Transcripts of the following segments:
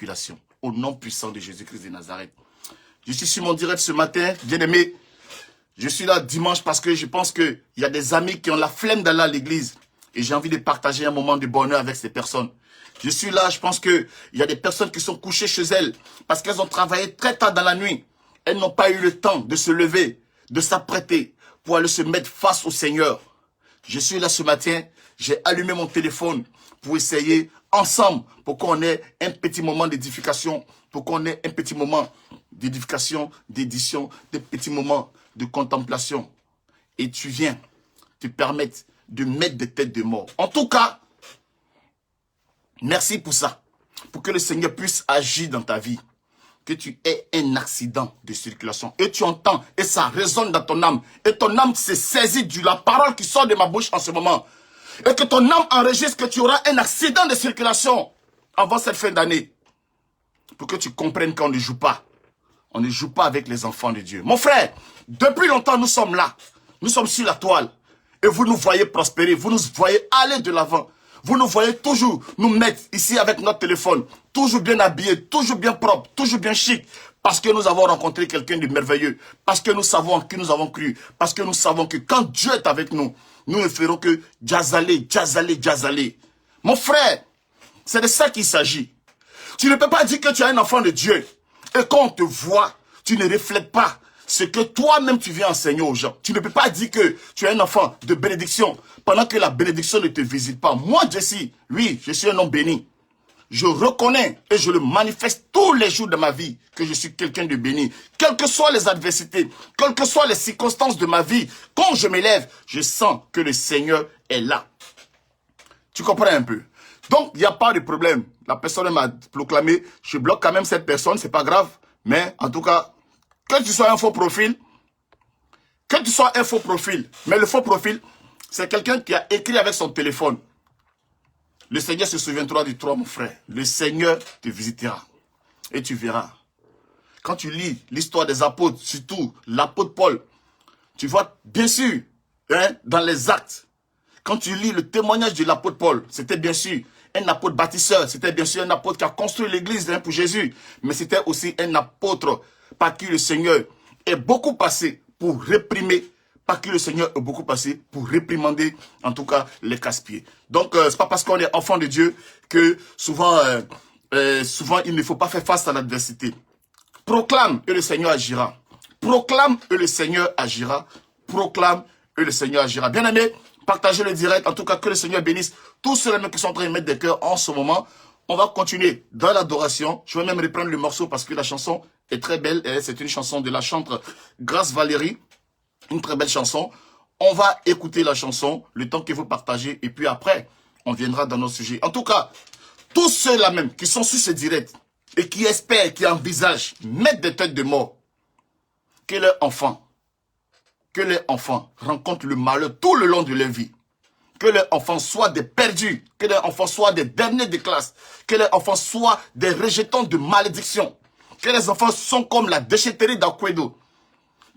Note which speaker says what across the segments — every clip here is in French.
Speaker 1: circulation. Au nom puissant de Jésus-Christ de Nazareth. Je suis sur mon direct ce matin, bien-aimé. Je suis là dimanche parce que je pense qu'il y a des amis qui ont la flemme d'aller à l'église. Et j'ai envie de partager un moment de bonheur avec ces personnes. Je suis là, je pense qu'il y a des personnes qui sont couchées chez elles parce qu'elles ont travaillé très tard dans la nuit. Elles n'ont pas eu le temps de se lever, de s'apprêter pour aller se mettre face au Seigneur. Je suis là ce matin, j'ai allumé mon téléphone pour essayer ensemble, pour qu'on ait un petit moment d'édification, pour qu'on ait un petit moment d'édification, d'édition, des petits moments de contemplation. Et tu viens te permettre de mettre des têtes de mort. En tout cas, merci pour ça. Pour que le Seigneur puisse agir dans ta vie. Que tu aies un accident de circulation. Et tu entends, et ça résonne dans ton âme. Et ton âme s'est saisie de la parole qui sort de ma bouche en ce moment. Et que ton âme enregistre que tu auras un accident de circulation avant cette fin d'année. Pour que tu comprennes qu'on ne joue pas. On ne joue pas avec les enfants de Dieu. Mon frère, depuis longtemps nous sommes là. Nous sommes sur la toile. Et vous nous voyez prospérer. Vous nous voyez aller de l'avant. Vous nous voyez toujours nous mettre ici avec notre téléphone. Toujours bien habillés, toujours bien propre, toujours bien chic. Parce que nous avons rencontré quelqu'un de merveilleux. Parce que nous savons en qui nous avons cru. Parce que nous savons que quand Dieu est avec nous, nous ne ferons que jazaler, jazaler, jazaler. Mon frère, c'est de ça qu'il s'agit. Tu ne peux pas dire que tu es un enfant de Dieu. Et quand on te voit, tu ne reflètes pas ce que toi-même tu viens enseigner aux gens. Tu ne peux pas dire que tu es un enfant de bénédiction pendant que la bénédiction ne te visite pas. Moi, Jesse, oui, je suis un homme béni. Je reconnais et je le manifeste tous les jours de ma vie que je suis quelqu'un de béni. Quelles que soient les adversités, quelles que soient les circonstances de ma vie, quand je m'élève, je sens que le Seigneur est là. Tu comprends un peu? Donc, il n'y a pas de problème. La personne m'a proclamé, je bloque quand même cette personne, c'est pas grave. Mais en tout cas, que tu sois un faux profil, mais le faux profil, c'est quelqu'un qui a écrit avec son téléphone. Le Seigneur se souviendra du toi, mon frère. Le Seigneur te visitera. Et tu verras. Quand tu lis l'histoire des apôtres, surtout l'apôtre Paul, tu vois, bien sûr, dans les actes, quand tu lis le témoignage de l'apôtre Paul, c'était bien sûr un apôtre bâtisseur, c'était bien sûr un apôtre qui a construit l'église pour Jésus, mais c'était aussi un apôtre par qui le Seigneur est beaucoup passé pour réprimer, par qui le Seigneur est beaucoup passé pour réprimander, en tout cas, les casse-pieds. Donc, c'est pas parce qu'on est enfant de Dieu que souvent, il ne faut pas faire face à l'adversité. Proclame et le Seigneur agira. Proclame et le Seigneur agira. Proclame et le Seigneur agira. Bien aimé, partagez le direct. En tout cas, que le Seigneur bénisse tous ceux-là qui sont en train de mettre des cœurs en ce moment. On va continuer dans l'adoration. Je vais même reprendre le morceau parce que la chanson est très belle. C'est une chanson de la chanteuse Grace Valérie. Une très belle chanson. On va écouter la chanson, le temps que vous partagez. Et puis après, on viendra dans nos sujets. En tout cas, tous ceux-là même qui sont sur ce direct et qui espèrent, qui envisagent mettre des têtes de mort, que leurs enfants rencontrent le malheur tout le long de leur vie. Que leurs enfants soient des perdus, que leurs enfants soient des derniers de classe, que leurs enfants soient des rejetants de malédiction, que les enfants sont comme la déchetterie d'Aquedo.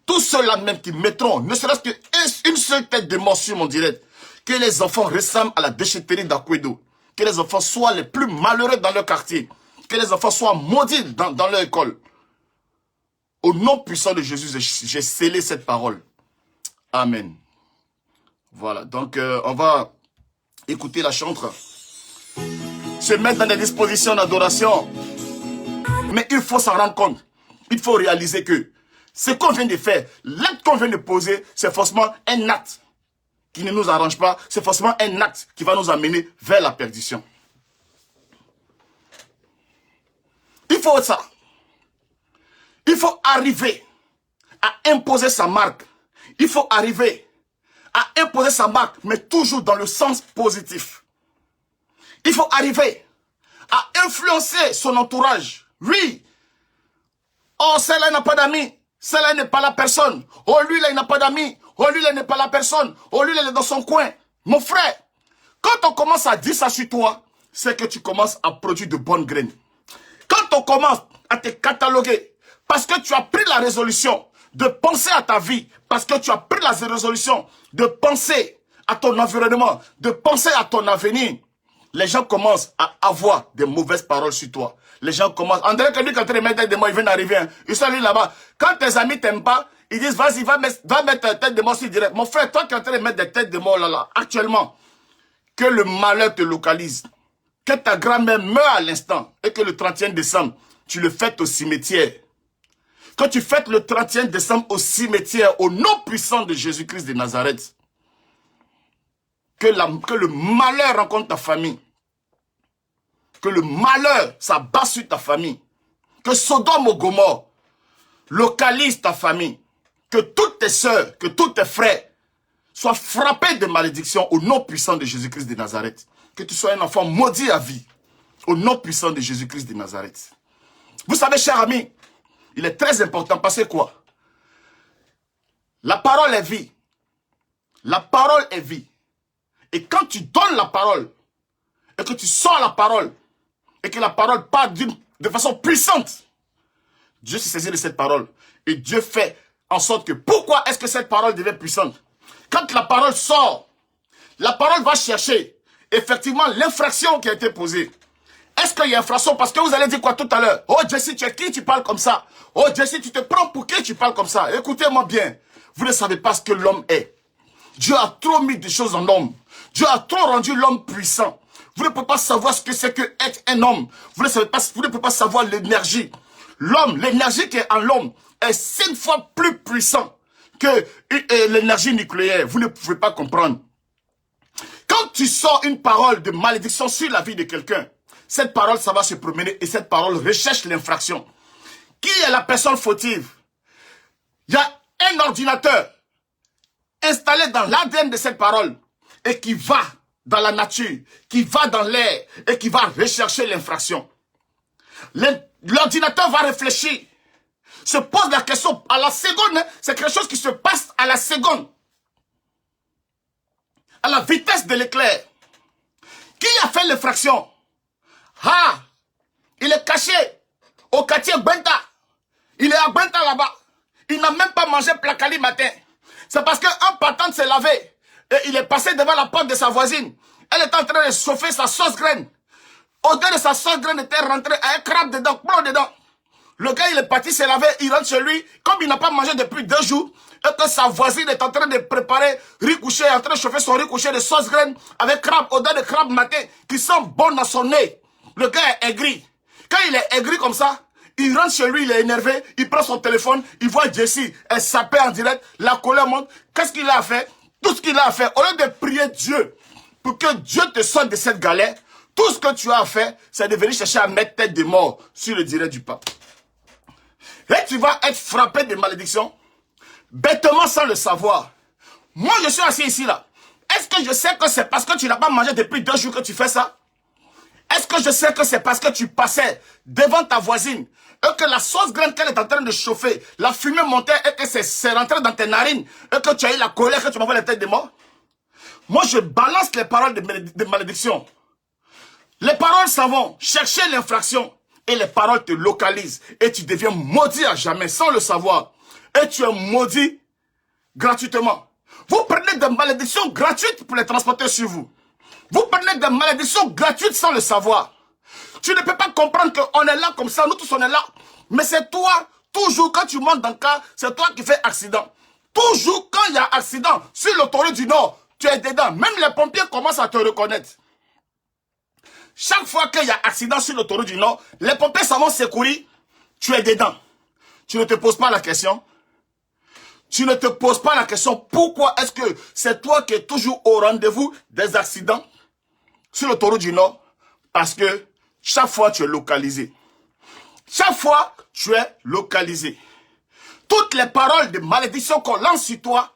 Speaker 1: Tous ceux-là même qui mettront, ne serait-ce qu'une seule tête de mort sur mon direct, que les enfants ressemblent à la déchetterie d'Aquedo, que les enfants soient les plus malheureux dans leur quartier, que les enfants soient maudits dans leur école. Au nom puissant de Jésus, j'ai scellé cette parole. Amen. Voilà, donc on va écouter la chantre. Se mettre dans des dispositions d'adoration. Mais il faut s'en rendre compte. Il faut réaliser que ce qu'on vient de faire, l'acte qu'on vient de poser, c'est forcément un acte qui ne nous arrange pas. C'est forcément un acte qui va nous amener vers la perdition. Il faut ça. Il faut arriver à imposer sa marque. Il faut arriver à imposer sa marque, mais toujours dans le sens positif. Il faut arriver à influencer son entourage. Oui. Oh, celle-là n'a pas d'amis. Celle-là n'est pas la personne. Oh, lui, là, il n'a pas d'amis. Oh, lui, là, n'est pas la personne. Oh, lui, là, il est dans son coin. Mon frère, quand on commence à dire ça sur toi, c'est que tu commences à produire de bonnes graines. Quand on commence à te cataloguer, parce que tu as pris la résolution de penser à ta vie, parce que tu as pris la résolution de penser à ton environnement, de penser à ton avenir, les gens commencent à avoir des mauvaises paroles sur toi. les gens commencent. On dirait que lui, quand il met tête de mort, il vient d'arriver. Hein. Ils sont allés là-bas. Quand tes amis t'aiment pas, ils disent, vas-y, va mettre tête de mort sur direct. Mon frère, toi qui es en train de mettre des têtes de mort là, actuellement, que le malheur te localise, que ta grand-mère meurt à l'instant, et que le 31 décembre, tu le fêtes au cimetière. Que tu fêtes le 31 décembre au cimetière, au nom puissant de Jésus-Christ de Nazareth. Que le malheur rencontre ta famille. Que le malheur s'abat sur ta famille. Que Sodome et Gomorrhe localise ta famille. Que toutes tes sœurs, que tous tes frères soient frappés de malédiction au nom puissant de Jésus-Christ de Nazareth. Que tu sois un enfant maudit à vie. Au nom puissant de Jésus-Christ de Nazareth. Vous savez, chers amis, il est très important parce que quoi? La parole est vie. La parole est vie. Et quand tu donnes la parole, et que tu sors la parole, et que la parole part de façon puissante, Dieu se saisit de cette parole. Et Dieu fait en sorte que, pourquoi est-ce que cette parole devient puissante? Quand la parole sort, la parole va chercher, effectivement, l'infraction qui a été posée. Est-ce qu'il y a infraction? Parce que vous allez dire quoi tout à l'heure? Oh Jesse, tu es qui tu parles comme ça? Oh Jesse, tu te prends pour qui tu parles comme ça? Écoutez-moi bien. Vous ne savez pas ce que l'homme est. Dieu a trop mis des choses en l'homme. Dieu a trop rendu l'homme puissant. Vous ne pouvez pas savoir ce que c'est que être un homme. Vous ne pouvez pas savoir l'énergie. L'homme, l'énergie qui est en l'homme est 5 fois plus puissant que l'énergie nucléaire. Vous ne pouvez pas comprendre. Quand tu sors une parole de malédiction sur la vie de quelqu'un, cette parole, ça va se promener et cette parole recherche l'infraction. Qui est la personne fautive? Il y a un ordinateur installé dans l'ADN de cette parole et qui va dans la nature, qui va dans l'air et qui va rechercher l'infraction. L'ordinateur va réfléchir, se pose la question à la seconde, c'est quelque chose qui se passe à la seconde, à la vitesse de l'éclair. Qui a fait l'infraction? Ah, il est caché au quartier Benta. Il est à Benta là-bas. Il n'a même pas mangé placali matin. C'est parce qu'un partant s'est lavé et il est passé devant la porte de sa voisine. Elle était en train de chauffer sa sauce graine. Au-delà de sa sauce graine était rentré à un crabe dedans, plomb dedans. Le gars, il est parti se laver, il rentre chez lui. Comme il n'a pas mangé depuis 2 jours, et que sa voisine est en train de préparer riz couché, en train de chauffer son riz couché de sauce graine avec crabe, odeur de crabe matin, qui sent bon dans son nez. Le gars est aigri. Quand il est aigri comme ça, il rentre chez lui, il est énervé, il prend son téléphone, il voit Jessie, elle s'appelle en direct, la colère monte. Qu'est-ce qu'il a fait? Tout ce qu'il a fait, au lieu de prier Dieu, pour que Dieu te sorte de cette galère, tout ce que tu as fait, c'est de venir chercher à mettre tête de mort sur le direct du pape. Et tu vas être frappé de malédiction, bêtement sans le savoir. Moi, je suis assis ici là. Est-ce que je sais que c'est parce que tu n'as pas mangé depuis 2 jours que tu fais ça? Est-ce que je sais que c'est parce que tu passais devant ta voisine et que la sauce graine qu'elle est en train de chauffer, la fumée montait et que c'est rentré dans tes narines et que tu as eu la colère, que tu m'envoies la tête de mort? Moi, je balance les paroles de malédiction. Les paroles s'en vont chercher l'infraction et les paroles te localisent et tu deviens maudit à jamais sans le savoir. Et tu es maudit gratuitement. Vous prenez des malédictions gratuites pour les transporter sur vous. Vous prenez des malédictions gratuites sans le savoir. Tu ne peux pas comprendre qu'on est là comme ça, nous tous on est là. Mais c'est toi, toujours quand tu montes dans le car, c'est toi qui fais accident. Toujours quand il y a accident sur l'autoroute du Nord, tu es dedans. Même les pompiers commencent à te reconnaître. Chaque fois qu'il y a accident sur l'autoroute du Nord, les pompiers s'en vont secourir, tu es dedans. Tu ne te poses pas la question. Tu ne te poses pas la question pourquoi est-ce que c'est toi qui es toujours au rendez-vous des accidents sur l'autoroute du Nord. Parce que chaque fois tu es localisé. Chaque fois tu es localisé. Toutes les paroles de malédiction qu'on lance sur toi,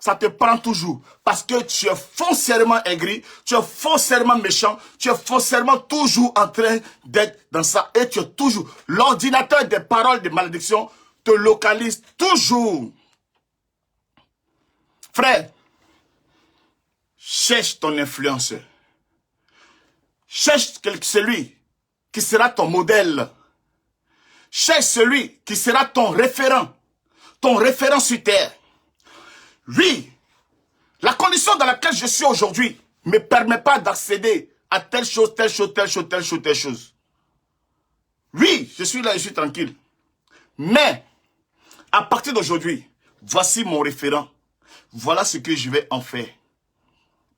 Speaker 1: ça te prend toujours. Parce que tu es foncièrement aigri, tu es foncièrement méchant, tu es foncièrement toujours en train d'être dans ça. Et tu es toujours... L'ordinateur des paroles de malédiction te localise toujours. Frère, cherche ton influenceur. Cherche celui qui sera ton modèle. Cherche celui qui sera ton référent sur terre. Oui, la condition dans laquelle je suis aujourd'hui ne me permet pas d'accéder à telle chose, telle chose, telle chose, telle chose, telle chose. je suis là, je suis tranquille. Mais, à partir d'aujourd'hui, voici mon référent. Voilà ce que je vais en faire.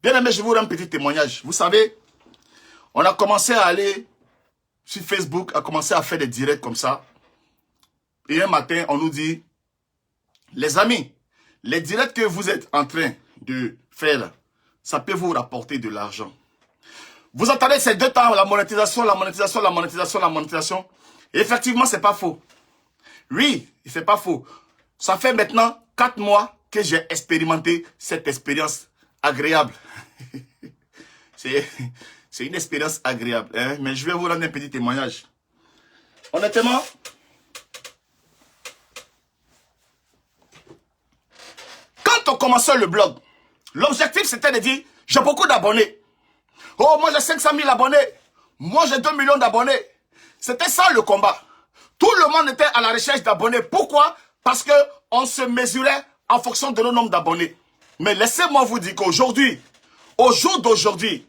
Speaker 1: Bien aimé, je vous rends un petit témoignage. Vous savez, on a commencé à aller sur Facebook, à commencer à faire des directs comme ça. Et un matin, on nous dit, les amis, les directs que vous êtes en train de faire, ça peut vous rapporter de l'argent. Vous entendez ces 2 temps, la monétisation, la monétisation, la monétisation, la monétisation. Et effectivement, c'est pas faux. Oui, c'est pas faux. Ça fait maintenant 4 mois que j'ai expérimenté cette expérience agréable. C'est une expérience agréable. Hein? Mais je vais vous rendre un petit témoignage. Honnêtement, quand on commençait le blog, l'objectif c'était de dire, j'ai beaucoup d'abonnés. Oh, moi j'ai 500 000 abonnés. Moi j'ai 2 millions d'abonnés. C'était ça le combat. Tout le monde était à la recherche d'abonnés. Pourquoi? Parce qu'on se mesurait en fonction de nos nombres d'abonnés. Mais laissez-moi vous dire qu'aujourd'hui, au jour d'aujourd'hui,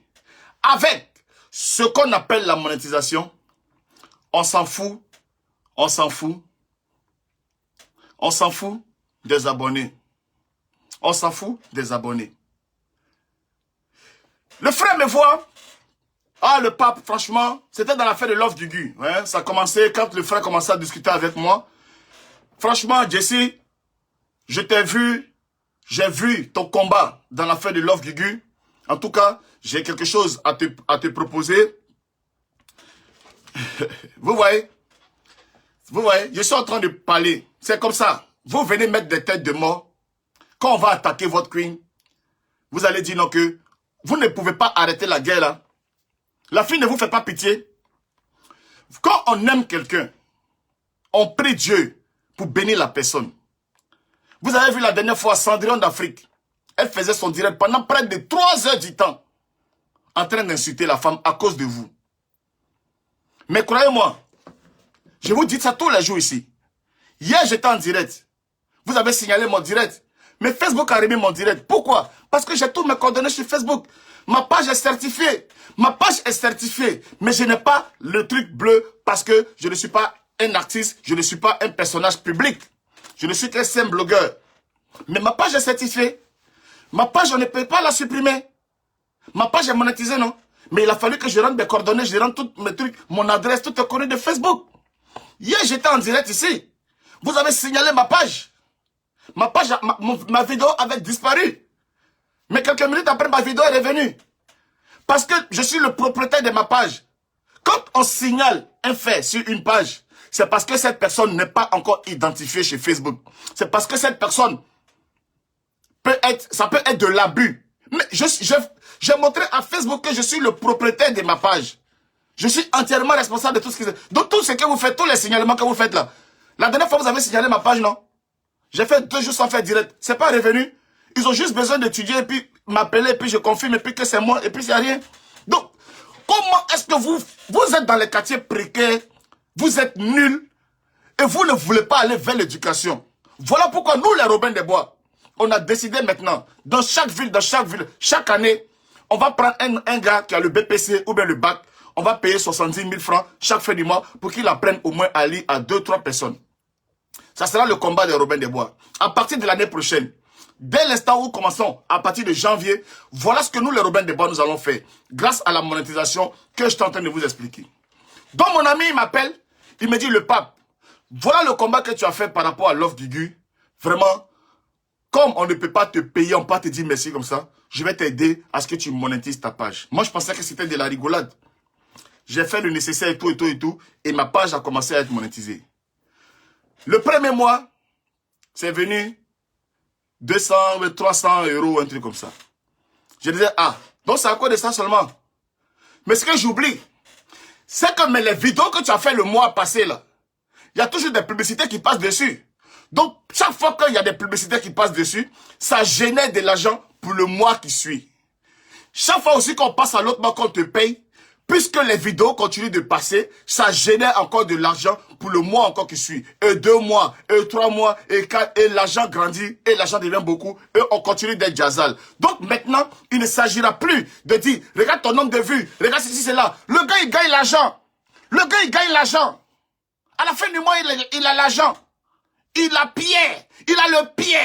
Speaker 1: avec ce qu'on appelle la monétisation, on s'en fout, on s'en fout, on s'en fout des abonnés. On s'en fout des abonnés. Le frère me voit. Ah, le pape, franchement, c'était dans l'affaire de l'offre du Gu. Hein, ça a commencé quand le frère commençait à discuter avec moi. Franchement, Jesse, je t'ai vu, j'ai vu ton combat dans l'affaire de l'offre du Gu. En tout cas, j'ai quelque chose à te proposer. Vous voyez, je suis en train de parler. C'est comme ça. Vous venez mettre des têtes de mort. Quand on va attaquer votre queen, vous allez dire non que vous ne pouvez pas arrêter la guerre là. La fille ne vous fait pas pitié. Quand on aime quelqu'un, on prie Dieu pour bénir la personne. Vous avez vu la dernière fois Cendrillon d'Afrique. Elle faisait son direct pendant près de 3 heures du temps en train d'insulter la femme à cause de vous. Mais croyez-moi, je vous dis ça tous les jours ici. Hier, j'étais en direct. Vous avez signalé mon direct. Mais Facebook a remis mon direct. Pourquoi? Parce que j'ai tous mes coordonnées sur Facebook. Ma page est certifiée. Ma page est certifiée. Mais je n'ai pas le truc bleu parce que je ne suis pas un artiste. Je ne suis pas un personnage public. Je ne suis qu'un simple blogueur. Mais ma page est certifiée. Ma page, on ne peut pas la supprimer. Ma page est monétisée, non? Mais il a fallu que je rentre mes coordonnées, je rentre tous mes trucs, mon adresse, tout est connu de Facebook. Hier, j'étais en direct ici. Vous avez signalé ma page. Ma vidéo avait disparu. Mais quelques minutes après, ma vidéo est revenue. Parce que je suis le propriétaire de ma page. Quand on signale un fait sur une page, c'est parce que cette personne n'est pas encore identifiée chez Facebook. C'est parce que cette personne ça peut être de l'abus. Mais j'ai montré à Facebook que je suis le propriétaire de ma page. Je suis entièrement responsable de tout ce qui se... Donc tout ce que vous faites, tous les signalements que vous faites là. La dernière fois, vous avez signalé ma page, non? J'ai fait 2 jours sans faire direct. C'est pas revenu. Ils ont juste besoin d'étudier et puis m'appeler et puis je confirme et puis que c'est moi et puis c'est rien. Donc, comment est-ce que vous êtes dans les quartiers précaires, vous êtes nuls et vous ne voulez pas aller vers l'éducation? Voilà pourquoi nous, les Robins des Bois, on a décidé maintenant, dans chaque ville, chaque année, on va prendre un gars qui a le BPC ou bien le bac, on va payer 70 000 francs chaque fin du mois pour qu'il apprenne au moins à lire à 2-3 personnes. Ça sera le combat des Robins des Bois. À partir de l'année prochaine, dès l'instant où nous commençons, à partir de janvier, voilà ce que nous, les Robins des Bois, nous allons faire. Grâce à la monétisation que je suis en train de vous expliquer. Donc mon ami, il m'appelle, il me dit, le pape, voilà le combat que tu as fait par rapport à l'offre du Gu. Vraiment, comme on ne peut pas te payer, on ne peut pas te dire merci comme ça, je vais t'aider à ce que tu monétises ta page. Moi, je pensais que c'était de la rigolade. J'ai fait le nécessaire et tout, et ma page a commencé à être monétisée. Le premier mois, c'est venu 200, 300 euros, un truc comme ça. Je disais, ah, donc c'est à cause de ça seulement. Mais ce que j'oublie, c'est que les vidéos que tu as fait le mois passé là, il y a toujours des publicités qui passent dessus. Donc, chaque fois qu'il y a des publicités qui passent dessus, ça génère de l'argent pour le mois qui suit. Chaque fois aussi qu'on passe à l'autre mois qu'on te paye, puisque les vidéos continuent de passer, ça génère encore de l'argent pour le mois encore qui suit. Et 2 mois, et 3 mois, et 4, et l'argent grandit, et l'argent devient beaucoup, et on continue d'être jazzal. Donc maintenant, il ne s'agira plus de dire, regarde ton nombre de vues, regarde ceci, c'est là. Le gars, il gagne l'argent. Le gars, il gagne l'argent. À la fin du mois, il a l'argent. Il a pied. Il a le pied.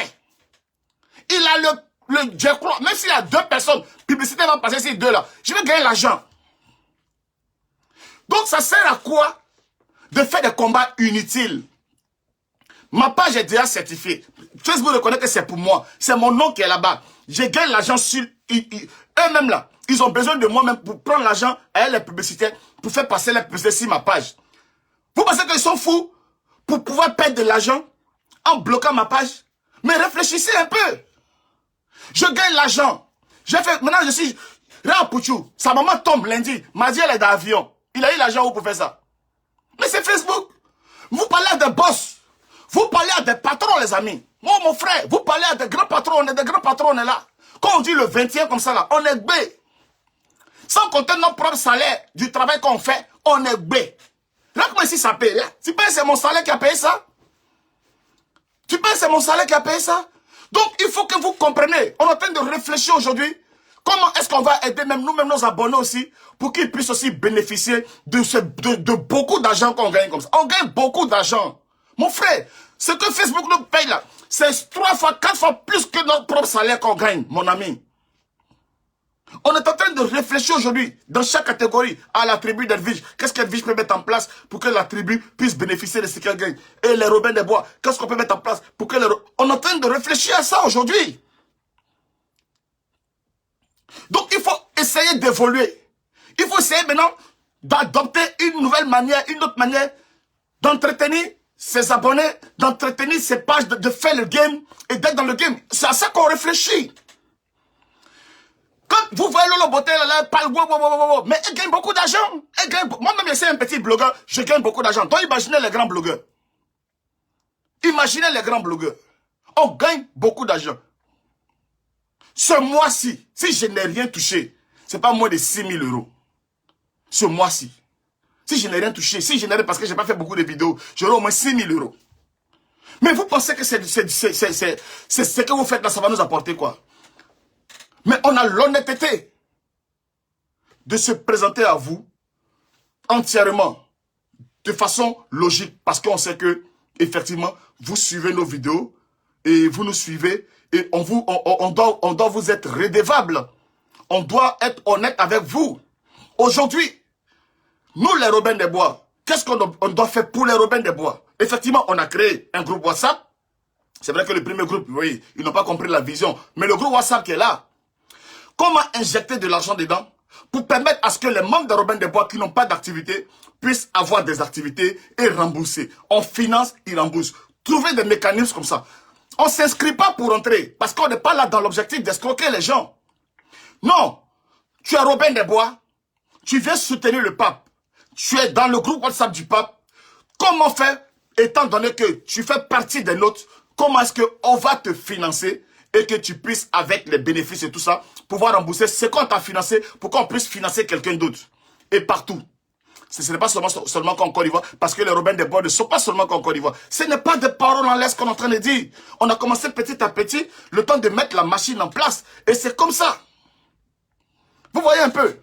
Speaker 1: Il a je crois, même s'il y a 2 personnes, publicité va passer ces 2 là. Je vais gagner l'argent. Donc ça sert à quoi de faire des combats inutiles? Ma page est déjà certifiée. Facebook reconnaît que c'est pour moi. C'est mon nom qui est là-bas. Je gagne l'argent sur... Eux-mêmes là, ils ont besoin de moi-même pour prendre l'argent à les publicités, pour faire passer les publicités sur ma page. Vous pensez qu'ils sont fous pour pouvoir perdre de l'argent en bloquant ma page? Mais réfléchissez un peu. Je gagne l'argent. Maintenant, je suis... Réa Pouchou, sa maman tombe lundi. Mardi, elle est dans l'avion. Il a eu l'argent où pour faire ça? Mais c'est Facebook. Vous parlez à des boss. Vous parlez à des patrons, les amis. Moi, mon frère, vous parlez à des grands patrons. On est des grands patrons, on est là. Quand on dit le 20e comme ça, là, on est B. Sans compter notre propre salaire du travail qu'on fait, on est B. Là, comment ici ça paye? Là, tu penses que c'est mon salaire qui a payé ça? Tu penses que c'est mon salaire qui a payé ça? Donc, il faut que vous compreniez. On est en train de réfléchir aujourd'hui. Comment est-ce qu'on va aider même nous-mêmes nos abonnés aussi pour qu'ils puissent aussi bénéficier de beaucoup d'argent qu'on gagne comme ça. On gagne beaucoup d'argent. Mon frère, ce que Facebook nous paye là, c'est 3 fois, 4 fois plus que notre propre salaire qu'on gagne, mon ami. On est en train de réfléchir aujourd'hui, dans chaque catégorie, à la tribu d'Edwige. Qu'est-ce qu'Edwige peut mettre en place pour que la tribu puisse bénéficier de ce qu'elle gagne? Et les Robins des Bois, qu'est-ce qu'on peut mettre en place pour que On est en train de réfléchir à ça aujourd'hui. Donc, il faut essayer d'évoluer. Il faut essayer maintenant d'adopter une nouvelle manière, une autre manière d'entretenir ses abonnés, d'entretenir ses pages, de faire le game et d'être dans le game. C'est à ça qu'on réfléchit. Quand vous voyez Lolo Beauté, là, elle parle, mais elle gagne beaucoup d'argent. Moi-même, c'est un petit blogueur, je gagne beaucoup d'argent. Donc, imaginez les grands blogueurs. Imaginez les grands blogueurs. On gagne beaucoup d'argent. Ce mois-ci, si je n'ai rien touché, c'est pas moins de 6 000 €. Ce mois-ci. Si je n'ai rien touché, si je n'ai rien parce que je n'ai pas fait beaucoup de vidéos, j'aurai au moins 6 000 €. Mais vous pensez que c'est ce que vous faites là, ça va nous apporter quoi? Mais on a l'honnêteté de se présenter à vous entièrement, de façon logique, parce qu'on sait que, effectivement, vous suivez nos vidéos et vous nous suivez et on doit vous être redevable. On doit être honnête avec vous. Aujourd'hui, nous les Robins des Bois, qu'est-ce qu'on doit faire pour les Robins des Bois? Effectivement, on a créé un groupe WhatsApp. C'est vrai que le premier groupe, oui, ils n'ont pas compris la vision. Mais le groupe WhatsApp qui est là, comment injecter de l'argent dedans pour permettre à ce que les membres des Robins des Bois qui n'ont pas d'activité puissent avoir des activités et rembourser. On finance, ils remboursent. Trouver des mécanismes comme ça. On ne s'inscrit pas pour entrer parce qu'on n'est pas là dans l'objectif d'escroquer les gens. Non, tu es Robin des Bois, tu viens soutenir le pape. Tu es dans le groupe WhatsApp du pape. Comment faire, étant donné que tu fais partie des nôtres, comment est-ce qu'on va te financer et que tu puisses, avec les bénéfices et tout ça, pouvoir rembourser ce qu'on t'a financé pour qu'on puisse financer quelqu'un d'autre. Et partout. Ce n'est pas seulement qu'en Côte d'Ivoire, parce que les Robins des Bois ne sont pas seulement qu'en Côte d'Ivoire. Ce n'est pas des paroles en l'air qu'on est en train de dire. On a commencé petit à petit, le temps de mettre la machine en place. Et c'est comme ça. Vous voyez un peu?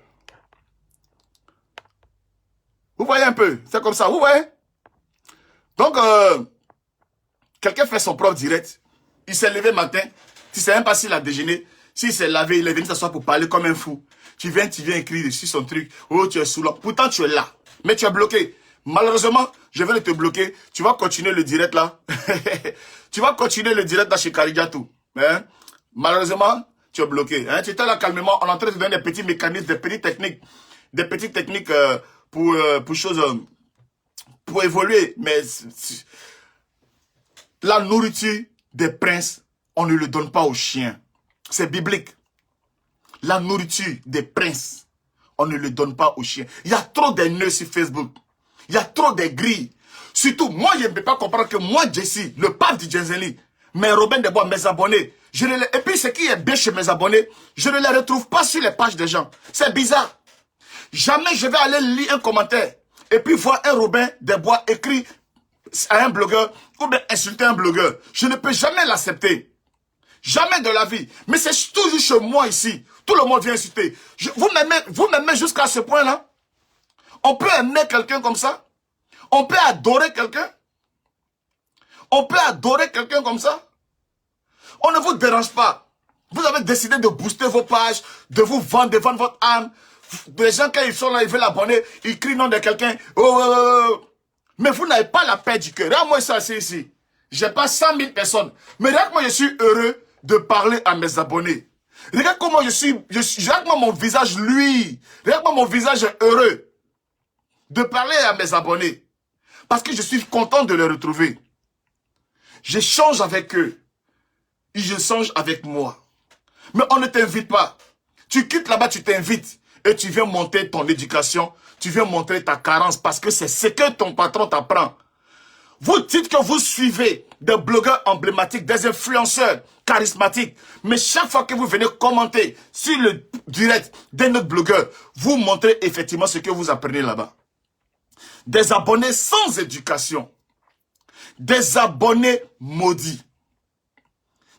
Speaker 1: Vous voyez un peu? C'est comme ça, vous voyez? Donc, quelqu'un fait son propre direct. Il s'est levé matin. Tu ne sais même pas s'il a déjeuné. S'il s'est lavé, il est venu s'asseoir pour parler comme un fou. Tu viens écrire dessus son truc. Oh, tu es sous là. Pourtant, tu es là. Mais tu es bloqué. Malheureusement, je vais te bloquer. Tu vas continuer le direct là. Tu vas continuer le direct là chez Karigatou. Hein? Malheureusement, tu es bloqué. Hein? Tu étais là calmement. On est en train de te donner des petits mécanismes, des petites techniques. Des petites techniques pour évoluer. Mais la nourriture des princes, on ne le donne pas aux chiens. C'est biblique. La nourriture des princes, on ne le donne pas aux chiens. Il y a trop de nœuds sur Facebook. Il y a trop de grilles. Surtout, moi, je ne peux pas comprendre que moi, Jesse, le pape du Jenzeli, mes Robins des Bois, mes abonnés, et puis ce qui est bien chez mes abonnés, je ne les retrouve pas sur les pages des gens. C'est bizarre. Jamais je vais aller lire un commentaire et puis voir un Robin des Bois écrit à un blogueur ou bien insulter un blogueur. Je ne peux jamais l'accepter. Jamais de la vie. Mais c'est toujours chez moi ici. Tout le monde vient insulter. Vous m'aimez jusqu'à ce point-là? On peut aimer quelqu'un comme ça? On peut adorer quelqu'un? On peut adorer quelqu'un comme ça? On ne vous dérange pas. Vous avez décidé de booster vos pages, de vous vendre, de vendre votre âme. Les gens, quand ils sont là, ils veulent abonner, ils crient le nom de quelqu'un. Mais vous n'avez pas la paix du cœur. Regarde-moi ça, c'est ici. J'ai pas 100 000 personnes. Mais regarde-moi, je suis heureux de parler à mes abonnés. Regarde comment regarde-moi mon visage, lui. Regarde-moi mon visage heureux de parler à mes abonnés. Parce que je suis content de les retrouver. J'échange avec eux. Ils échangent avec moi. Mais on ne t'invite pas. Tu quittes là-bas, tu t'invites. Et tu viens monter ton éducation. Tu viens montrer ta carence parce que c'est ce que ton patron t'apprend. Vous dites que vous suivez des blogueurs emblématiques, des influenceurs charismatiques. Mais chaque fois que vous venez commenter sur le direct d'un autre blogueur, vous montrez effectivement ce que vous apprenez là-bas. Des abonnés sans éducation. Des abonnés maudits.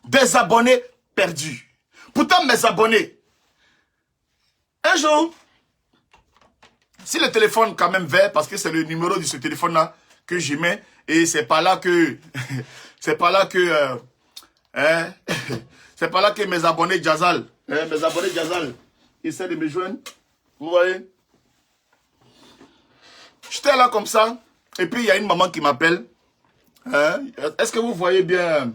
Speaker 1: Des abonnés perdus. Pourtant, mes abonnés, un jour, si le téléphone quand même vert, parce que c'est le numéro de ce téléphone-là que j'y mets, et c'est pas là que, c'est pas là que, c'est pas là que mes abonnés Jazal, mes abonnés Jazal, essaient de me joindre, vous voyez. J'étais là comme ça, et puis il y a une maman qui m'appelle. Est-ce que vous voyez bien,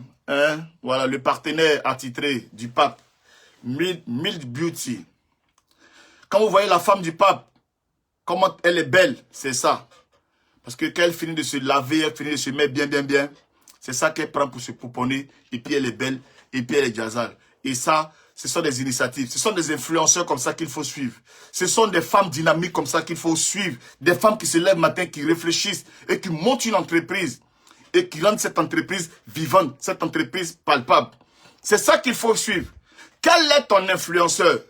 Speaker 1: voilà, le partenaire attitré du pape, Mild Beauty. Quand vous voyez la femme du pape, comment elle est belle, c'est ça. Parce que quand elle finit de se laver, elle finit de se mettre bien, c'est ça qu'elle prend pour se pouponner, et puis elle est belle, et puis elle est Jazal. Et ça, ce sont des initiatives, ce sont des influenceurs comme ça qu'il faut suivre. Ce sont des femmes dynamiques comme ça qu'il faut suivre. Des femmes qui se lèvent le matin, qui réfléchissent, et qui montent une entreprise, et qui rendent cette entreprise vivante, cette entreprise palpable. C'est ça qu'il faut suivre. Quel est ton influenceur?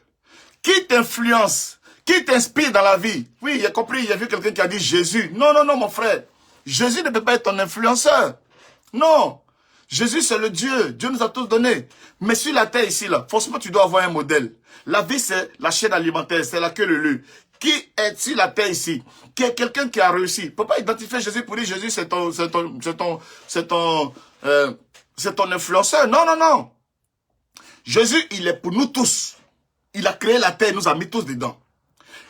Speaker 1: Qui t'influence? Qui t'inspire dans la vie? Oui, il a compris, il y a vu quelqu'un qui a dit Jésus. Non, mon frère. Jésus ne peut pas être ton influenceur. Non. Jésus, c'est le Dieu. Dieu nous a tous donné. Mais sur la terre ici, là, forcément, tu dois avoir un modèle. La vie, c'est la chaîne alimentaire, c'est la queue leu. Qui est sur la terre ici? Qui est quelqu'un qui a réussi? Tu ne peux pas identifier Jésus pour dire Jésus, c'est ton influenceur. Non. Jésus, il est pour nous tous. Il a créé la terre, il nous a mis tous dedans.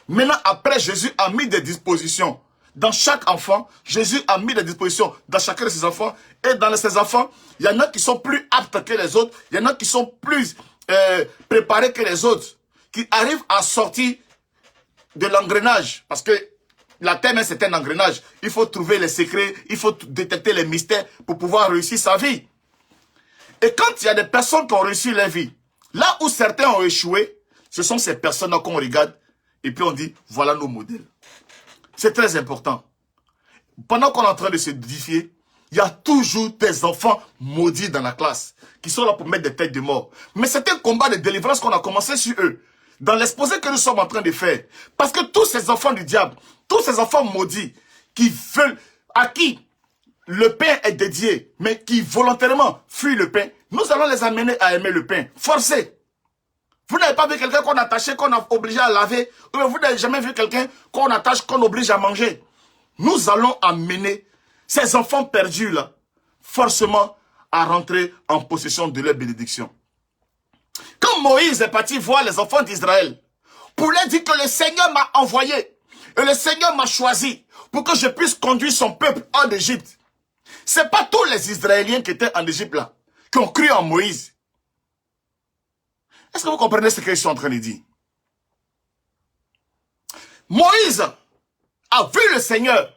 Speaker 1: Maintenant, après, Jésus a mis des dispositions. Dans chaque enfant, Jésus a mis des dispositions dans chacun de ses enfants. Et dans ses enfants, il y en a qui sont plus aptes que les autres. Il y en a qui sont plus préparés que les autres. Qui arrivent à sortir de l'engrenage. Parce que la terre, c'est un engrenage. Il faut trouver les secrets. Il faut détecter les mystères pour pouvoir réussir sa vie. Et quand il y a des personnes qui ont réussi leur vie, là où certains ont échoué, ce sont ces personnes-là qu'on regarde et puis on dit, voilà nos modèles. C'est très important. Pendant qu'on est en train de se édifier, il y a toujours des enfants maudits dans la classe qui sont là pour mettre des têtes de mort. Mais c'est un combat de délivrance qu'on a commencé sur eux. Dans l'exposé que nous sommes en train de faire. Parce que tous ces enfants du diable, tous ces enfants maudits qui veulent, à qui le pain est dédié, mais qui volontairement fuient le pain, nous allons les amener à aimer le pain. Forcés. Vous n'avez pas vu quelqu'un qu'on a attaché, qu'on a obligé à laver. Ou vous n'avez jamais vu quelqu'un qu'on attache, qu'on oblige à manger. Nous allons amener ces enfants perdus là, forcément à rentrer en possession de leur bénédiction. Quand Moïse est parti voir les enfants d'Israël, pour leur dire que le Seigneur m'a envoyé, et le Seigneur m'a choisi, pour que je puisse conduire son peuple en Égypte. Ce n'est pas tous les Israéliens qui étaient en Égypte là, qui ont cru en Moïse. Est-ce que vous comprenez ce qu'ils sont en train de dire? Moïse a vu le Seigneur.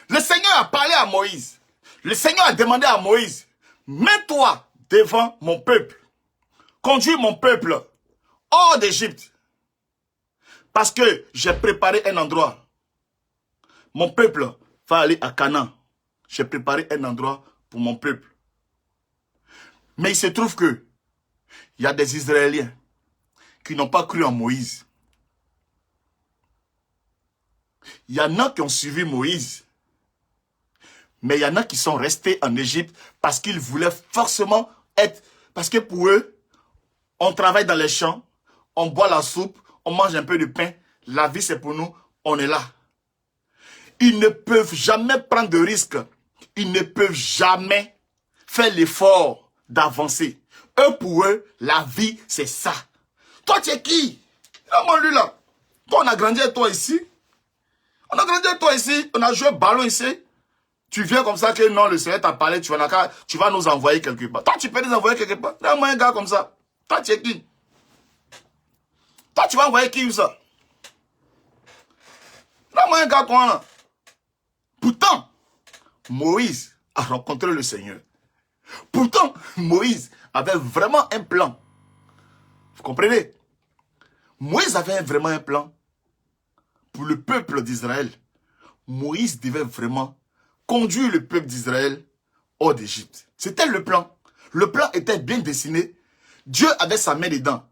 Speaker 1: Le Seigneur a parlé à Moïse. Le Seigneur a demandé à Moïse, mets-toi devant mon peuple. Conduis mon peuple hors d'Égypte. Parce que j'ai préparé un endroit. Mon peuple va aller à Canaan. J'ai préparé un endroit pour mon peuple. Mais il se trouve que il y a des Israéliens qui n'ont pas cru en Moïse. Il y en a qui ont suivi Moïse. Mais il y en a qui sont restés en Égypte parce qu'ils voulaient forcément être... Parce que pour eux, on travaille dans les champs, on boit la soupe, on mange un peu de pain. La vie, c'est pour nous, on est là. Ils ne peuvent jamais prendre de risques. Ils ne peuvent jamais faire l'effort d'avancer. Eux, pour eux, la vie, c'est ça. Toi, tu es qui? Comment lui là? Toi, on a grandi avec toi ici. On a grandi avec toi ici. On a joué ballon ici. Tu viens comme ça que non, le Seigneur t'a parlé, tu vas nous envoyer quelque part. Toi, tu peux nous envoyer quelque part. Donne-moi un gars comme ça. Toi, tu es qui? Toi, tu vas envoyer qui ça? Donne-moi un gars comme là. Pourtant, Moïse a rencontré le Seigneur. Pourtant, Moïse avait vraiment un plan. Vous comprenez? Moïse avait vraiment un plan pour le peuple d'Israël. Moïse devait vraiment conduire le peuple d'Israël hors d'Égypte. C'était le plan. Le plan était bien dessiné. Dieu avait sa main dedans.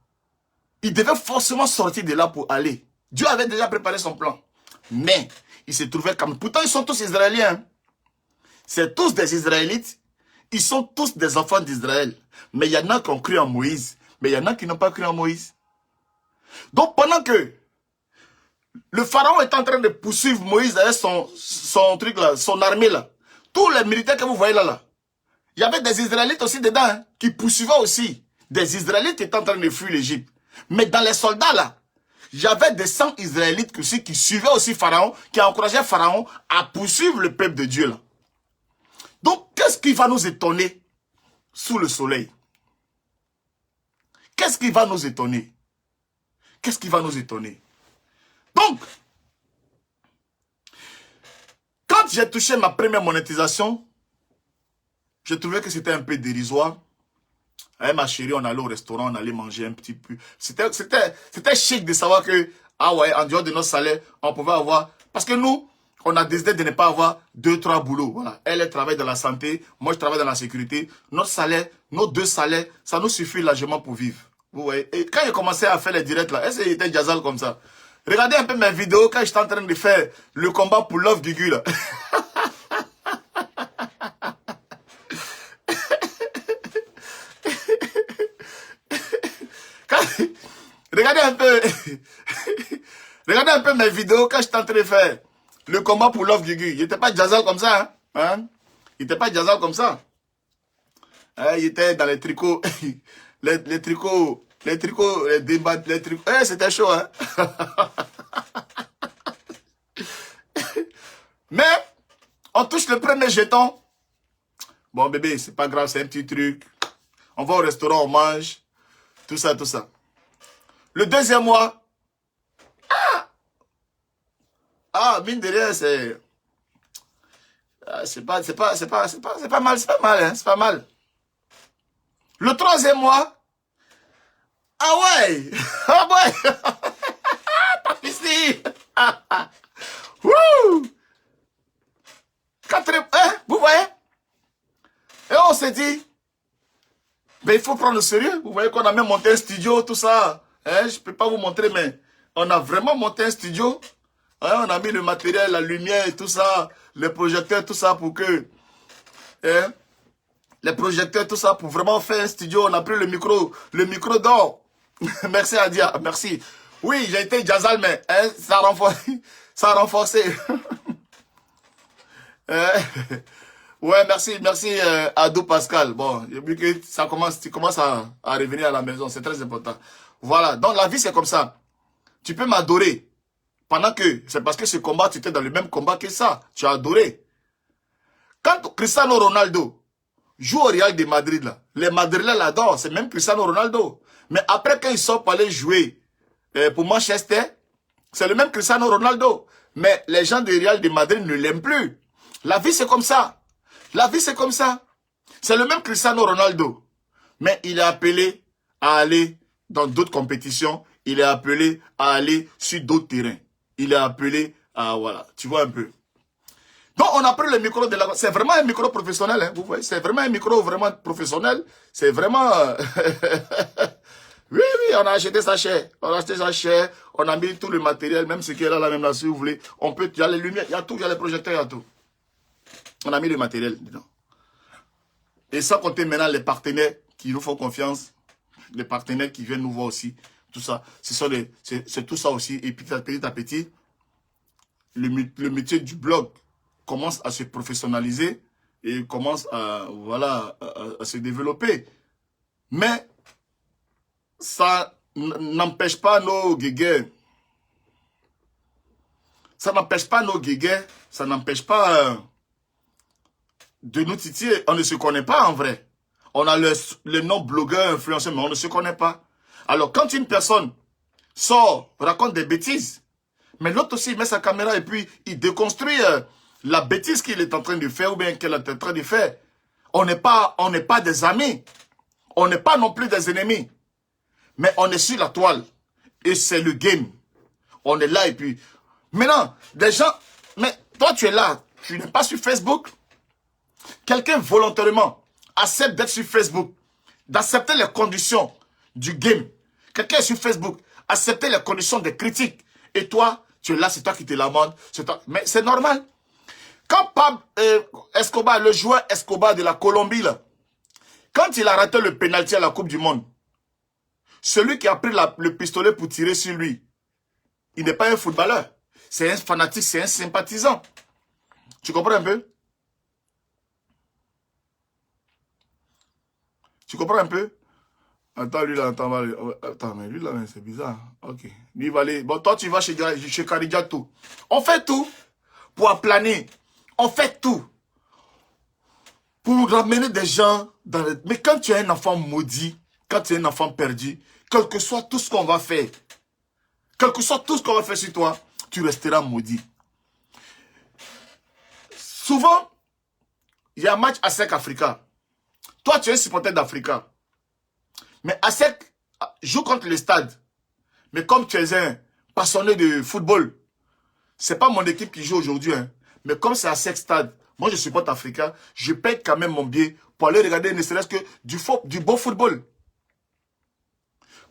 Speaker 1: Il devait forcément sortir de là pour aller. Dieu avait déjà préparé son plan. Mais, il se trouvait comme... Pourtant, ils sont tous Israéliens. C'est tous des Israélites. Ils sont tous des enfants d'Israël. Mais il y en a qui ont cru en Moïse. Mais il y en a qui n'ont pas cru en Moïse. Donc, pendant que le pharaon est en train de poursuivre Moïse avec son truc là, son armée là, tous les militaires que vous voyez là, il y avait des Israélites aussi dedans, hein, qui poursuivaient aussi. Des Israélites qui étaient en train de fuir l'Égypte. Mais dans les soldats là, il y avait des 100 Israélites aussi qui suivaient aussi Pharaon, qui encourageaient Pharaon à poursuivre le peuple de Dieu là. Donc, qu'est-ce qui va nous étonner sous le soleil? Qu'est-ce qui va nous étonner? Qu'est-ce qui va nous étonner? Donc, quand j'ai touché ma première monétisation, je trouvais que c'était un peu dérisoire. Avec ma chérie, on allait au restaurant, on allait manger un petit peu. C'était chic de savoir que, ah ouais, en dehors de notre salaire, on pouvait avoir... Parce que nous, on a décidé de ne pas avoir 2-3 boulots. Voilà. Elle travaille dans la santé, moi je travaille dans la sécurité. Notre salaire, nos 2 salaires, ça nous suffit largement pour vivre. Vous voyez? Et quand j'ai commencé à faire les directs là, est-ce qu'il était Jazal comme ça? Regardez un peu mes vidéos quand j'étais en train de faire le combat pour Love Gugu là. Regardez un peu mes vidéos quand j'étais en train de faire le combat pour Love Gugu. Il n'était pas Jazal comme ça. Hein? Il n'était pas Jazal comme ça. Hein? Il était dans les tricots. les tricots. Les tricots. C'était chaud. Hein? Mais, on touche le premier jeton. Bon bébé, c'est pas grave, c'est un petit truc. On va au restaurant, on mange. Tout ça, tout ça. Le deuxième mois, mine de rien, c'est pas mal, hein, c'est pas mal. Le troisième mois, ah ouais, ici, wouh, quatrième, hein, vous voyez, et on s'est dit, ben il faut prendre le sérieux. Vous voyez qu'on a même monté un studio, tout ça. Hein, je ne peux pas vous montrer, mais on a vraiment monté un studio. Hein, on a mis le matériel, la lumière et tout ça, les projecteurs, tout ça pour que... Hein, les projecteurs, tout ça pour vraiment faire un studio. On a pris le micro d'or. Merci Adia, merci. Oui, j'ai été Jazal, mais hein, ça a renforcé. Ouais, merci Ado Pascal. Bon, j'ai vu que tu commences à revenir à la maison, c'est très important. Voilà, donc la vie c'est comme ça. Tu peux m'adorer pendant que, c'est parce que ce combat, tu étais dans le même combat que ça. Tu as adoré. Quand Cristiano Ronaldo joue au Real de Madrid, là, les Madrilènes l'adorent, c'est même Cristiano Ronaldo. Mais après, quand il sort pour aller jouer pour Manchester, c'est le même Cristiano Ronaldo. Mais les gens du Real de Madrid ne l'aiment plus. La vie c'est comme ça. La vie, c'est comme ça. C'est le même Cristiano Ronaldo. Mais il est appelé à aller dans d'autres compétitions. Il est appelé à aller sur d'autres terrains. Il est appelé à... Voilà, tu vois un peu. Donc, on a pris le micro de la... C'est vraiment un micro professionnel, hein, vous voyez. C'est vraiment un micro vraiment professionnel. C'est vraiment... oui, on a acheté ça cher. On a acheté ça cher. On a mis tout le matériel, même ce qui est là, même là, si vous voulez. On peut... Il y a les lumières, il y a tout, il y a les projecteurs, il y a tout. On a mis le matériel dedans. Et sans compter maintenant les partenaires qui nous font confiance, les partenaires qui viennent nous voir aussi, tout ça. C'est tout ça aussi. Et puis petit à petit, le métier du blog commence à se professionnaliser et commence à, voilà, à se développer. Mais ça n'empêche pas nos guéguerres. Ça n'empêche pas nos guéguerres. Ça n'empêche pas de nous titiller. On ne se connaît pas en vrai. On a le nom blogueur, influenceur, mais on ne se connaît pas. Alors quand une personne sort, raconte des bêtises, mais l'autre aussi met sa caméra et puis il déconstruit la bêtise qu'il est en train de faire ou bien qu'elle est en train de faire. On n'est pas des amis. On n'est pas non plus des ennemis. Mais on est sur la toile. Et c'est le game. On est là et puis... Maintenant, des gens... Mais toi, tu es là. Tu n'es pas sur Facebook. Quelqu'un volontairement accepte d'être sur Facebook. D'accepter les conditions du game. Quelqu'un est sur Facebook. Accepter les conditions des critiques. Et toi, tu es là, c'est toi qui te l'amende. Mais c'est normal. Quand Pablo Escobar, le joueur Escobar de la Colombie, là, quand il a raté le pénalty à la Coupe du Monde, celui qui a pris le pistolet pour tirer sur lui, il n'est pas un footballeur. C'est un fanatique, c'est un sympathisant. Tu comprends un peu? Tu comprends un peu? Attends, lui là, attends, mais lui là, c'est bizarre. Ok. Lui, il va aller. Bon, toi, tu vas chez Karidiatou. On fait tout pour aplanir. On fait tout pour ramener des gens dans le... Mais quand tu es un enfant maudit, quand tu es un enfant perdu, quel que soit tout ce qu'on va faire, quel que soit tout ce qu'on va faire sur toi, tu resteras maudit. Souvent, il y a un match ASEC Africa. Toi, tu es un supporter d'Africa. Mais ASEC joue contre le stade. Mais comme tu es un passionné de football, c'est pas mon équipe qui joue aujourd'hui. Hein. Mais comme c'est ASEC Stade, moi je supporte Africa, je paye quand même mon billet pour aller regarder ne serait-ce que du beau football.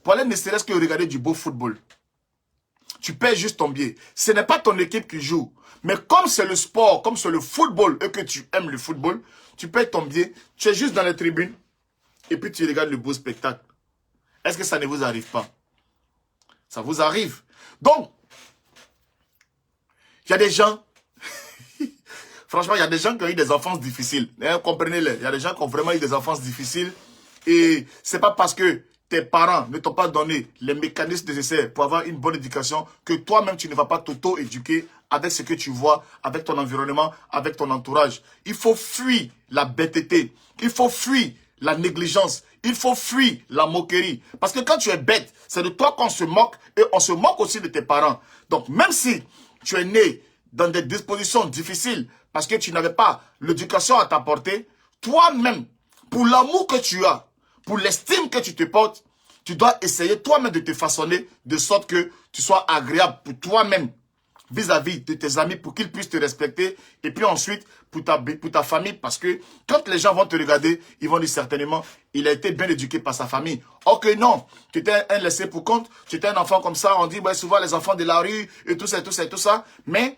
Speaker 1: Pour aller ne serait-ce que regarder du beau football. Tu payes juste ton billet. Ce n'est pas ton équipe qui joue. Mais comme c'est le sport, comme c'est le football et que tu aimes le football, tu payes ton billet, tu es juste dans les tribunes et puis tu regardes le beau spectacle. Est-ce que ça ne vous arrive pas? Ça vous arrive. Donc, il y a des gens, franchement, il y a des gens qui ont eu des enfances difficiles. Comprenez-le. Il y a des gens qui ont vraiment eu des enfances difficiles. Et c'est pas parce que tes parents ne t'ont pas donné les mécanismes nécessaires pour avoir une bonne éducation que toi-même, tu ne vas pas t'auto-éduquer avec ce que tu vois, avec ton environnement, avec ton entourage. Il faut fuir la bêteté. Il faut fuir la négligence. Il faut fuir la moquerie. Parce que quand tu es bête, c'est de toi qu'on se moque et on se moque aussi de tes parents. Donc, même si tu es né dans des dispositions difficiles parce que tu n'avais pas l'éducation à t'apporter, toi-même, pour l'amour que tu as, pour l'estime que tu te portes, tu dois essayer toi-même de te façonner de sorte que tu sois agréable pour toi-même vis-à-vis de tes amis pour qu'ils puissent te respecter et puis ensuite pour ta famille parce que quand les gens vont te regarder, ils vont dire certainement il a été bien éduqué par sa famille. Ok, non, tu étais un laissé pour compte, tu étais un enfant comme ça, on dit ouais, souvent les enfants de la rue et tout ça, et tout ça, et tout ça, mais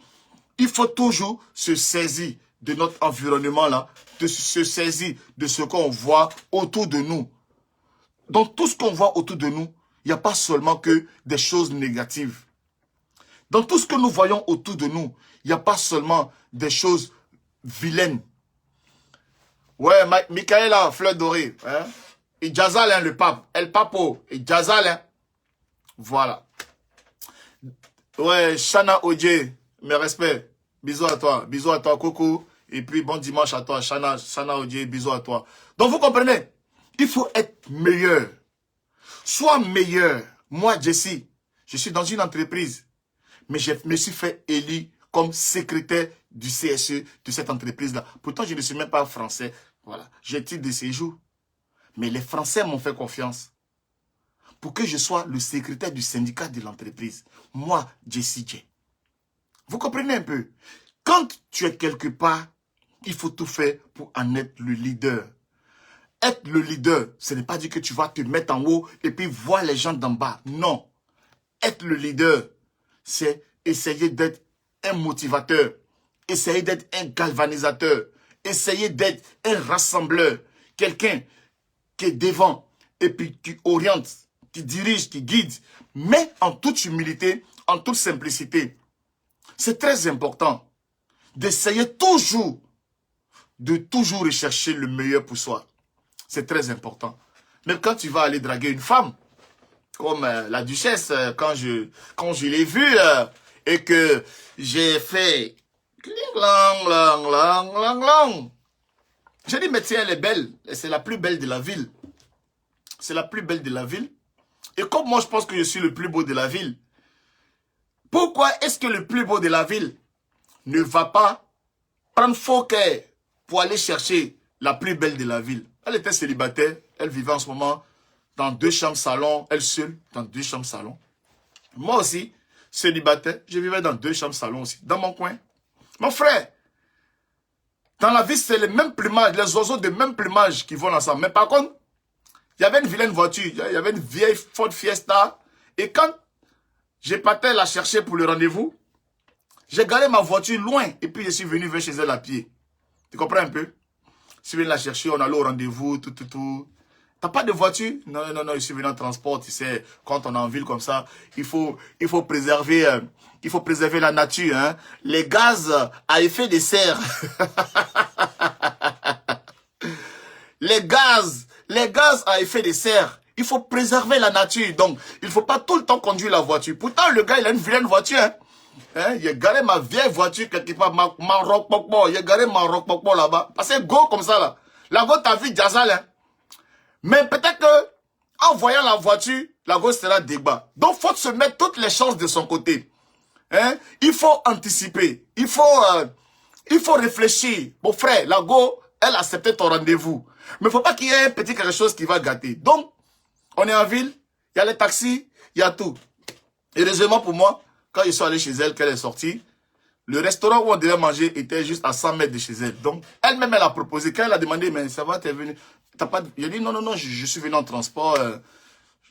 Speaker 1: il faut toujours se saisir de notre environnement là, de se saisir de ce qu'on voit autour de nous. Donc tout ce qu'on voit autour de nous, il n'y a pas seulement que des choses négatives. Dans tout ce que nous voyons autour de nous, il n'y a pas seulement des choses vilaines. Ouais, Michaela, fleur dorée. Hein? Et Jazal, hein, le pape. El Papo. Et Jazal, hein. Voilà. Ouais, Shana Odje, mes respects. Bisous à toi, coucou. Et puis, bon dimanche à toi, Shana Odje, bisous à toi. Donc, vous comprenez, il faut être meilleur. Sois meilleur. Moi, Jesse, je suis dans une entreprise. Mais je me suis fait élire comme secrétaire du CSE de cette entreprise-là. Pourtant, je ne suis même pas français. Voilà, j'ai titre de séjour. Mais les Français m'ont fait confiance pour que je sois le secrétaire du syndicat de l'entreprise. Moi, Jesse J. Vous comprenez un peu? Quand tu es quelque part, il faut tout faire pour en être le leader. Être le leader, ce n'est pas dire que tu vas te mettre en haut et puis voir les gens d'en bas. Non. Être le leader, c'est essayer d'être un motivateur, essayer d'être un galvanisateur, essayer d'être un rassembleur, quelqu'un qui est devant et puis qui oriente, qui dirige, qui guide, mais en toute humilité, en toute simplicité. C'est très important d'essayer toujours, de toujours rechercher le meilleur pour soi. C'est très important. Même quand tu vas aller draguer une femme, comme la duchesse, quand je l'ai vue et que j'ai fait lang, lang, lang, lang, lang. J'ai dit, mais tiens, elle est belle. C'est la plus belle de la ville. C'est la plus belle de la ville. Et comme moi, je pense que je suis le plus beau de la ville, pourquoi est-ce que le plus beau de la ville ne va pas prendre faux cœur pour aller chercher la plus belle de la ville? Elle était célibataire. Elle vivait en ce moment dans 2 chambres salon. Elle seule, dans 2 chambres salon. Moi aussi, célibataire, je vivais dans 2 chambres salon aussi, dans mon coin. Mon frère, dans la vie, c'est les mêmes plumages, les oiseaux de même plumage qui vont ensemble. Mais par contre, il y avait une vilaine voiture, il y avait une vieille Ford Fiesta. Et quand j'ai parti la chercher pour le rendez-vous, j'ai garé ma voiture loin et puis je suis venu vers chez elle à pied. Tu comprends un peu? Je suis venu la chercher, on allait au rendez-vous, tout. T'as pas de voiture? Non, je suis venu en transport, tu sais, quand on est en ville comme ça, il faut préserver la nature, hein. Les gaz à effet de serre. les gaz à effet de serre. Il faut préserver la nature, donc il faut pas tout le temps conduire la voiture. Pourtant, le gars, il a une vilaine voiture, hein. Il a garé ma vieille voiture quelque part, ma rock-pokpo, il a garé ma rock-pokpo là-bas. Parce que go comme ça, là. La go, t'as vu Jazal, hein. Mais peut-être que, en voyant la voiture, la go sera débat. Donc, faut se mettre toutes les chances de son côté. Hein? Il faut anticiper. Il faut réfléchir. Mon frère, la go, elle a accepté ton rendez-vous. Mais il ne faut pas qu'il y ait un petit quelque chose qui va gâter. Donc, on est en ville, il y a les taxis, il y a tout. Et heureusement pour moi, quand je suis allé chez elle, qu'elle est sortie, le restaurant où on devait manger était juste à 100 mètres de chez elle. Donc, elle-même, elle a proposé. Quand elle a demandé, mais ça va, t'es venu? T'as pas... J'ai dit, non, je suis venu en transport.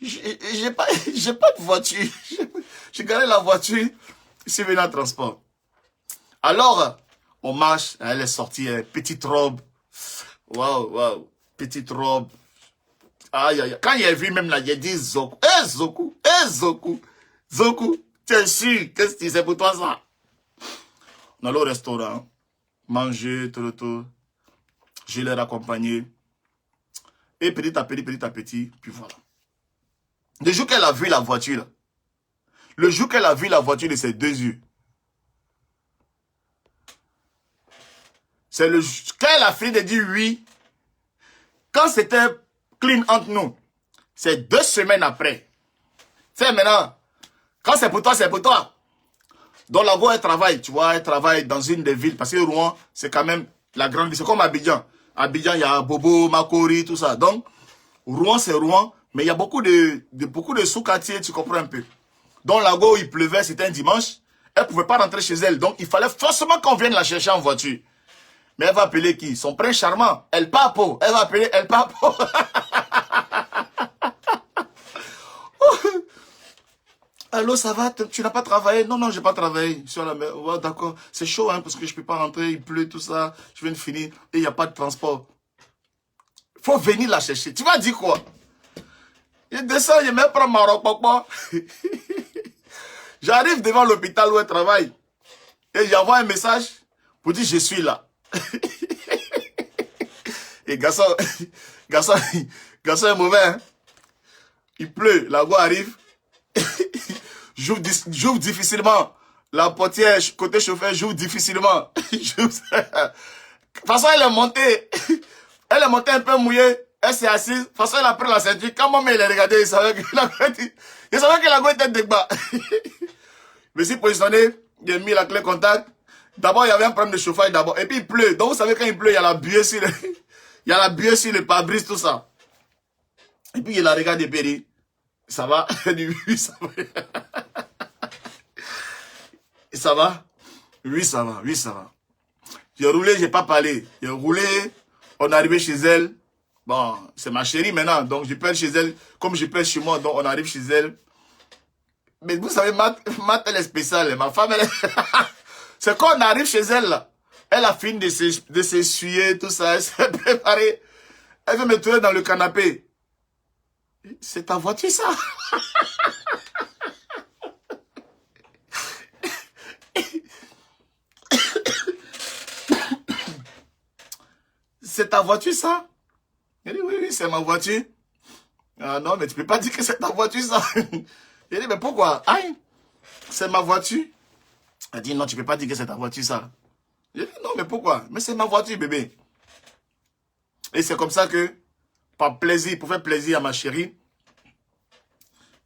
Speaker 1: J'ai pas de voiture. J'ai garé la voiture. Je suis venu en transport. Alors, on marche. Elle est sortie, petite robe. Waouh. Petite robe. Aïe. Quand il a vu même là, il a dit Zoku. Zoku, t'es sûr? Qu'est-ce que c'est pour toi ça? On allait au restaurant. Manger, tout. Je l'ai raccompagné. Et petit à petit, puis voilà. Le jour qu'elle a vu la voiture, de ses 2 yeux, c'est quand elle a fini de dire oui, quand c'était clean entre nous, c'est 2 semaines après. Tu sais, maintenant, quand c'est pour toi, c'est pour toi. Donc la voix, elle travaille, tu vois, elle travaille dans une des villes, parce que Rouen, c'est quand même la grande ville, c'est comme Abidjan. Abidjan, il y a Bobo, Makori, tout ça. Donc, Rouen, c'est Rouen, mais il y a beaucoup de sous-quartiers, tu comprends un peu. Donc, là où il pleuvait, c'était un dimanche, elle ne pouvait pas rentrer chez elle. Donc, il fallait forcément qu'on vienne la chercher en voiture. Mais elle va appeler qui? Son prince charmant, El Papo. Elle va appeler El Papo. Allô, ça va? Tu n'as pas travaillé? Non, je n'ai pas travaillé. Sur la mer. Ouais, d'accord. C'est chaud, hein, parce que je ne peux pas rentrer, il pleut, tout ça. Je viens de finir et il n'y a pas de transport. Il faut venir la chercher. Tu vas dire quoi? Il descend, il me prend ma robe. J'arrive devant l'hôpital où elle travaille. Et j'envoie un message pour dire je suis là. Et garçon est mauvais. Hein? Il pleut, la voix arrive. J'ouvre difficilement. La portière, côté chauffeur, j'ouvre difficilement. De toute façon, elle est montée. Elle est montée un peu mouillée. Elle s'est assise. De toute façon, elle a pris la ceinture. Quand maman elle a regardé, il savait que la go était de bas. Je me suis positionné. J'ai mis la clé contact. D'abord, il y avait un problème de chauffage d'abord. Et puis, il pleut. Donc, vous savez, quand il pleut, il y a la buée sur le pare-brise, tout ça. Et puis, il a regardé et puis il dit, ça va? Elle dit, oui, ça va. Ça va? Oui, ça va. J'ai roulé, j'ai pas parlé. J'ai roulé, on est arrivé chez elle. Bon, c'est ma chérie maintenant, donc je peux être chez elle comme je peux être chez moi, donc on arrive chez elle. Mais vous savez, Matt, elle est spéciale. Ma femme, elle est... C'est quand on arrive chez elle, là. Elle a fini de s'essuyer, tout ça. Elle s'est préparée. Elle veut me trouver dans le canapé. C'est ta voiture, ça? c'est ta voiture ça? Il dit, oui, oui, c'est ma voiture. Ah non, mais tu peux pas dire que c'est ta voiture ça. Il dit, mais pourquoi? Aïe, c'est ma voiture. Elle dit, non, tu peux pas dire que c'est ta voiture ça. Il dit, non, mais pourquoi? Mais c'est ma voiture, bébé. Et c'est comme ça que, par plaisir, pour faire plaisir à ma chérie,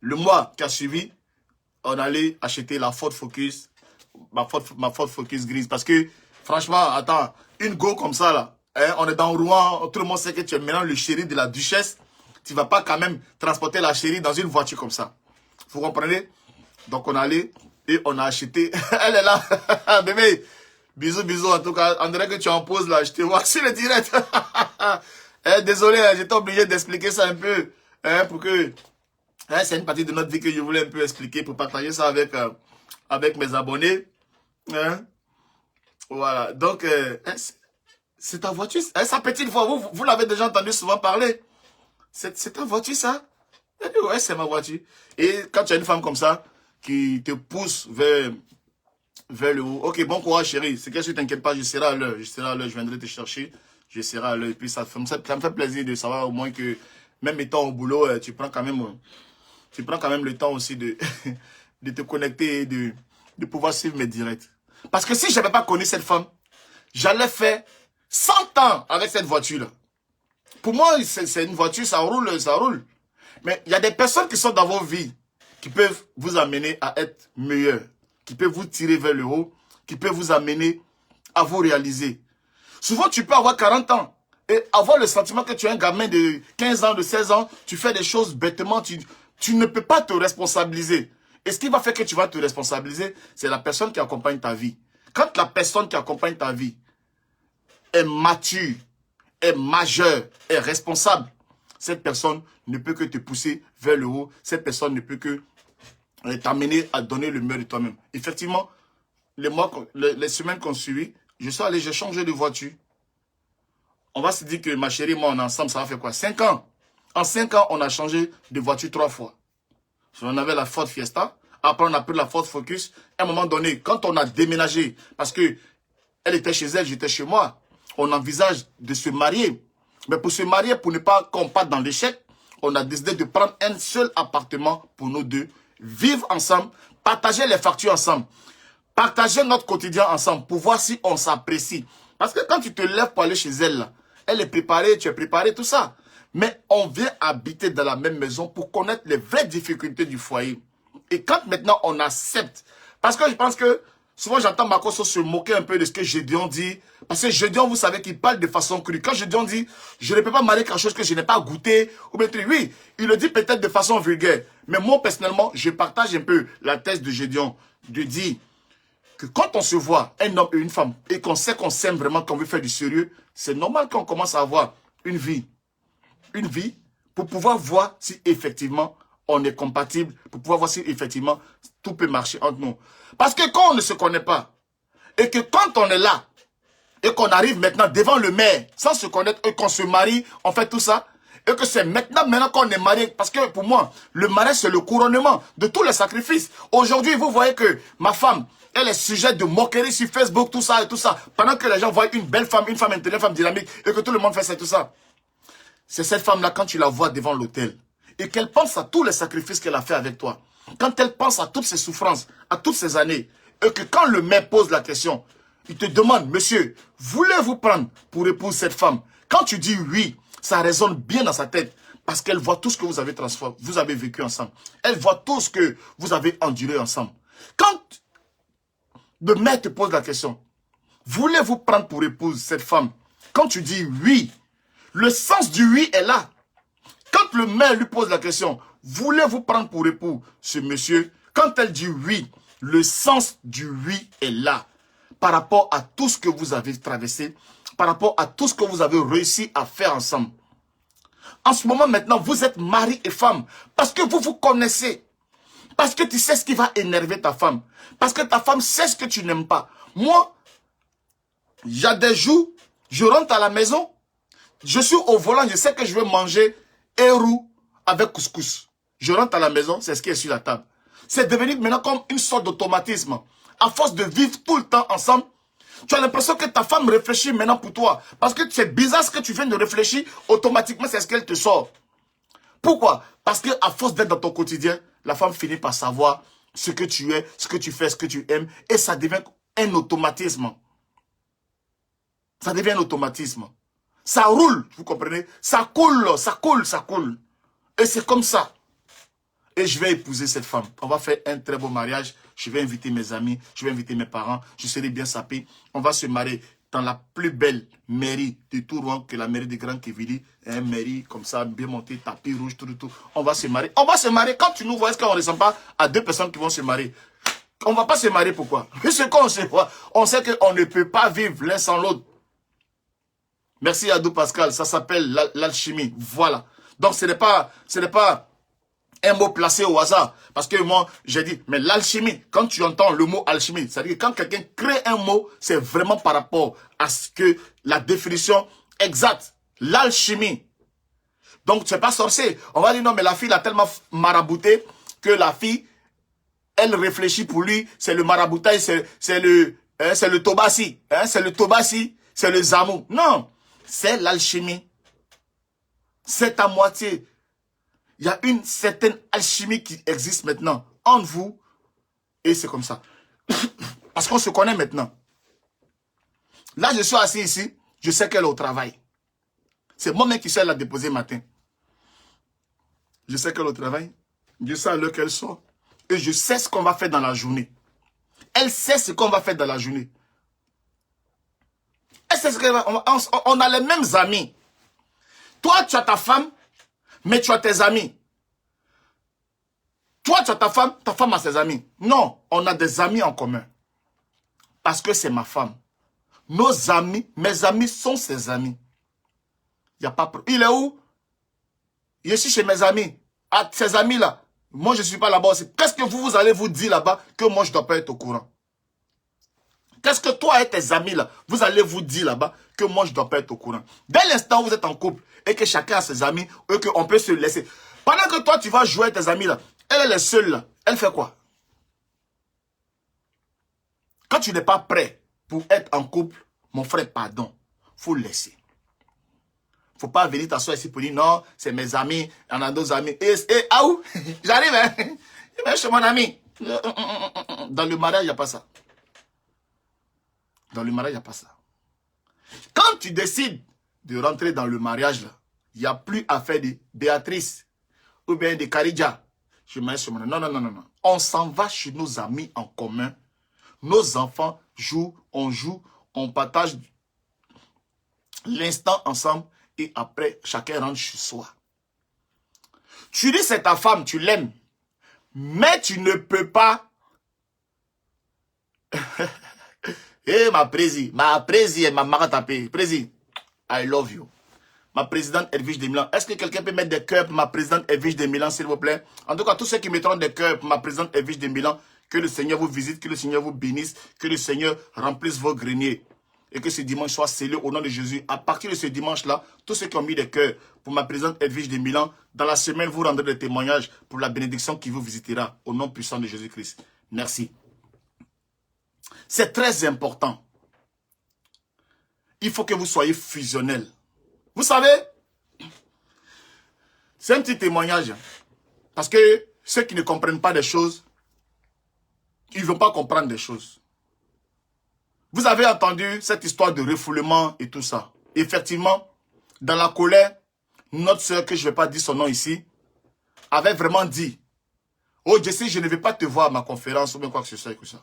Speaker 1: le mois qui a suivi, on allait acheter la Ford Focus, ma Ford Focus grise. Parce que, franchement, attends, une Go comme ça, là, hein, on est dans Rouen, tout le monde sait que tu es maintenant le chéri de la duchesse. Tu ne vas pas quand même transporter la chérie dans une voiture comme ça. Vous comprenez? Donc, on allait et on a acheté. Elle est là, bébé. Bisous, bisous. En tout cas, on dirait que tu en poses là. Je te vois sur le direct. Désolé, j'étais obligé d'expliquer ça un peu. Pour que... c'est une partie de notre vie que je voulais un peu expliquer pour partager ça avec mes abonnés. Hein? Voilà. Donc, c'est ta voiture. Sa petite voix, vous l'avez déjà entendu souvent parler. C'est ta voiture, ça? Elle dit, ouais, c'est ma voiture. Et quand tu as une femme comme ça, qui te pousse vers le haut. Ok, bon courage, chérie. C'est que ne t'inquiète pas, je serai à l'heure. Je serai à l'heure, je viendrai te chercher. Je serai à l'heure. Et puis, ça me fait plaisir de savoir au moins que, même étant au boulot, tu prends quand même le temps aussi de, de te connecter et de pouvoir suivre mes directs. Parce que si je n'avais pas connu cette femme, j'allais faire 100 ans avec cette voiture-là. Pour moi, c'est une voiture, ça roule, ça roule. Mais il y a des personnes qui sont dans vos vies, qui peuvent vous amener à être meilleur, qui peuvent vous tirer vers le haut, qui peuvent vous amener à vous réaliser. Souvent, tu peux avoir 40 ans et avoir le sentiment que tu es un gamin de 15 ans, de 16 ans, tu fais des choses bêtement, tu ne peux pas te responsabiliser. Et ce qui va faire que tu vas te responsabiliser, c'est la personne qui accompagne ta vie. Quand la personne qui accompagne ta vie est mature, est majeure, est responsable, cette personne ne peut que te pousser vers le haut. Cette personne ne peut que t'amener à donner le meilleur de toi-même. Effectivement, les semaines qu'on suit, je suis allé, j'ai changé de voiture. On va se dire que ma chérie et moi, on est ensemble, ça va faire quoi? 5 ans. En 5 ans, on a changé de voiture 3 fois. On avait la Ford Fiesta. Après, on a pris la Ford Focus. À un moment donné, quand on a déménagé, parce que elle était chez elle, j'étais chez moi, on envisage de se marier. Mais pour se marier, pour ne pas qu'on parte dans l'échec, on a décidé de prendre un seul appartement pour nous deux, vivre ensemble, partager les factures ensemble, partager notre quotidien ensemble pour voir si on s'apprécie. Parce que quand tu te lèves pour aller chez elle, là, elle est préparée, tu es préparé, tout ça. Mais on vient habiter dans la même maison pour connaître les vraies difficultés du foyer. Et quand maintenant on accepte, parce que je pense que souvent j'entends Makosso se moquer un peu de ce que Gédéon dit. Parce que Gédéon, vous savez qu'il parle de façon crue. Quand Gédéon dit, je ne peux pas marier quelque chose que je n'ai pas goûté, ou bien oui, il le dit peut-être de façon vulgaire. Mais moi, personnellement, je partage un peu la thèse de Gédéon, de dire que quand on se voit, un homme et une femme, et qu'on sait qu'on s'aime vraiment, qu'on veut faire du sérieux, c'est normal qu'on commence à avoir une vie pour pouvoir voir si effectivement on est compatible, pour pouvoir voir si effectivement tout peut marcher entre nous. Parce que quand on ne se connaît pas, et que quand on est là, et qu'on arrive maintenant devant le maire, sans se connaître, et qu'on se marie, on fait tout ça, et que c'est maintenant qu'on est marié, parce que pour moi, le mariage c'est le couronnement de tous les sacrifices. Aujourd'hui, vous voyez que ma femme, elle est sujette de moquerie sur Facebook, tout ça et tout ça, pendant que les gens voient une belle femme, une femme intelligente, une femme dynamique, et que tout le monde fait ça et tout ça. C'est cette femme-là, quand tu la vois devant l'autel, et qu'elle pense à tous les sacrifices qu'elle a fait avec toi, quand elle pense à toutes ses souffrances, à toutes ces années, et que quand le maire pose la question, il te demande, monsieur, voulez-vous prendre pour épouse cette femme? Quand tu dis oui, ça résonne bien dans sa tête, parce qu'elle voit tout ce que vous avez transformé, vous avez vécu ensemble. Elle voit tout ce que vous avez enduré ensemble. Quand le maire te pose la question, voulez-vous prendre pour épouse cette femme? Quand tu dis oui, le sens du oui est là. Quand le maire lui pose la question, voulez-vous prendre pour époux ce monsieur? Quand elle dit oui, le sens du oui est là. Par rapport à tout ce que vous avez traversé, par rapport à tout ce que vous avez réussi à faire ensemble. En ce moment maintenant, vous êtes mari et femme parce que vous vous connaissez. Parce que tu sais ce qui va énerver ta femme. Parce que ta femme sait ce que tu n'aimes pas. Moi, il y a des jours, je rentre à la maison, je suis au volant, je sais que je vais manger hérou avec couscous. Je rentre à la maison, c'est ce qui est sur la table. C'est devenu maintenant comme une sorte d'automatisme. À force de vivre tout le temps ensemble, Tu as l'impression que ta femme réfléchit maintenant pour toi. Parce que c'est bizarre ce que tu viens de réfléchir, automatiquement c'est ce qu'elle te sort. Pourquoi? Parce qu'à force d'être dans ton quotidien, la femme finit par savoir ce que tu es, ce que tu fais, ce que tu aimes. Et ça devient un automatisme. Ça devient un automatisme. Ça roule, vous comprenez? Ça coule, ça coule, ça coule. Et c'est comme ça. Et je vais épouser cette femme. On va faire un très beau mariage. Je vais inviter mes amis, je vais inviter mes parents. Je serai bien sapé. On va se marier dans la plus belle mairie de tout Rouen, que la mairie de Grand Quevilly. Une mairie comme ça, bien montée, tapis rouge, tout. On va se marier. On va se marier. Quand tu nous vois, est-ce qu'on ne ressemble pas à deux personnes qui vont se marier? On ne va pas se marier, pourquoi? Parce qu'on sait quoi? On sait qu'on ne peut pas vivre l'un sans l'autre. Merci Adou Pascal, ça s'appelle l'alchimie. Voilà. Donc ce n'est pas un mot placé au hasard. Parce que moi, j'ai dit, mais l'alchimie, quand tu entends le mot alchimie, c'est-à-dire que quand quelqu'un crée un mot, c'est vraiment par rapport à ce que la définition exacte. L'alchimie. Donc, c'est pas sorcier. On va dire, non, mais la fille l'a tellement marabouté que la fille, elle réfléchit pour lui, c'est le maraboutage, c'est le tobassi. Hein, c'est le tobassi, c'est le zamou. Non, c'est l'alchimie. C'est à moitié. Il y a une certaine alchimie qui existe maintenant entre vous. Et c'est comme ça. Parce qu'on se connaît maintenant. Là, je suis assis ici. Je sais qu'elle est au travail. C'est moi-même qui suis la déposer matin. Je sais qu'elle est au travail. Je sais à l'heure qu'elle sort. Et je sais ce qu'on va faire dans la journée. Elle sait ce qu'on va faire dans la journée. Elle sait ce qu'elle va... On a les mêmes amis. Toi, tu as ta femme. Mais tu as tes amis. Toi, tu as ta femme a ses amis. Non, on a des amis en commun. Parce que c'est ma femme. Nos amis, mes amis sont ses amis. Il n'y a pas... Il est où? Je suis chez mes amis. À ces amis-là. Moi, je ne suis pas là-bas aussi. Qu'est-ce que vous allez vous dire là-bas que moi, je ne dois pas être au courant? Qu'est-ce que toi et tes amis là, vous allez vous dire là-bas que moi, je ne dois pas être au courant? Dès l'instant où vous êtes en couple et que chacun a ses amis, et qu'on peut se laisser. Pendant que toi, tu vas jouer avec tes amis là, elle est seule là. Elle fait quoi? Quand tu n'es pas prêt pour être en couple, mon frère, pardon, il faut laisser. Il ne faut pas venir t'asseoir ici pour dire non, c'est mes amis, il y en a d'autres amis. Et ah où? J'arrive, hein? Je vais chez mon ami. Dans le mariage, il n'y a pas ça. Dans le mariage, il n'y a pas ça. Quand tu décides de rentrer dans le mariage, là, il n'y a plus à faire de Béatrice ou bien de Karidja. Je mets sur mon... Non. On s'en va chez nos amis en commun. Nos enfants jouent, on partage l'instant ensemble et après, chacun rentre chez soi. Tu dis c'est ta femme, tu l'aimes, mais tu ne peux pas... Eh, ma prési, ma maratapé, prési, I love you. Ma présidente Edwige de Milan. Est-ce que quelqu'un peut mettre des cœurs pour ma présidente Edwige de Milan, s'il vous plaît? En tout cas, tous ceux qui mettront des cœurs pour ma présidente Edwige de Milan, que le Seigneur vous visite, que le Seigneur vous bénisse, que le Seigneur remplisse vos greniers. Et que ce dimanche soit scellé au nom de Jésus. À partir de ce dimanche-là, tous ceux qui ont mis des cœurs pour ma présidente Edwige de Milan, dans la semaine, vous rendrez des témoignages pour la bénédiction qui vous visitera au nom puissant de Jésus-Christ. Merci. C'est très important. Il faut que vous soyez fusionnels. Vous savez, c'est un petit témoignage. Parce que ceux qui ne comprennent pas des choses, ils ne vont pas comprendre des choses. Vous avez entendu cette histoire de refoulement et tout ça. Effectivement, dans la colère, notre soeur, que je ne vais pas dire son nom ici, avait vraiment dit, « Oh Jessie, je ne vais pas te voir à ma conférence ou bien quoi que ce soit et tout ça. »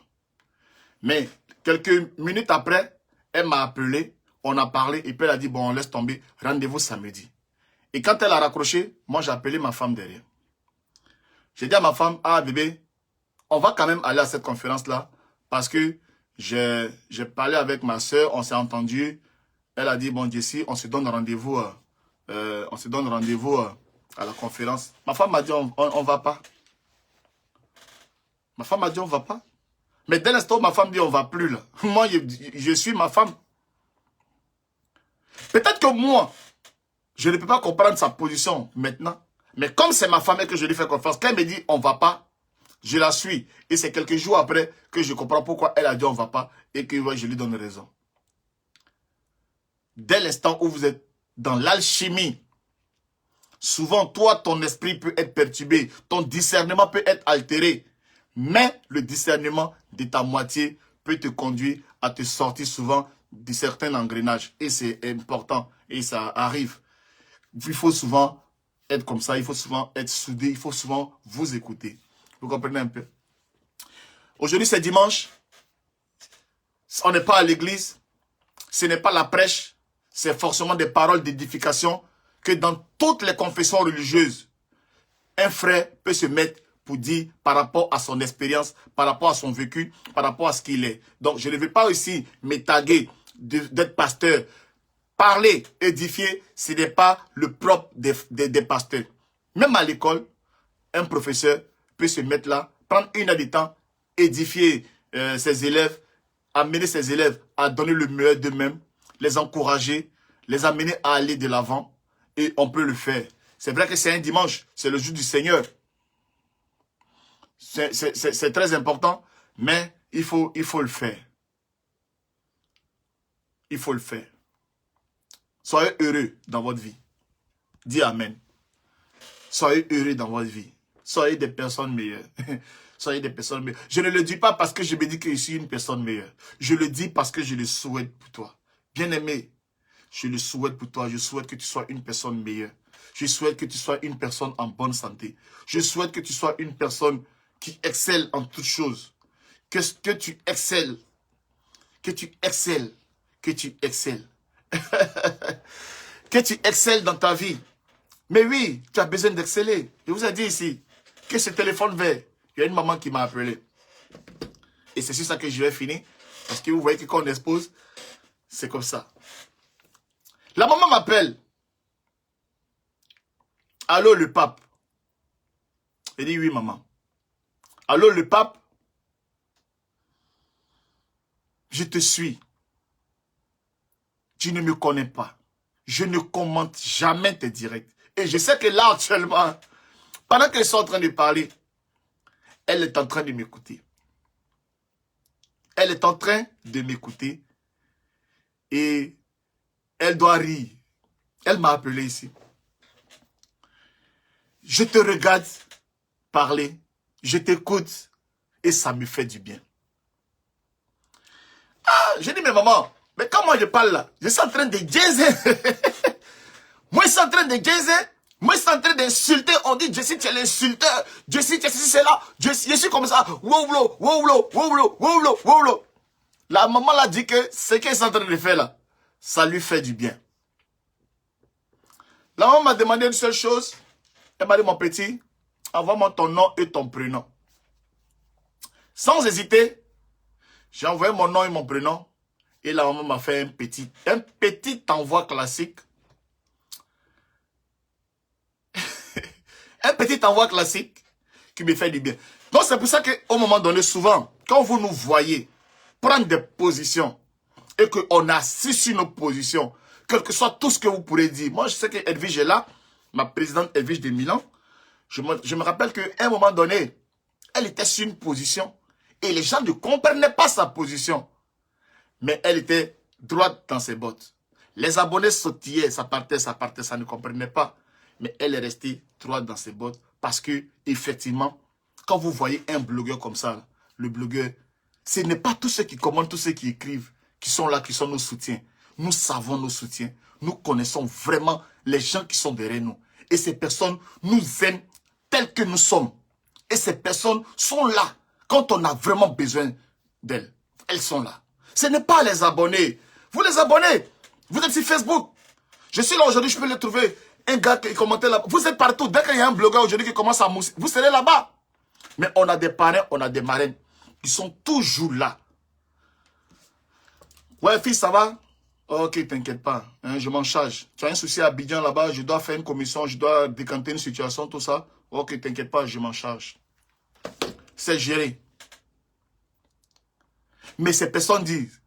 Speaker 1: Mais quelques minutes après, elle m'a appelé, on a parlé et puis elle a dit, bon, on laisse tomber, rendez-vous samedi. Et quand elle a raccroché, moi j'ai appelé ma femme derrière. J'ai dit à ma femme, ah bébé, on va quand même aller à cette conférence-là parce que j'ai parlé avec ma soeur, on s'est entendu. Elle a dit, bon Jessie, on se donne rendez-vous à la conférence. Ma femme m'a dit, on va pas. Ma femme m'a dit, on va pas. Mais dès l'instant où ma femme dit, on va plus là. Moi, je suis ma femme. Peut-être que moi, je ne peux pas comprendre sa position maintenant. Mais comme c'est ma femme et que je lui fais confiance, quand elle me dit on ne va pas, Je la suis. Et c'est quelques jours après que je comprends pourquoi elle a dit on ne va pas et que ouais, je lui donne raison. Dès l'instant où vous êtes dans l'alchimie, souvent, toi, ton esprit peut être perturbé, ton discernement peut être altéré. Mais le discernement de ta moitié peut te conduire à te sortir souvent de certains engrenages. Et c'est important. Et ça arrive. Il faut souvent être comme ça. Il faut souvent être soudé. Il faut souvent vous écouter. Vous comprenez un peu? Aujourd'hui, c'est dimanche. On n'est pas à l'église. Ce n'est pas la prêche. C'est forcément des paroles d'édification que dans toutes les confessions religieuses, un frère peut se mettre pour dire par rapport à son expérience, par rapport à son vécu, par rapport à ce qu'il est. Donc, je ne vais pas aussi m'étaguer d'être pasteur. Parler, édifier, ce n'est pas le propre des pasteurs. Même à l'école, un professeur peut se mettre là, prendre une heure de temps, édifier ses élèves, amener ses élèves à donner le meilleur d'eux-mêmes, les encourager, les amener à aller de l'avant, et on peut le faire. C'est vrai que c'est un dimanche, c'est le jour du Seigneur. C'est très important, mais il faut le faire. Il faut le faire. Soyez heureux dans votre vie. Dis Amen. Soyez heureux dans votre vie. Soyez des personnes meilleures. Soyez des personnes meilleures. Je ne le dis pas parce que je me dis que je suis une personne meilleure. Je le dis parce que je le souhaite pour toi. Bien-aimé, je le souhaite pour toi. Je souhaite que tu sois une personne meilleure. Je souhaite que tu sois une personne en bonne santé. Je souhaite que tu sois une personne qui excelle en toutes choses. Que tu excelles. Que tu excelles. Que tu excelles. Que tu excelles dans ta vie. Mais oui, tu as besoin d'exceller. Je vous ai dit ici que ce téléphone vert, il y a une maman qui m'a appelé. Et c'est sur ça que je vais finir. Parce que vous voyez que quand on expose, c'est comme ça. La maman m'appelle. Allô, le pape. Elle dit oui, maman. Allô, le pape. Je te suis. Tu ne me connais pas. Je ne commente jamais tes directs. Et je sais que là, actuellement, pendant qu'elles sont en train de parler, elle est en train de m'écouter. Elle est en train de m'écouter. Et elle doit rire. Elle m'a appelé ici. Je te regarde parler. Je t'écoute. Et ça me fait du bien. Ah, je dis, mais maman, mais quand moi je parle là, je suis en train de jazzer. Moi, je suis en train de jazzer. Moi, je suis en train d'insulter. On dit, Jessie, tu es l'insulteur. Jessie, c'est là. Je suis comme ça. Wow, wow, wow, wow, wow. La maman l'a dit que ce qu'elle est en train de faire là, ça lui fait du bien. La maman m'a demandé une seule chose. Elle m'a dit, mon petit, envoie-moi ton nom et ton prénom. Sans hésiter, j'ai envoyé mon nom et mon prénom. Et la maman m'a fait un petit envoi classique. Un petit envoi classique qui me fait du bien. Donc c'est pour ça qu'au moment donné, souvent, quand vous nous voyez prendre des positions et qu'on assiste sur nos positions, quel que soit tout ce que vous pourrez dire. Moi, je sais que Edwige est là, ma présidente Edwige de Milan. Je me rappelle qu'à un moment donné, elle était sur une position et les gens ne comprenaient pas sa position. Mais elle était droite dans ses bottes. Les abonnés sautillaient, ça partait, ça ne comprenait pas. Mais elle est restée droite dans ses bottes parce que, effectivement, quand vous voyez un blogueur comme ça, le blogueur, ce n'est pas tous ceux qui commentent, tous ceux qui écrivent, qui sont là, qui sont nos soutiens. Nous savons nos soutiens. Nous connaissons vraiment les gens qui sont derrière nous. Et ces personnes nous aiment tels que nous sommes. Et ces personnes sont là quand on a vraiment besoin d'elles. Elles sont là. Ce n'est pas les abonnés. Vous les abonnez. Vous êtes sur Facebook. Je suis là aujourd'hui, je peux le trouver. Un gars qui commentait là. Vous êtes partout. Dès qu'il y a un blogueur aujourd'hui qui commence à mousser, vous serez là-bas. Mais on a des parrains, on a des marraines. Ils sont toujours là. Ouais, fils, ça va? Ok, t'inquiète pas. Hein, je m'en charge. Tu as un souci à Abidjan là-bas, je dois faire une commission, je dois décanter une situation, tout ça. Ok, t'inquiète pas, je m'en charge. C'est géré. Mais ces personnes disent,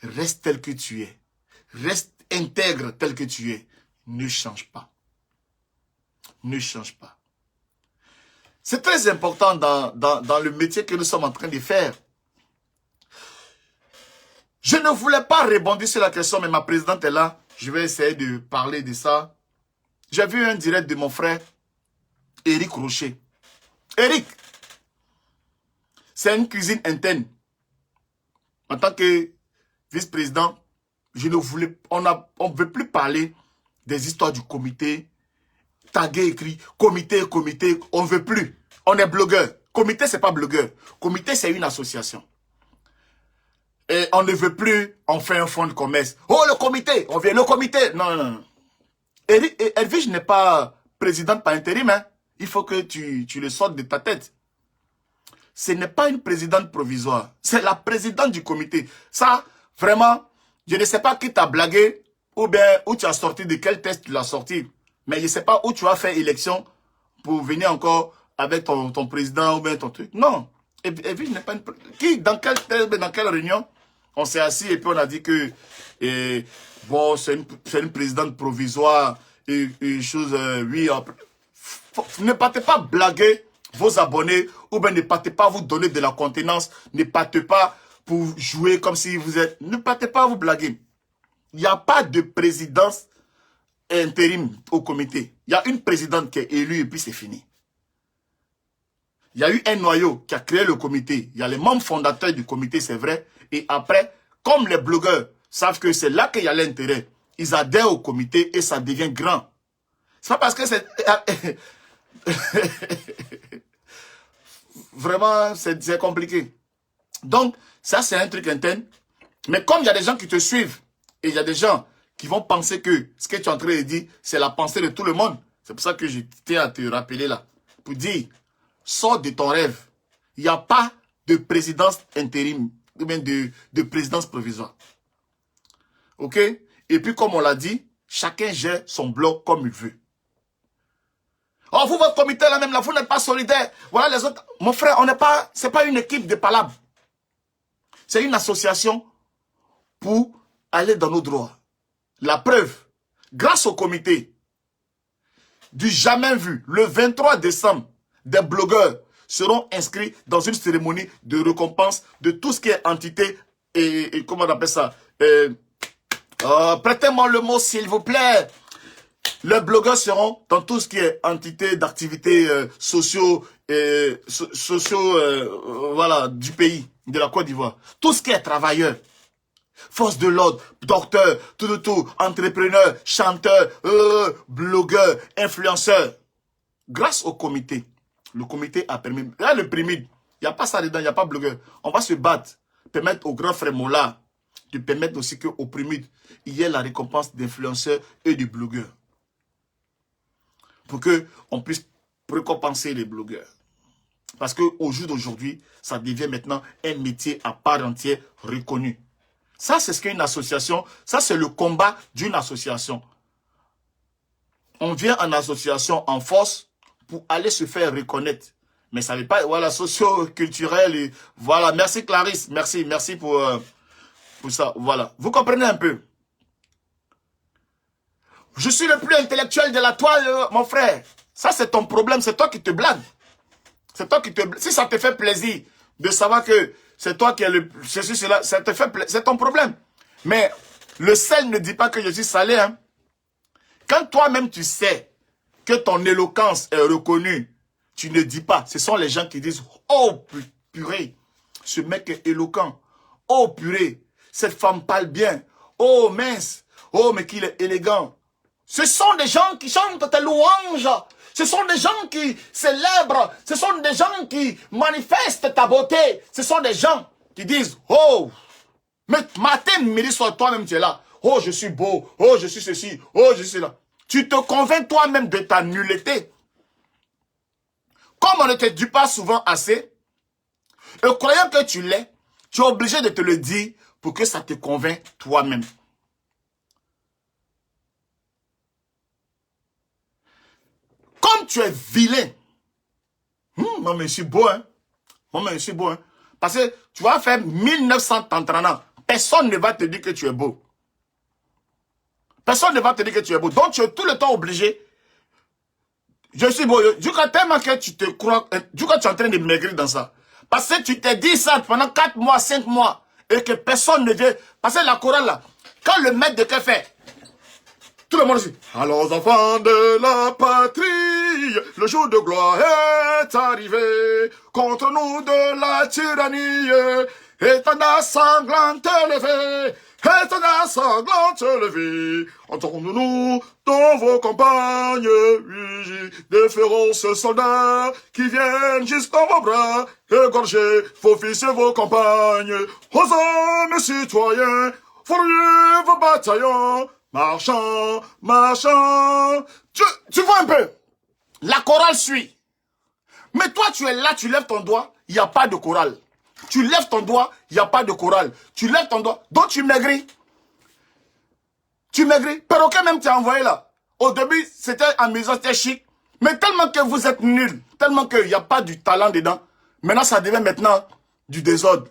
Speaker 1: reste tel que tu es. Reste intègre tel que tu es. Ne change pas. Ne change pas. C'est très important dans le métier que nous sommes en train de faire. Je ne voulais pas rebondir sur la question, mais ma présidente est là. Je vais essayer de parler de ça. J'ai vu un direct de mon frère, Éric Rocher. Éric, c'est une cuisine interne. En tant que vice-président, on ne veut plus parler des histoires du comité. Tagué écrit, comité, on ne veut plus. On est blogueur. Comité, c'est pas blogueur. Comité, c'est une association. Et on ne veut plus, on fait un fonds de commerce. Oh, le comité, on vient, le comité. Non, non, non. Edwige n'est pas présidente par intérim. Hein. Il faut que tu le sortes de ta tête. Ce n'est pas une présidente provisoire. C'est la présidente du comité. Ça, vraiment, je ne sais pas qui t'a blagué ou bien où tu as sorti, de quel test tu l'as sorti. Mais je ne sais pas où tu as fait élection pour venir encore avec ton président ou bien ton truc. Non. Edwige n'est pas une... Dans quelle réunion on s'est assis et puis on a dit que bon, c'est une présidente provisoire et chose, oui. Ne partez pas blaguer vos abonnés ou bien ne partez pas vous donner de la contenance. Ne partez pas pour jouer comme si vous êtes... Ne partez pas vous blaguer. Il n'y a pas de présidence intérim au comité. Il y a une présidente qui est élue et puis c'est fini. Il y a eu un noyau qui a créé le comité. Il y a les membres fondateurs du comité, c'est vrai. Et après, comme les blogueurs savent que c'est là qu'il y a l'intérêt, ils adhèrent au comité et ça devient grand. C'est pas parce que c'est... Vraiment, c'est compliqué. Donc, ça c'est un truc interne. Mais comme il y a des gens qui te suivent, et il y a des gens qui vont penser que ce que tu es en train de dire, c'est la pensée de tout le monde. C'est pour ça que je tiens à te rappeler là. Pour dire, sors de ton rêve. Il n'y a pas de présidence intérim, ou bien de présidence provisoire. Ok? Et puis comme on l'a dit, chacun gère son bloc comme il veut. Oh, vous, votre comité là même, là, vous n'êtes pas solidaire. Voilà les autres. Mon frère, on n'est pas, c'est pas une équipe de palabres. C'est une association pour aller dans nos droits. La preuve, grâce au comité, du jamais vu, le 23 décembre, des blogueurs seront inscrits dans une cérémonie de récompense de tout ce qui est entité et comment on appelle ça, prêtez-moi le mot s'il vous plaît. Les blogueurs seront dans tout ce qui est entité d'activités sociaux, voilà, du pays, de la Côte d'Ivoire. Tout ce qui est travailleur, force de l'ordre, docteur, tout, entrepreneur, chanteur, blogueur, influenceur. Grâce au comité, le comité a permis, là le PRIMID, il n'y a pas ça dedans, il n'y a pas blogueur. On va se battre, permettre au grand frère Mola de permettre aussi qu'au PRIMID, il y ait la récompense d'influenceurs et de blogueurs. Pour qu'on puisse récompenser les blogueurs. Parce qu'au jour d'aujourd'hui, ça devient maintenant un métier à part entière reconnu. Ça, c'est ce qu'est une association. Ça, c'est le combat d'une association. On vient en association en force pour aller se faire reconnaître. Mais ça n'est pas, voilà, socio-culturel. Et voilà, merci Clarisse. Merci pour ça. Voilà. Vous comprenez un peu? Je suis le plus intellectuel de la toile, mon frère. Ça, c'est ton problème. C'est toi qui te blagues. C'est toi qui te blagues. Si ça te fait plaisir de savoir que c'est toi qui es le... Ceci, cela, ça te fait plaisir. C'est ton problème. Mais le sel ne dit pas que je suis salé. Hein. Quand toi-même, tu sais que ton éloquence est reconnue, tu ne dis pas. Ce sont les gens qui disent, oh purée, ce mec est éloquent. Oh purée, cette femme parle bien. Oh mince, oh mais qu'il est élégant. Ce sont des gens qui chantent tes louanges. Ce sont des gens qui célèbrent. Ce sont des gens qui manifestent ta beauté. Ce sont des gens qui disent, oh, mais matin, midi, soir, toi-même, tu es là. Oh, je suis beau. Oh, je suis ceci. Oh, je suis là. Tu te convaincs toi-même de ta nullité. Comme on ne te dit pas souvent assez, et croyant que tu l'es, tu es obligé de te le dire pour que ça te convainc toi-même. Comme tu es vilain, moi, mais je suis beau, hein. Moi, mais je suis beau, hein. Parce que tu vas faire 1900 t'entraînant. Personne ne va te dire que tu es beau. Personne ne va te dire que tu es beau. Donc, tu es tout le temps obligé Je suis beau. Jusqu'à tellement que tu te crois, jusqu'à tu es en train de maigrir dans ça. Parce que tu t'es dit ça pendant 4 mois, 5 mois, et que personne ne vient. Parce que la chorale là, quand le maître de cœur fait, tout le monde dit, alors enfants de la patrie, le jour de gloire est arrivé, contre nous de la tyrannie, étendard sanglante levé, étendard sanglante levé, entendons-nous dans vos campagnes, des féroces soldats qui viennent jusqu'à vos bras, égorger vos fils et vos campagnes, aux hommes citoyens, fournez vos bataillons, marchant, marchant. Tu vois un peu, la chorale suit. Mais toi, tu es là, tu lèves ton doigt, il n'y a pas de chorale. Tu lèves ton doigt, il n'y a pas de chorale. Tu lèves ton doigt, donc tu maigris. Tu maigris. Perroquet même t'es envoyé là. Au début, c'était amusant, c'était chic. Mais tellement que vous êtes nuls, tellement qu'il n'y a pas du talent dedans, maintenant ça devient maintenant du désordre.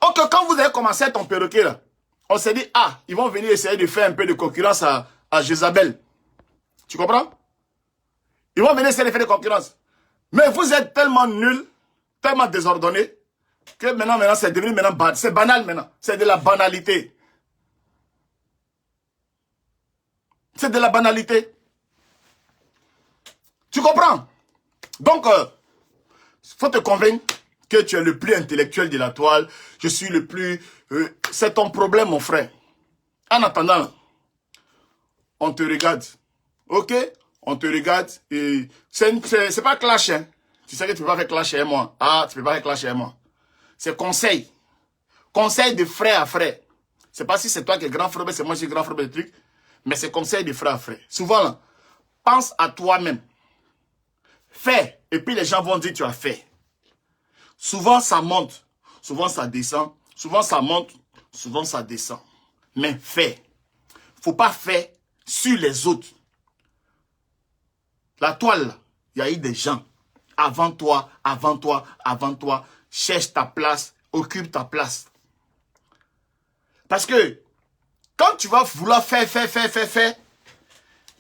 Speaker 1: Ok, quand vous avez commencé ton perroquet là, on s'est dit, ah, ils vont venir essayer de faire un peu de concurrence à Jézabel. Tu comprends? Ils vont venir essayer de faire de concurrence. Mais vous êtes tellement nuls, tellement désordonnés, que maintenant c'est devenu c'est banal maintenant. C'est de la banalité. C'est de la banalité. Tu comprends? Donc, faut te convaincre que tu es le plus intellectuel de la toile. Je suis le plus... c'est ton problème, mon frère. En attendant, on te regarde. Ok? On te regarde. Et c'est pas clash, hein. Tu sais que tu peux pas faire clash avec moi. Ah, tu peux pas faire clash avec moi. C'est conseil. Conseil de frère à frère. C'est pas si c'est toi qui es grand frère, c'est moi qui suis grand frère de truc. Mais c'est conseil de frère à frère. Souvent, là, pense à toi-même. Fais. Et puis les gens vont dire tu as fait. Souvent ça monte. Souvent ça descend. Souvent ça monte. Souvent ça descend. Mais fais. Faut pas faire sur les autres. La toile, il y a eu des gens. Avant toi, avant toi, avant toi. Cherche ta place. Occupe ta place. Parce que quand tu vas vouloir faire,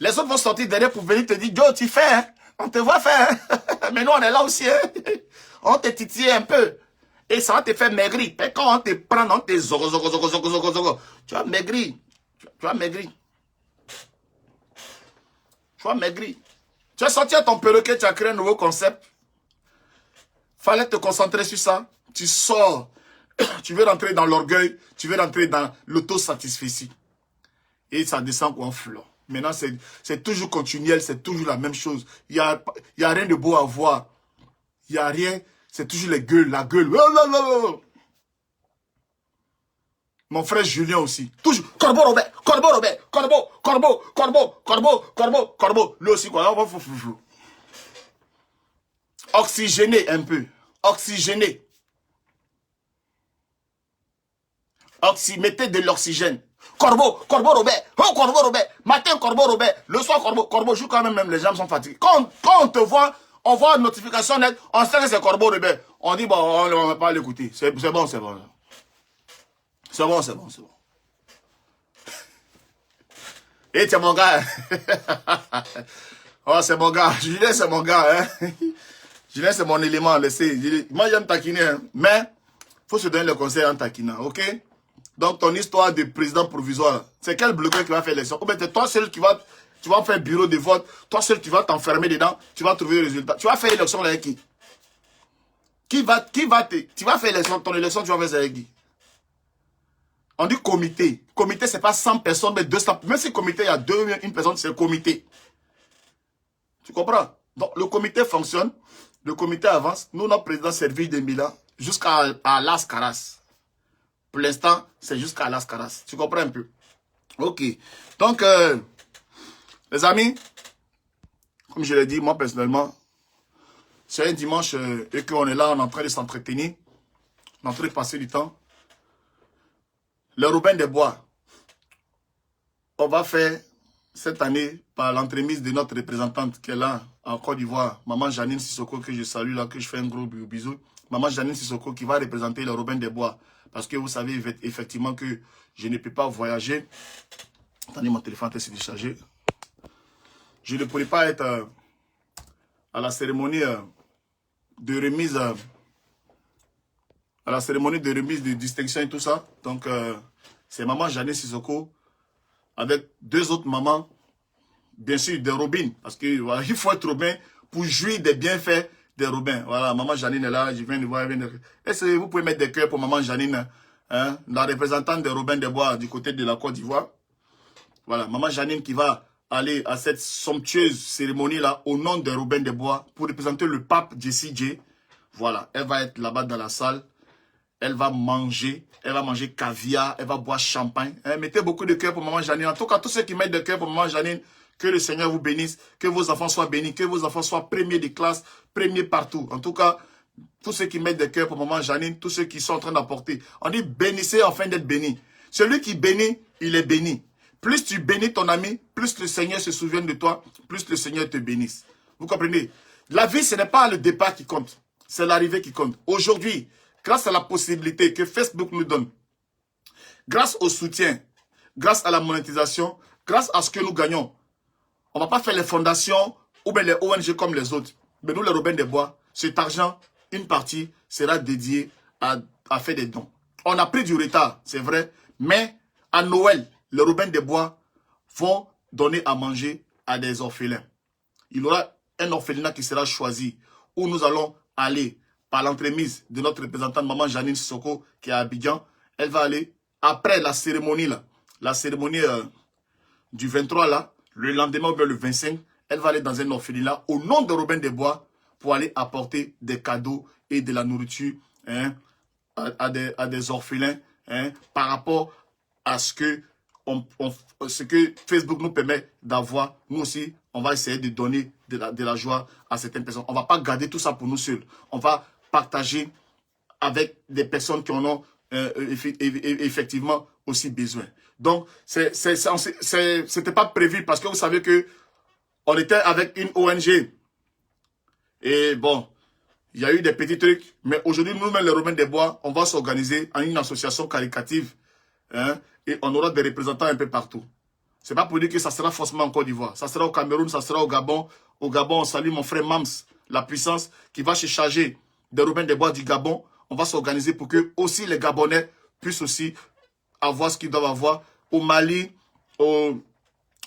Speaker 1: les autres vont sortir derrière pour venir te dire, Joe, tu fais, hein? On te voit faire. Hein? Mais nous, on est là aussi. Hein? On te titille un peu. Et ça va te faire maigrir. Et quand on te prend, on te zogo. Tu vas maigrir. Tu vas maigrir. Tu vas maigrir. Tu vas sortir ton perroquet, tu as créé un nouveau concept. Fallait te concentrer sur ça. Tu sors. Tu veux rentrer dans l'orgueil. Tu veux rentrer dans l'autosatisfaction. Et ça descend en flot. Maintenant, c'est toujours continuel, c'est toujours la même chose. Il y a rien de beau à voir. Il n'y a rien, c'est toujours les gueules, la gueule. Mon frère Julien aussi. Toujours, Corbeau Robert, Corbeau Robert, Corbeau. Lui aussi, quoi. Oxygéné un peu. Oxygéné. Mettez de l'oxygène. Corbeau Robert, oh Corbeau Robert, matin Corbeau Robert, le soir Corbeau, joue quand même les gens sont fatigués. Quand on te voit, on voit une notification nette, on sait que c'est Corbeau Robert. On dit, bon, on ne va pas l'écouter. C'est bon. C'est bon. Et tiens mon gars. Oh, c'est mon gars. Julien, c'est mon gars. Hein? Julien, c'est mon élément. Laissez. Moi, j'aime taquiner. Hein? Mais, faut se donner le conseil en taquinant. Ok? Donc, ton histoire de président provisoire, c'est quel bloqueur qui va faire l'élection? Ou bien c'est toi seul qui tu vas faire bureau de vote, toi seul tu vas t'enfermer dedans, tu vas trouver le résultat. Tu vas faire l'élection avec qui? Tu vas faire l'élection, ton élection, tu vas faire avec qui? On dit comité. Comité, c'est pas 100 personnes, mais 200. Même si comité, il y a une personne, c'est le comité. Tu comprends? Donc, le comité fonctionne, le comité avance. Nous, notre président service de Milan jusqu'à Las Caras. Pour l'instant, c'est jusqu'à Las Caras. Tu comprends un peu? Ok. Donc, les amis, comme je l'ai dit, moi personnellement, c'est un dimanche et qu'on est là, on est en train de s'entretenir. On est en train de passer du temps. Le Robin des Bois, on va faire cette année par l'entremise de notre représentante qui est là en Côte d'Ivoire, Maman Janine Sissoko, que je salue là, que je fais un gros bisou. Maman Janine Sissoko qui va représenter le Robin des Bois. Parce que vous savez effectivement que je ne peux pas voyager. Attendez, mon téléphone est déchargé. je ne pourrais pas être à la cérémonie de remise, de distinction et tout ça. Donc, c'est maman Janine Sissoko avec deux autres mamans, bien sûr, des Robins. Parce qu'il voilà, il faut être Robin pour jouir des bienfaits des Robins. Voilà, maman Janine est là, je viens de voir. Est-ce que vous pouvez mettre des cœurs pour maman Janine, hein, la représentante des Robins des Bois du côté de la Côte d'Ivoire. Voilà, maman Janine qui va aller à cette somptueuse cérémonie-là au nom des Robins des Bois pour représenter le pape Jessie J. Voilà, elle va être là-bas dans la salle. Elle va manger caviar, elle va boire champagne. Hein, mettez beaucoup de cœur pour maman Janine. En tout cas, tous ceux qui mettent de cœur pour maman Janine, que le Seigneur vous bénisse, que vos enfants soient bénis, que vos enfants soient premiers de classe, premiers partout. En tout cas, tous ceux qui mettent de cœur pour maman Janine, tous ceux qui sont en train d'apporter. On dit bénissez afin d'être bénis. Celui qui bénit, il est béni. Plus tu bénis ton ami, plus le Seigneur se souvient de toi, plus le Seigneur te bénisse. Vous comprenez? La vie, ce n'est pas le départ qui compte, c'est l'arrivée qui compte. Aujourd'hui, grâce à la possibilité que Facebook nous donne, grâce au soutien, grâce à la monétisation, grâce à ce que nous gagnons, on ne va pas faire les fondations ou bien les ONG comme les autres. Mais nous, les Robins des Bois, cet argent, une partie, sera dédiée à faire des dons. On a pris du retard, c'est vrai, mais à Noël, les Robins des Bois vont donner à manger à des orphelins. Il y aura un orphelinat qui sera choisi, où nous allons aller par l'entremise de notre représentante, maman Janine Sissoko, qui est à Abidjan. Elle va aller, après la cérémonie, là, la cérémonie du 23, là, le lendemain ou bien le 25, elle va aller dans un orphelinat au nom de Robin des Bois pour aller apporter des cadeaux et de la nourriture, hein, à des orphelins, hein, par rapport à ce que Facebook nous permet d'avoir. Nous aussi, on va essayer de donner de la joie à certaines personnes. On ne va pas garder tout ça pour nous seuls. On va partager avec des personnes qui en ont effectivement aussi besoin. Donc, c'était pas prévu parce que vous savez que on était avec une ONG. Et bon, il y a eu des petits trucs. Mais aujourd'hui, nous-mêmes, les Robins des Bois, on va s'organiser en une association caritative. Hein, et on aura des représentants un peu partout. C'est pas pour dire que ça sera forcément en Côte d'Ivoire. Ça sera au Cameroun, ça sera au Gabon. Au Gabon, on salue mon frère Mams, la puissance, qui va se charger des Robins des Bois du Gabon. On va s'organiser pour que aussi les Gabonais puissent aussi avoir ce qu'ils doivent avoir. Au Mali, au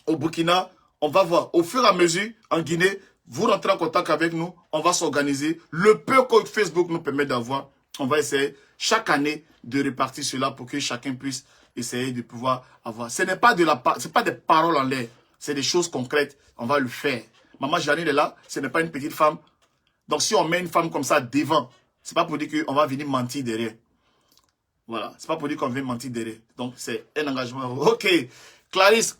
Speaker 1: Burkina, on va voir. Au fur et à mesure, en Guinée, vous rentrez en contact avec nous, on va s'organiser. Le peu que Facebook nous permet d'avoir, on va essayer chaque année de répartir cela pour que chacun puisse essayer de pouvoir avoir. Ce n'est pas pas des paroles en l'air, c'est des choses concrètes. On va le faire. Maman Janine est là, ce n'est pas une petite femme. Donc si on met une femme comme ça devant, c'est pas pour dire qu'on va venir mentir derrière. Voilà, c'est pas pour dire qu'on vient mentir derrière. Donc c'est un engagement. Ok, Clarisse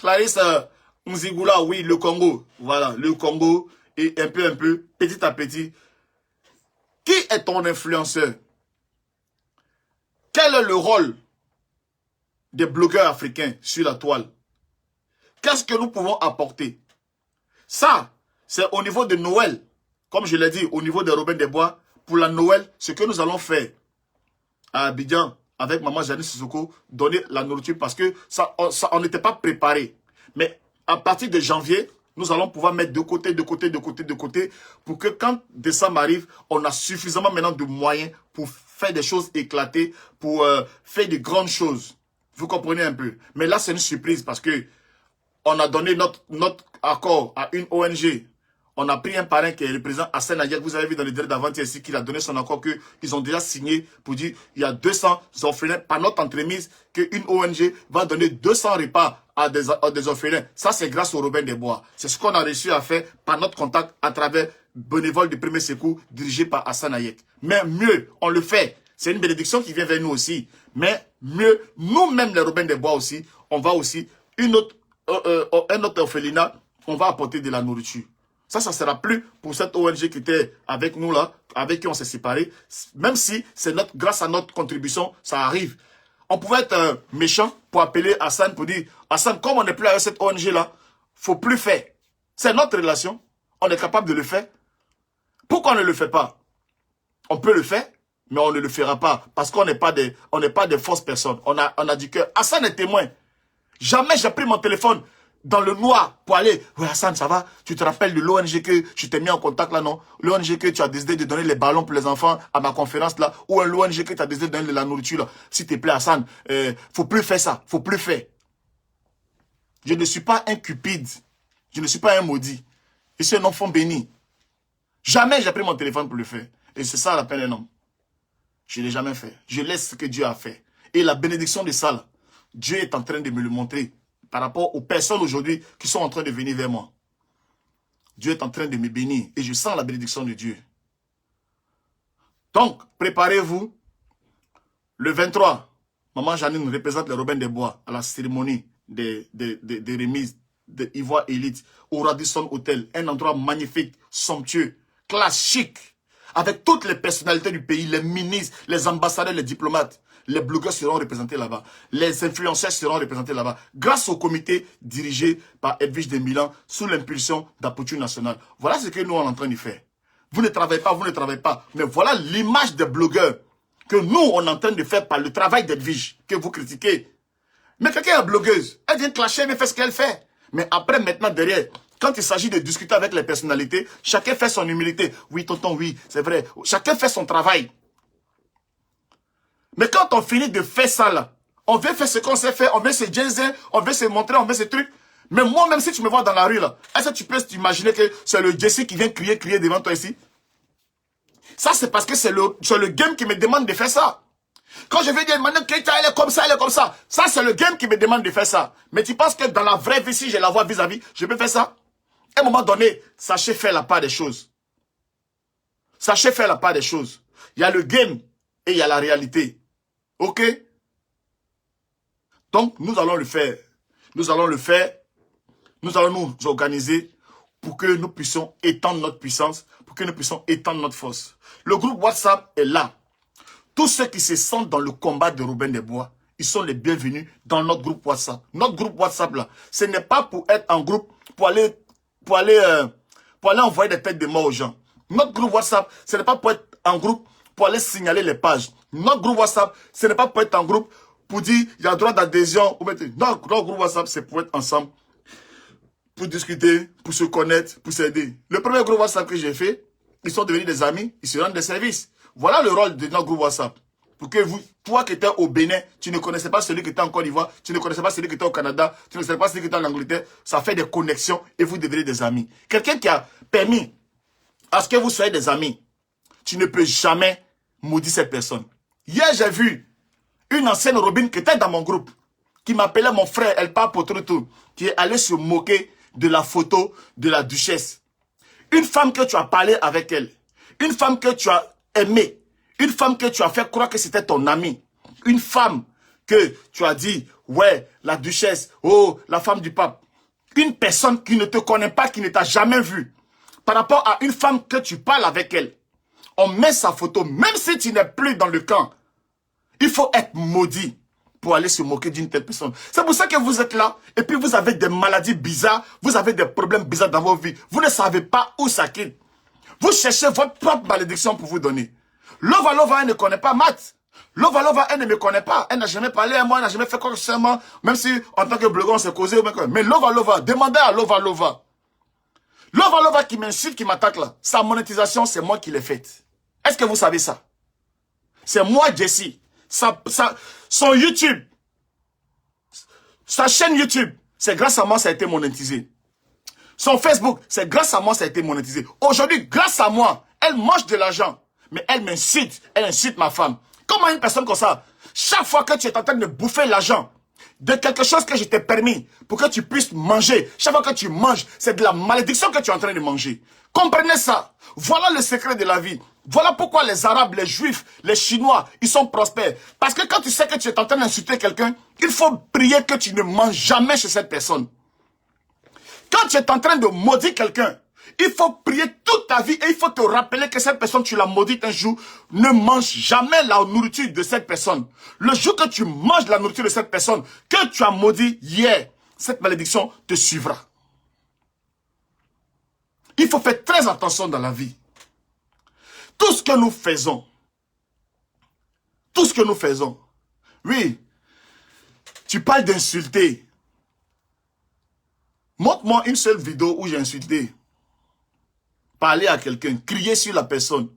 Speaker 1: Mzigula, oui, le Congo. Voilà, le Congo. Et un peu, petit à petit. Qui est ton influenceur? Quel est le rôle des blogueurs africains sur la toile? Qu'est-ce que nous pouvons apporter? Ça, c'est au niveau de Noël. Comme je l'ai dit, au niveau des Robins des Bois, pour la Noël, ce que nous allons faire à Abidjan, avec maman Janine Sissoko, donner la nourriture parce que on n'était pas préparé. Mais à partir de janvier, nous allons pouvoir mettre de côté, pour que quand décembre arrive, on a suffisamment maintenant de moyens pour faire des choses éclatées, pour faire de grandes choses. Vous comprenez un peu? Mais là, c'est une surprise parce que on a donné notre accord à une ONG. On a pris un parrain qui est le président Hassan Ayek. Vous avez vu dans les direct d'avant-hier ici qu'il a donné son accord, qu'ils ont déjà signé pour dire il y a 200 orphelins par notre entremise, qu'une ONG va donner 200 repas à des orphelins. Ça, c'est grâce aux Robins des Bois. C'est ce qu'on a réussi à faire par notre contact à travers bénévoles de premier secours dirigés par Hassan Ayek. Mais mieux, on le fait. C'est une bénédiction qui vient vers nous aussi. Mais mieux, nous-mêmes les Robins des Bois aussi, on va aussi, un autre orphelinat, on va apporter de la nourriture. Ça ne sera plus pour cette ONG qui était avec nous là, avec qui on s'est séparés. Même si c'est grâce à notre contribution, ça arrive. On pouvait être méchant pour appeler Hassan pour dire, Hassan, comme on n'est plus avec cette ONG là, il ne faut plus faire. C'est notre relation. On est capable de le faire. Pourquoi on ne le fait pas? On peut le faire, mais on ne le fera pas. Parce qu'on n'est pas des fausses personnes. On a du cœur. Hassan est témoin. Jamais j'ai pris mon téléphone. dans le noir pour aller, oui Hassan, ça va? Tu te rappelles de l'ONG que je t'ai mis en contact là, non? L'ONG que tu as décidé de donner les ballons pour les enfants à ma conférence là, ou l'ONG que tu as décidé de donner de la nourriture là. S'il te plaît Hassan, faut plus faire ça, faut plus faire. Je ne suis pas un cupide, je ne suis pas un maudit. Je suis un enfant béni. Jamais j'ai pris mon téléphone pour le faire. Et c'est ça la peine d'un homme. Je ne l'ai jamais fait. Je laisse ce que Dieu a fait. Et la bénédiction de ça là, Dieu est en train de me le montrer par rapport aux personnes aujourd'hui qui sont en train de venir vers moi. Dieu est en train de me bénir et je sens la bénédiction de Dieu. Donc, préparez-vous. Le 23, Maman Janine représente les Robins des Bois à la cérémonie des remises de Ivoire Elite au Radisson Hotel. Un endroit magnifique, somptueux, classe chic, avec toutes les personnalités du pays, les ministres, les ambassadeurs, les diplomates. Les blogueurs seront représentés là-bas. Les influenceurs seront représentés là-bas. Grâce au comité dirigé par Edwige de Milan, sous l'impulsion d'Aperture Nationale. Voilà ce que nous on est en train de faire. Vous ne travaillez pas, vous ne travaillez pas. Mais voilà l'image des blogueurs que nous on est en train de faire par le travail d'Edwige, que vous critiquez. Mais quelqu'un est blogueuse. Elle vient clasher, mais fait ce qu'elle fait. Mais après, maintenant, derrière, quand il s'agit de discuter avec les personnalités, chacun fait son humilité. Oui, tonton, oui, c'est vrai. Chacun fait son travail. Mais quand on finit de faire ça là, on veut faire ce qu'on sait faire, on veut se jaser, on veut se montrer, on veut ce truc. Mais moi, même si tu me vois dans la rue là, est-ce que tu peux t'imaginer que c'est le Jesse qui vient crier devant toi ici? Ça, c'est parce que c'est le game qui me demande de faire ça. Quand je vais dire, maintenant, Keita, elle est comme ça, elle est comme ça. Ça, c'est le game qui me demande de faire ça. Mais tu penses que dans la vraie vie, si je la vois vis-à-vis, je peux faire ça? À un moment donné, sachez faire la part des choses. Sachez faire la part des choses. Il y a le game et il y a la réalité. Ok? Donc, nous allons le faire. Nous allons le faire. Nous allons nous organiser pour que nous puissions étendre notre puissance, pour que nous puissions étendre notre force. Le groupe WhatsApp est là. Tous ceux qui se sentent dans le combat de Robin des Bois, ils sont les bienvenus dans notre groupe WhatsApp. Notre groupe WhatsApp, là, ce n'est pas pour être en groupe, pour aller envoyer des têtes de mort aux gens. Notre groupe WhatsApp, ce n'est pas pour être en groupe, pour aller signaler les pages. Notre groupe WhatsApp, ce n'est pas pour être en groupe, pour dire, il y a droit d'adhésion. Notre groupe WhatsApp, c'est pour être ensemble, pour discuter, pour se connaître, pour s'aider. Le premier groupe WhatsApp que j'ai fait, ils sont devenus des amis, ils se rendent des services. Voilà le rôle de notre groupe WhatsApp. Pour que vous, toi qui étais au Bénin, tu ne connaissais pas celui qui était en Côte d'Ivoire, tu ne connaissais pas celui qui était au Canada, tu ne connaissais pas celui qui était en Angleterre, ça fait des connexions et vous devenez des amis. Quelqu'un qui a permis à ce que vous soyez des amis, tu ne peux jamais maudire cette personne. Hier, j'ai vu une ancienne Robin qui était dans mon groupe, qui m'appelait mon frère, elle part pour tout, qui est allé se moquer de la photo de la duchesse. Une femme que tu as parlé avec elle, une femme que tu as aimée, une femme que tu as fait croire que c'était ton amie, une femme que tu as dit, ouais, la duchesse, oh, la femme du pape, une personne qui ne te connaît pas, qui ne t'a jamais vu, par rapport à une femme que tu parles avec elle, on met sa photo, même si tu n'es plus dans le camp, il faut être maudit pour aller se moquer d'une telle personne. C'est pour ça que vous êtes là, et puis vous avez des maladies bizarres, vous avez des problèmes bizarres dans vos vies, vous ne savez pas où ça quitte. Vous cherchez votre propre malédiction pour vous donner. Lova, elle ne connaît pas Matt. Lova, elle ne me connaît pas. Elle n'a jamais parlé à moi, elle n'a jamais fait quoi que ce soit. Même si, en tant que blogueur, on s'est causé. Mais Lova, demandez à Lova. Lova qui m'insulte, qui m'attaque là. Sa monétisation, c'est moi qui l'ai faite. Est-ce que vous savez ça? C'est moi, Jesse. Son YouTube, sa chaîne YouTube, c'est grâce à moi ça a été monétisé. Son Facebook, c'est grâce à moi ça a été monétisé. Aujourd'hui, grâce à moi, elle mange de l'argent. Mais elle m'insulte, elle insulte ma femme. Comment une personne comme ça, chaque fois que tu es en train de bouffer l'argent de quelque chose que je t'ai permis pour que tu puisses manger, chaque fois que tu manges, c'est de la malédiction que tu es en train de manger. Comprenez ça. Voilà le secret de la vie. Voilà pourquoi les Arabes, les Juifs, les Chinois, ils sont prospères. Parce que quand tu sais que tu es en train d'insulter quelqu'un, il faut prier que tu ne manges jamais chez cette personne. Quand tu es en train de maudire quelqu'un, il faut prier toute ta vie et il faut te rappeler que cette personne, tu l'as maudite un jour. Ne mange jamais la nourriture de cette personne. Le jour que tu manges la nourriture de cette personne, que tu as maudit hier, cette malédiction te suivra. Il faut faire très attention dans la vie. Tout ce que nous faisons, oui, tu parles d'insulter. Montre-moi une seule vidéo où j'ai insulté. Parler à quelqu'un, crier sur la personne.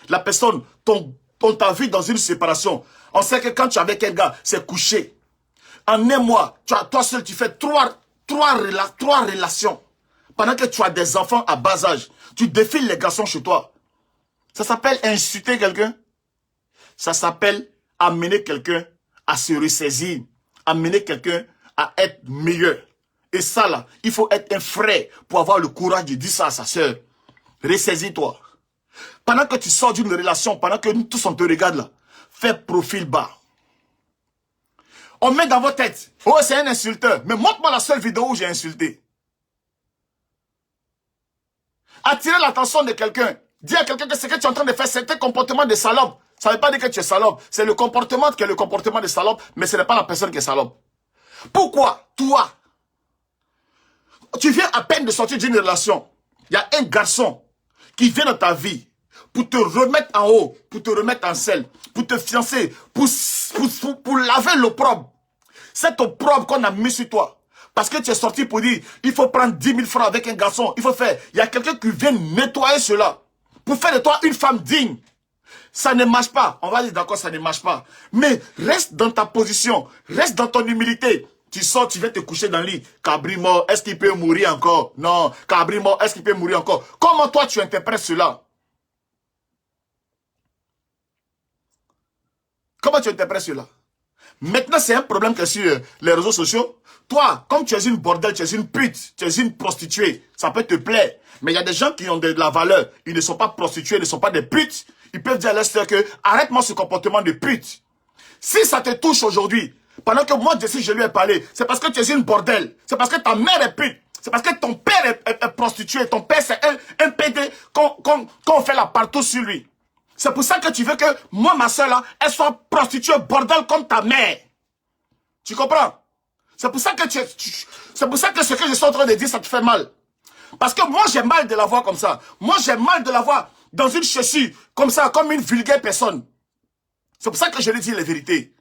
Speaker 1: La personne, on t'a vu dans une séparation. On sait que quand tu es avec un gars, c'est couché. En un mois, toi seul, tu fais trois relations. Pendant que tu as des enfants à bas âge, tu défiles les garçons chez toi. Ça s'appelle insulter quelqu'un. Ça s'appelle amener quelqu'un à se ressaisir. Amener quelqu'un à être meilleur. Et ça là, il faut être un frère pour avoir le courage de dire ça à sa soeur. Ressaisis-toi. Pendant que tu sors d'une relation, pendant que nous tous on te regarde là, fais profil bas. On met dans votre tête, oh c'est un insulteur, mais montre-moi la seule vidéo où j'ai insulté. Attirer l'attention de quelqu'un, dire à quelqu'un que ce que tu es en train de faire, c'est un comportement de salope. Ça ne veut pas dire que tu es salope, c'est le comportement qui est le comportement de salope, mais ce n'est pas la personne qui est salope. Pourquoi, toi, tu viens à peine de sortir d'une relation, il y a un garçon qui vient dans ta vie pour te remettre en haut, pour te remettre en selle, pour te fiancer, pour laver l'opprobre. C'est opprobre qu'on a mis sur toi. Parce que tu es sorti pour dire, il faut prendre 10 000 francs avec un garçon. Il faut faire, il y a quelqu'un qui vient nettoyer cela. Pour faire de toi une femme digne. Ça ne marche pas. On va dire d'accord, ça ne marche pas. Mais reste dans ta position. Reste dans ton humilité. Tu sors, tu viens te coucher dans le lit. Cabri mort, est-ce qu'il peut mourir encore? Non. Cabri mort, est-ce qu'il peut mourir encore? Comment toi tu interprètes cela? Comment tu interprètes cela? Maintenant, c'est un problème que sur les réseaux sociaux. Toi, comme tu es une bordel, tu es une pute, tu es une prostituée, ça peut te plaire. Mais il y a des gens qui ont de la valeur. Ils ne sont pas prostitués, ils ne sont pas des putes. Ils peuvent dire à leur sœur que arrête-moi ce comportement de pute. Si ça te touche aujourd'hui, pendant que moi, je lui ai parlé, c'est parce que tu es une bordel. C'est parce que ta mère est pute. C'est parce que ton père est prostitué. Ton père, c'est un PD qu'on fait la partout sur lui. C'est pour ça que tu veux que moi, ma soeur, là, elle soit prostituée, bordel comme ta mère. Tu comprends? C'est pour ça que c'est pour ça que ce que je suis en train de dire, ça te fait mal. Parce que moi, j'ai mal de la voir comme ça. Moi, j'ai mal de la voir dans une chaussure, comme ça, comme une vulgaire personne. C'est pour ça que je lui dis la vérité.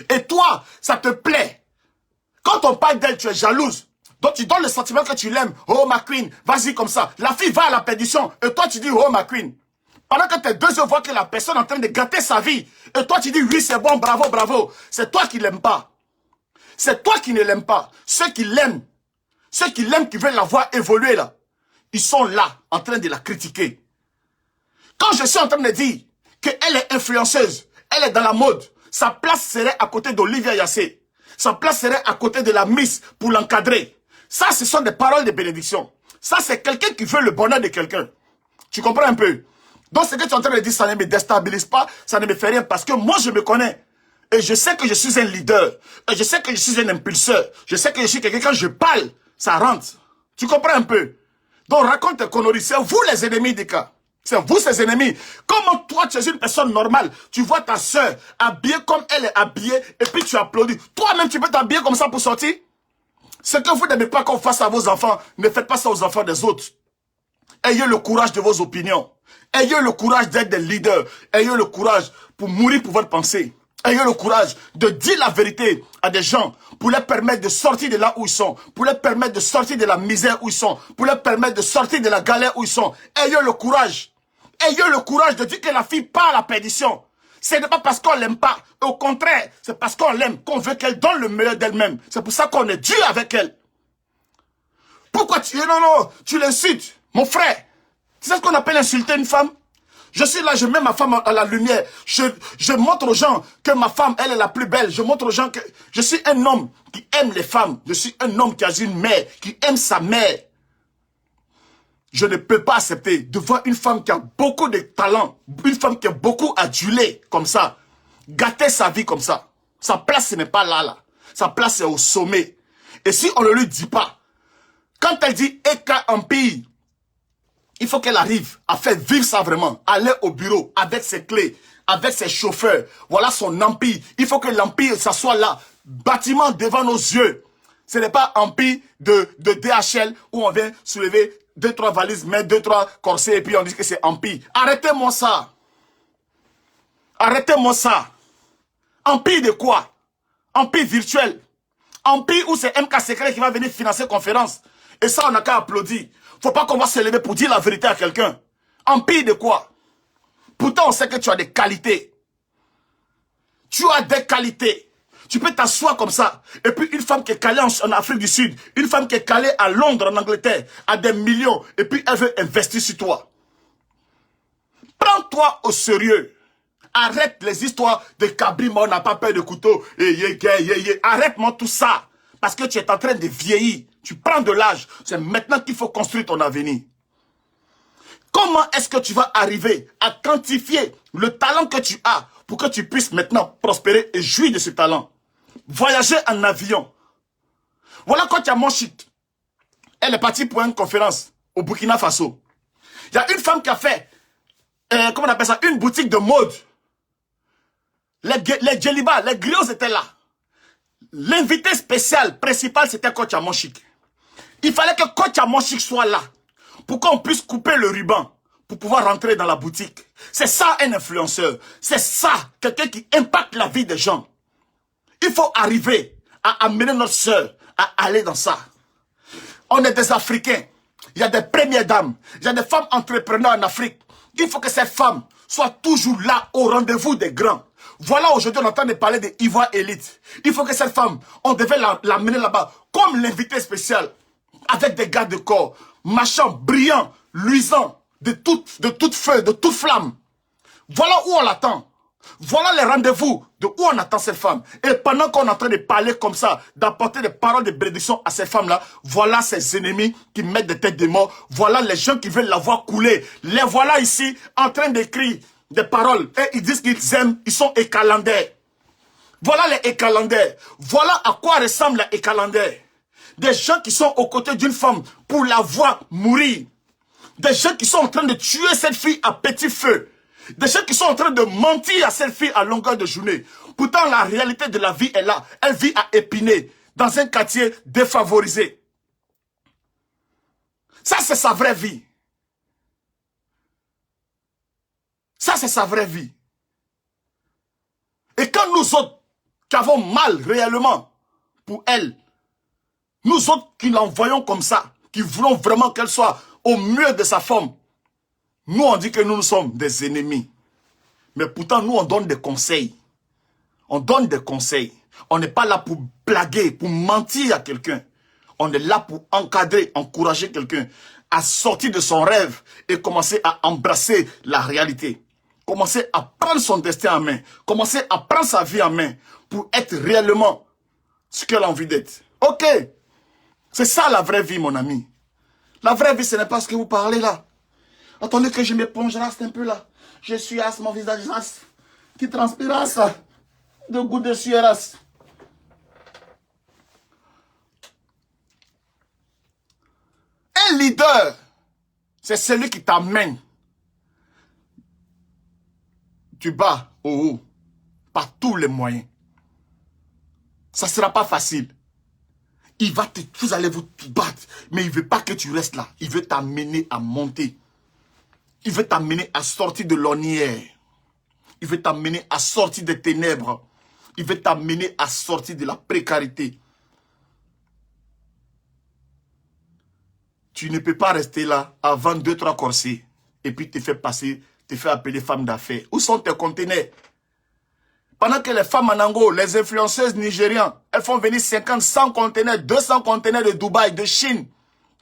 Speaker 1: Et toi, ça te plaît. Quand on parle d'elle, tu es jalouse. Donc tu donnes le sentiment que tu l'aimes. Oh, ma queen, vas-y comme ça. La fille va à la perdition. Et toi, tu dis, oh, ma queen. Pendant que tes deux yeux voient que la personne est en train de gâter sa vie. Et toi, tu dis, oui, c'est bon, bravo, bravo. C'est toi qui l'aime pas. C'est toi qui ne l'aimes pas. Ceux qui l'aiment, qui veulent la voir évoluer là, ils sont là, en train de la critiquer. Quand je suis en train de dire qu'elle est influenceuse, elle est dans la mode, sa place serait à côté d'Olivia Yassé. Sa place serait à côté de la Miss pour l'encadrer. Ça, ce sont des paroles de bénédiction. Ça, c'est quelqu'un qui veut le bonheur de quelqu'un. Tu comprends un peu? Donc, ce que tu es en train de dire, ça ne me déstabilise pas, ça ne me fait rien, parce que moi, je me connais. Et je sais que je suis un leader. Et je sais que je suis un impulseur. Je sais que je suis quelqu'un, quand je parle, ça rentre. Tu comprends un peu? Donc, raconte tes conneries. C'est vous les ennemis des cas. C'est vous ces ennemis. Comment toi, tu es une personne normale, tu vois ta soeur habillée comme elle est habillée, et puis tu applaudis. Toi-même, tu peux t'habiller comme ça pour sortir? Ce que vous n'aimez pas qu'on fasse à vos enfants, ne faites pas ça aux enfants des autres. Ayez le courage de vos opinions. Ayez le courage d'être des leaders. Ayez le courage pour mourir pour votre pensée. Ayez le courage de dire la vérité à des gens pour leur permettre de sortir de là où ils sont, pour leur permettre de sortir de la misère où ils sont, pour leur permettre de sortir de la galère où ils sont. Ayez le courage. Ayez le courage de dire que la fille part à la perdition. Ce n'est pas parce qu'on l'aime pas. Au contraire, c'est parce qu'on l'aime, qu'on veut qu'elle donne le meilleur d'elle-même. C'est pour ça qu'on est dur avec elle. Pourquoi tu... Non, tu l'insultes. Mon frère, tu sais ce qu'on appelle insulter une femme? Je suis là, je mets ma femme à la lumière. Je montre aux gens que ma femme, elle est la plus belle. Je montre aux gens que je suis un homme qui aime les femmes. Je suis un homme qui a une mère, qui aime sa mère. Je ne peux pas accepter de voir une femme qui a beaucoup de talent, une femme qui a beaucoup adulé comme ça, gâter sa vie comme ça. Sa place, ce n'est pas là. Sa place, c'est au sommet. Et si on ne lui dit pas, quand elle dit Eka Empire, il faut qu'elle arrive à faire vivre ça vraiment. Aller au bureau avec ses clés, avec ses chauffeurs. Voilà son empire. Il faut que l'empire, ça soit là, bâtiment devant nos yeux. Ce n'est pas empire de DHL où on vient soulever 2-3 valises, mettre 2-3 corsets et puis on dit que c'est empire. Arrêtez-moi ça. Arrêtez-moi ça. Empire de quoi? Empire virtuel. Empire où c'est MK Secret qui va venir financer conférence. Et ça, on n'a qu'à applaudir. Faut pas qu'on va se lever pour dire la vérité à quelqu'un. En pire de quoi? Pourtant, on sait que tu as des qualités. Tu as des qualités. Tu peux t'asseoir comme ça. Et puis une femme qui est calée en Afrique du Sud, une femme qui est calée à Londres, en Angleterre, a des millions. Et puis elle veut investir sur toi. Prends-toi au sérieux. Arrête les histoires de cabrima, on n'a pas peur de couteau. Arrête-moi tout ça. Parce que tu es en train de vieillir. Tu prends de l'âge. C'est maintenant qu'il faut construire ton avenir. Comment est-ce que tu vas arriver à quantifier le talent que tu as pour que tu puisses maintenant prospérer et jouir de ce talent? Voyager en avion. Voilà quand tu as mon shit. Elle est partie pour une conférence au Burkina Faso. Il y a une femme qui a fait, comment on appelle ça, une boutique de mode. Les djellibas, les griots étaient là. L'invité spécial, principal, c'était Coach Amonchik. Il fallait que Coach Amonchik soit là pour qu'on puisse couper le ruban pour pouvoir rentrer dans la boutique. C'est ça un influenceur. C'est ça, quelqu'un qui impacte la vie des gens. Il faut arriver à amener notre soeur à aller dans ça. On est des Africains. Il y a des premières dames. Il y a des femmes entrepreneurs en Afrique. Il faut que ces femmes soient toujours là au rendez-vous des grands. Voilà, aujourd'hui, on entend parler de Ivoire Élite. Il faut que cette femme, on devait l'amener là-bas comme l'invité spécial, avec des gardes de corps, marchant, brillants, luisants, de toute feu, de toute flamme. Voilà où on l'attend. Voilà les rendez-vous de où on attend cette femme. Et pendant qu'on est en train de parler comme ça, d'apporter des paroles de bénédiction à ces femmes-là, voilà ces ennemis qui mettent des têtes de mort. Voilà les gens qui veulent la voir couler. Les voilà ici en train d'écrire des paroles. Et ils disent qu'ils aiment, ils sont écalandaires. Voilà les écalandaires. Voilà à quoi ressemble les écalandaires. Des gens qui sont aux côtés d'une femme pour la voir mourir. Des gens qui sont en train de tuer cette fille à petit feu. Des gens qui sont en train de mentir à cette fille à longueur de journée. Pourtant, la réalité de la vie est là. Elle vit à Épinay, dans un quartier défavorisé. Ça, c'est sa vraie vie. Ça, c'est sa vraie vie. Et quand nous autres, qui avons mal réellement pour elle, nous autres qui l'envoyons comme ça, qui voulons vraiment qu'elle soit au mieux de sa forme, nous on dit que nous sommes des ennemis. Mais pourtant, nous on donne des conseils. On donne des conseils. On n'est pas là pour blaguer, pour mentir à quelqu'un. On est là pour encadrer, encourager quelqu'un à sortir de son rêve et commencer à embrasser la réalité. Commencer à prendre son destin en main. Commencer à prendre sa vie en main pour être réellement ce qu'elle a envie d'être. Ok. C'est ça la vraie vie, mon ami. La vraie vie, ce n'est pas ce que vous parlez là. Attendez que je m'éponge raste un peu là. Je suis as, mon visage as, qui transpire ça. De gouttes de sueur as. Un leader, c'est celui qui t'amène du bas au haut, par tous les moyens. Ça ne sera pas facile. Vous allez vous battre, mais il ne veut pas que tu restes là. Il veut t'amener à monter. Il veut t'amener à sortir de l'ornière. Il veut t'amener à sortir des ténèbres. Il veut t'amener à sortir de la précarité. Tu ne peux pas rester là avant 2-3 corsets et puis te faire passer, te faire appeler femme d'affaires. Où sont tes conteneurs? Pendant que les femmes en Angola, les influenceuses nigériennes, elles font venir 50, 100 conteneurs, 200 conteneurs de Dubaï, de Chine,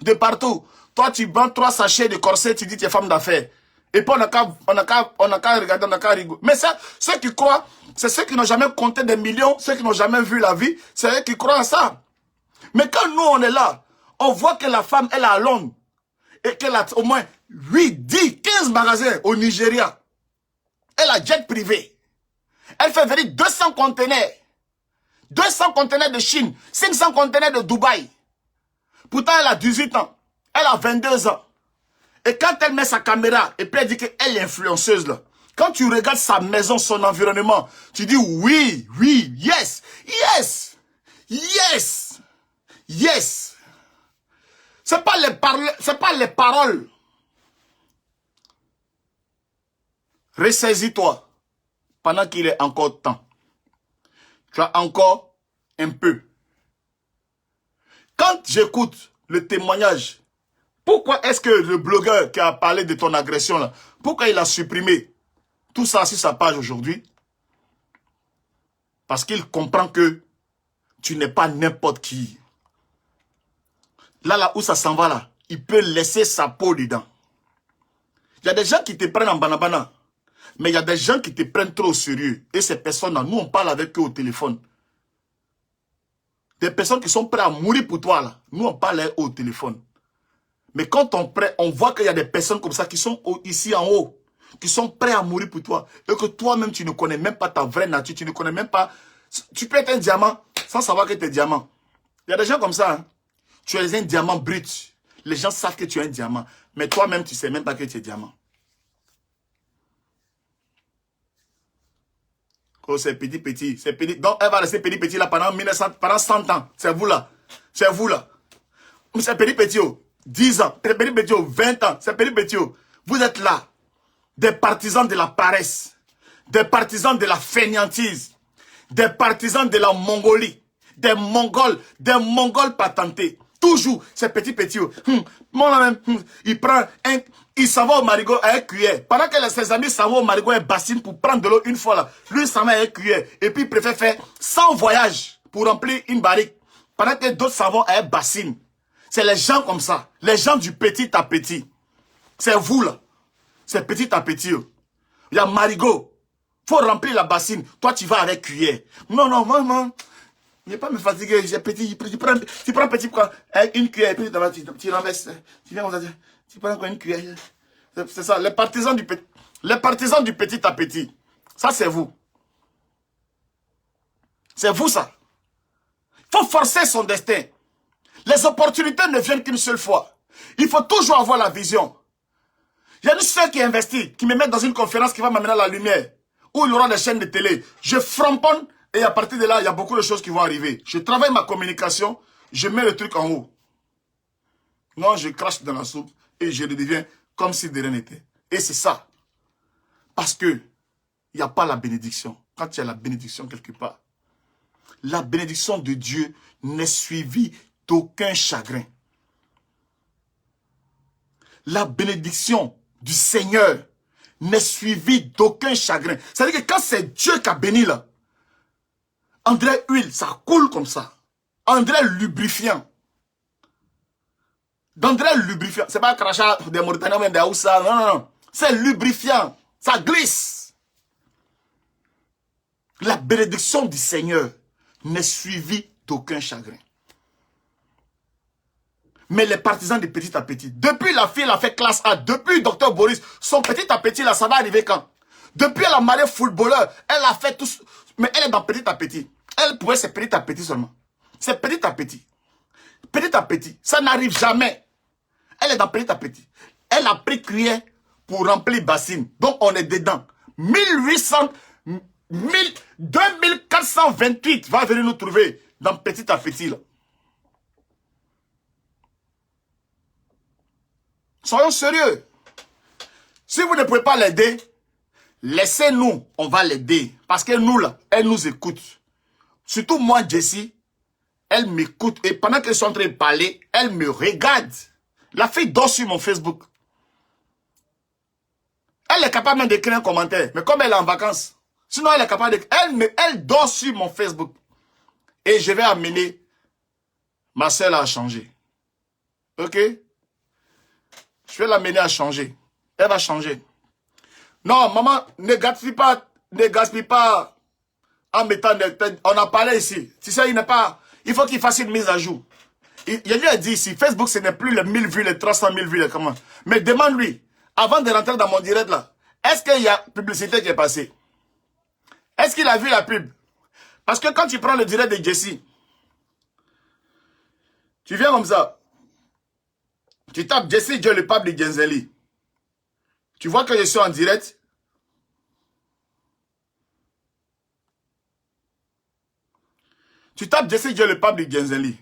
Speaker 1: de partout. Toi, tu vends 3 sachets de corset, tu dis que tu es femme d'affaires. Et puis on n'a qu'à regarder, on n'a qu'à rigoler. Mais ça, ceux qui croient, c'est ceux qui n'ont jamais compté des millions, ceux qui n'ont jamais vu la vie, c'est eux qui croient à ça. Mais quand nous, on est là, on voit que la femme, elle est à Londres. Et qu'elle a au moins 8, 10, 15 magasins au Nigeria. Elle a jet privé. Elle fait venir 200 conteneurs. 200 conteneurs de Chine, 500 conteneurs de Dubaï. Pourtant, elle a 18 ans. Elle a 22 ans. Et quand elle met sa caméra, et puis elle dit qu'elle est influenceuse, là. Quand tu regardes sa maison, son environnement, tu dis oui, oui, yes, yes, yes, yes. C'est pas les paroles. Ressaisis-toi pendant qu'il est encore temps. Tu as encore un peu. Quand j'écoute le témoignage. Pourquoi est-ce que le blogueur qui a parlé de ton agression là, pourquoi il a supprimé tout ça sur sa page aujourd'hui? Parce qu'il comprend que tu n'es pas n'importe qui. Là où ça s'en va là, il peut laisser sa peau dedans. Il y a des gens qui te prennent en banabana. Mais il y a des gens qui te prennent trop au sérieux. Et ces personnes-là, nous on parle avec eux au téléphone. Des personnes qui sont prêtes à mourir pour toi là. Nous on parle avec eux au téléphone. Mais quand on voit qu'il y a des personnes comme ça qui sont ici en haut, qui sont prêts à mourir pour toi, et que toi-même tu ne connais même pas ta vraie nature, tu ne connais même pas... Tu peux être un diamant sans savoir que tu es diamant. Il y a des gens comme ça. Hein. Tu es un diamant brut. Les gens savent que tu es un diamant. Mais toi-même, tu ne sais même pas que tu es diamant. Oh, c'est petit. C'est petit. Donc, elle va rester petit là pendant 100 ans. C'est vous là. C'est vous là. C'est petit, oh. 10 ans. C'est petit, oh. 20 ans. C'est petit, oh. Vous êtes là. Des partisans de la paresse. Des partisans de la fainéantise. Des partisans de la Mongolie. Des Mongols patentés. Toujours, c'est petit, oh. Il prend il s'en va au marigot avec cuillère. Pendant que ses amis s'en vont au marigot avec bassine pour prendre de l'eau une fois là. Lui, il s'en va avec cuillère. Et puis, il préfère faire 100 voyages pour remplir une barrique. Pendant que d'autres s'en vont avec bassine. C'est les gens comme ça. Les gens du petit à petit. C'est vous là. C'est petit à petit. Oh. Il y a marigot. Faut remplir la bassine. Toi, tu vas avec cuillère. Non, maman. Je ne vais pas me fatiguer. J'ai petit. Tu prends petit quoi. Avec une cuillère. Et puis tu renverses. Tu viens comme ça. Tu prends encore une cuillère. C'est ça. Les partisans du petit à petit. Ça, c'est vous. C'est vous, ça. Il faut forcer son destin. Les opportunités ne viennent qu'une seule fois. Il faut toujours avoir la vision. Il y a une soeur qui investit, qui me met dans une conférence qui va m'amener à la lumière, où il y aura des chaînes de télé. Je framponne et à partir de là, il y a beaucoup de choses qui vont arriver. Je travaille ma communication, je mets le truc en haut. Non, je crache dans la soupe et je redeviens comme si de rien n'était. Et c'est ça. Parce que il n'y a pas la bénédiction. Quand il y a la bénédiction quelque part, la bénédiction de Dieu n'est suivie d'aucun chagrin. La bénédiction du Seigneur n'est suivie d'aucun chagrin. C'est-à-dire que quand c'est Dieu qui a béni là, André huile, ça coule comme ça. André lubrifiant. D'André lubrifiant. C'est pas crachat des Mauritaniens ou des Haoussa. Non. C'est lubrifiant. Ça glisse. La bénédiction du Seigneur n'est suivie d'aucun chagrin. Mais les partisans de petit à petit, depuis la fille, elle a fait classe A, depuis Dr Boris, son petit à petit, là, ça va arriver quand? Depuis elle a marié footballeur, elle a fait tout, mais elle est dans petit à petit. Elle pourrait, c'est petit à petit seulement. C'est petit à petit. Petit à petit. Ça n'arrive jamais. Elle est dans petit à petit. Elle a pris cuillère pour remplir bassine. Donc on est dedans. 2428 va venir nous trouver dans petit à petit là. Soyons sérieux. Si vous ne pouvez pas l'aider, laissez-nous, on va l'aider. Parce que nous, là, elle nous écoute. Surtout moi, Jessie, elle m'écoute. Et pendant que je suis en train de parler, elle me regarde. La fille dort sur mon Facebook. Elle est capable même d'écrire un commentaire. Mais comme elle est en vacances, sinon elle est capable d'écrire. Elle dort sur mon Facebook. Et je vais amener ma soeur à changer. Ok? Je vais l'amener à changer. Elle va changer. Non, maman, ne gaspille pas en mettant... On a parlé ici. Tu sais, il faut qu'il fasse une mise à jour. Il lui a dit ici, Facebook, ce n'est plus les 1000 vues, les 300 000 vues, les comment. Mais demande-lui, avant de rentrer dans mon direct là, est-ce qu'il y a publicité qui est passée? Est-ce qu'il a vu la pub? Parce que quand tu prends le direct de Jessie, tu viens comme ça. Tu tapes Jessie Dieu le pape de Genzeli. Tu vois que je suis en direct. Tu tapes Jessie Dieu le pape de Genzeli.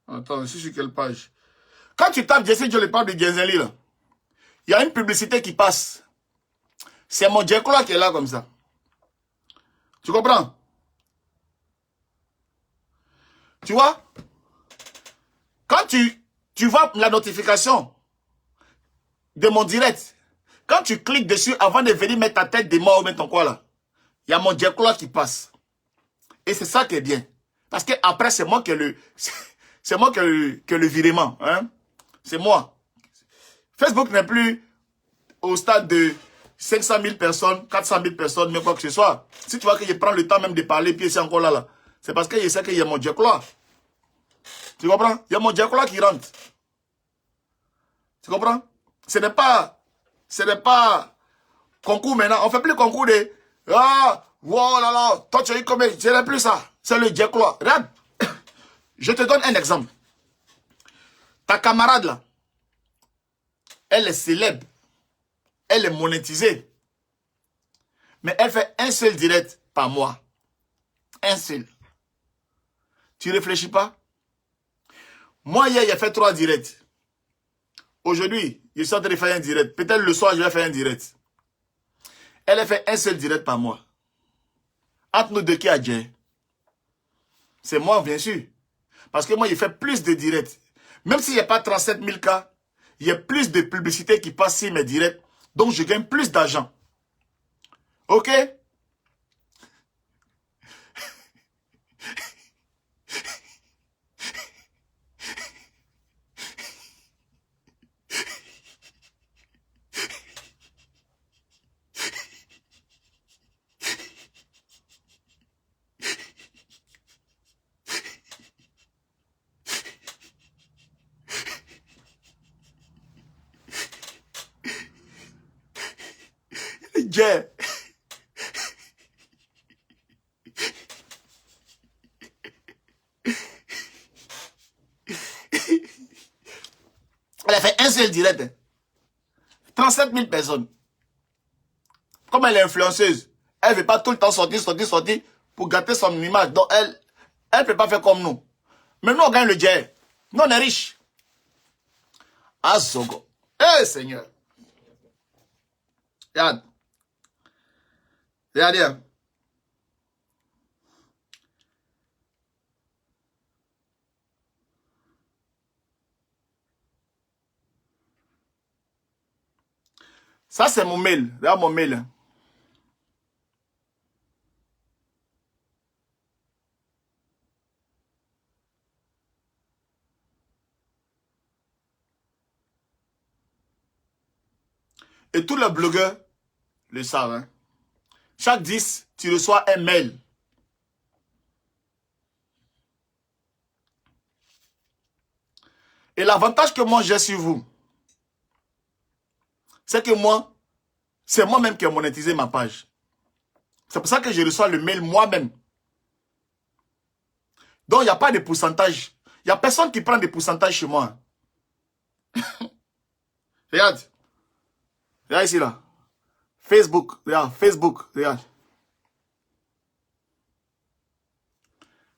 Speaker 1: Attends, je suis sur quelle page? Quand tu tapes Jesse Joe, le parle de Genzeli, là, il y a une publicité qui passe. C'est mon Djekla qui est là comme ça. Tu comprends? Tu vois? Quand tu vois la notification de mon direct, quand tu cliques dessus avant de venir mettre ta tête de mort ou mettre ton quoi là, il y a mon Djekla qui passe. Et c'est ça qui est bien. Parce que après c'est moi qui ai le c'est moi qui ai le virement, hein? C'est moi. Facebook n'est plus au stade de 500 000 personnes, 400 000 personnes, mais quoi que ce soit. Si tu vois que je prends le temps même de parler, puis c'est encore là, c'est parce que je sais qu'il y a mon Djekla. Tu comprends? Il y a mon Djekla qui rentre. Tu comprends? Ce n'est pas concours maintenant. On ne fait plus concours de ah, wow là là, toi tu as eu combien? Ce n'est plus ça. C'est le Djekla. Regarde, je te donne un exemple. Ta camarade là, elle est célèbre. Elle est monétisée. Mais elle fait un seul direct par mois. Un seul. Tu ne réfléchis pas? Moi, hier, j'ai fait 3 directs. Aujourd'hui, je suis en train de faire un direct. Peut-être le soir, je vais faire un direct. Elle a fait un seul direct par mois. Entre nous deux, qui a dit? C'est moi, bien sûr. Parce que moi, il fait plus de directs. Même s'il n'y a pas 37 000 cas, il y a plus de publicité qui passe sur mes directs. Donc, je gagne plus d'argent. Ok? Yeah. Elle a fait un seul direct. 37 000 personnes. Comme elle est influenceuse, elle ne veut pas tout le temps sortir pour gâter son image. Donc elle ne peut pas faire comme nous. Mais nous, on gagne le jet. Nous, on est riches. Ah, Zogo. Eh, Seigneur. Regarde. Regardez. Ça, c'est mon mail. Regarde mon mail. Et tous les blogueurs le savent. Hein. Chaque 10, tu reçois un mail. Et l'avantage que moi j'ai sur vous, c'est que moi, c'est moi-même qui ai monétisé ma page. C'est pour ça que je reçois le mail moi-même. Donc, il n'y a pas de pourcentage. Il n'y a personne qui prend des pourcentages chez moi. Regarde. Regarde ici, là. Facebook. Regarde. Facebook. Regarde.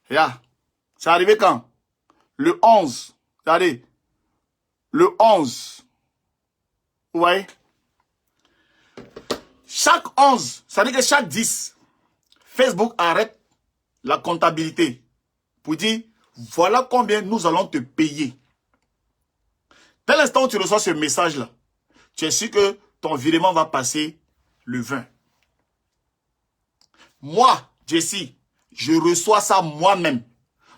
Speaker 1: Regarde. C'est arrivé quand? Le 11. Regardez. Le 11. Vous voyez? Chaque 11, ça veut dire que chaque 10, Facebook arrête la comptabilité pour dire, voilà combien nous allons te payer. Dès l'instant où tu reçois ce message-là, tu es sûr que ton virement va passer le 20. Moi, Jesse, je reçois ça moi-même.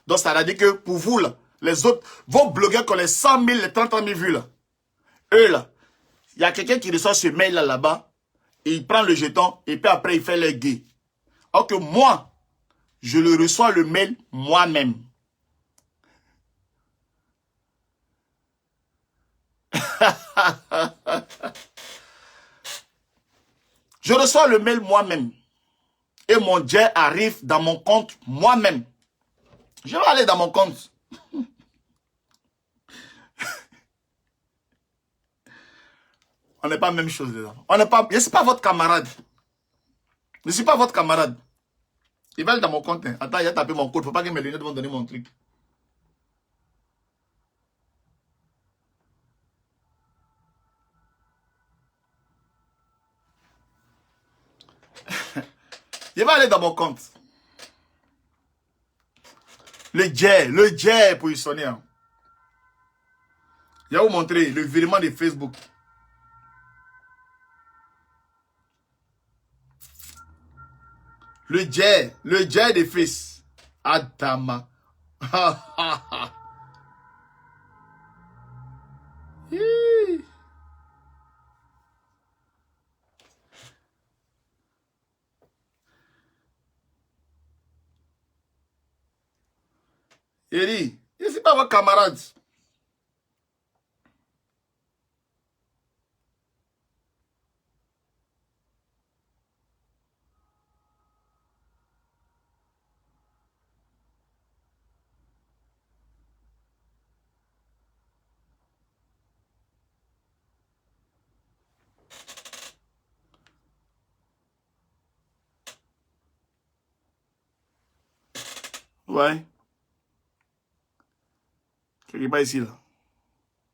Speaker 1: Donc, ça veut dire que pour vous, là, les autres, vos blogueurs qui ont les 100 000, les 30 000 vues, là, eux, là, il y a quelqu'un qui reçoit ce mail-là, là-bas, et il prend le jeton, et puis après, il fait les gays. Alors que moi, je le reçois le mail moi-même. Je reçois le mail moi-même. Et mon jet arrive dans mon compte moi-même. Je vais aller dans mon compte. On n'est pas la même chose, les gens. On n'est pas, je ne suis pas votre camarade. Je ne suis pas votre camarade. Il va aller dans mon compte. Hein. Attends, il a tapé mon code. Il ne faut pas que mes lunettes vont donner mon truc. Je vais aller dans mon compte. Le jet est positionné. Hein. Je vais vous montrer le virement de Facebook. Le jet de fils. Adama. Il dit, je ne suis pas votre camarade. Ouais. Quelque part ici, là.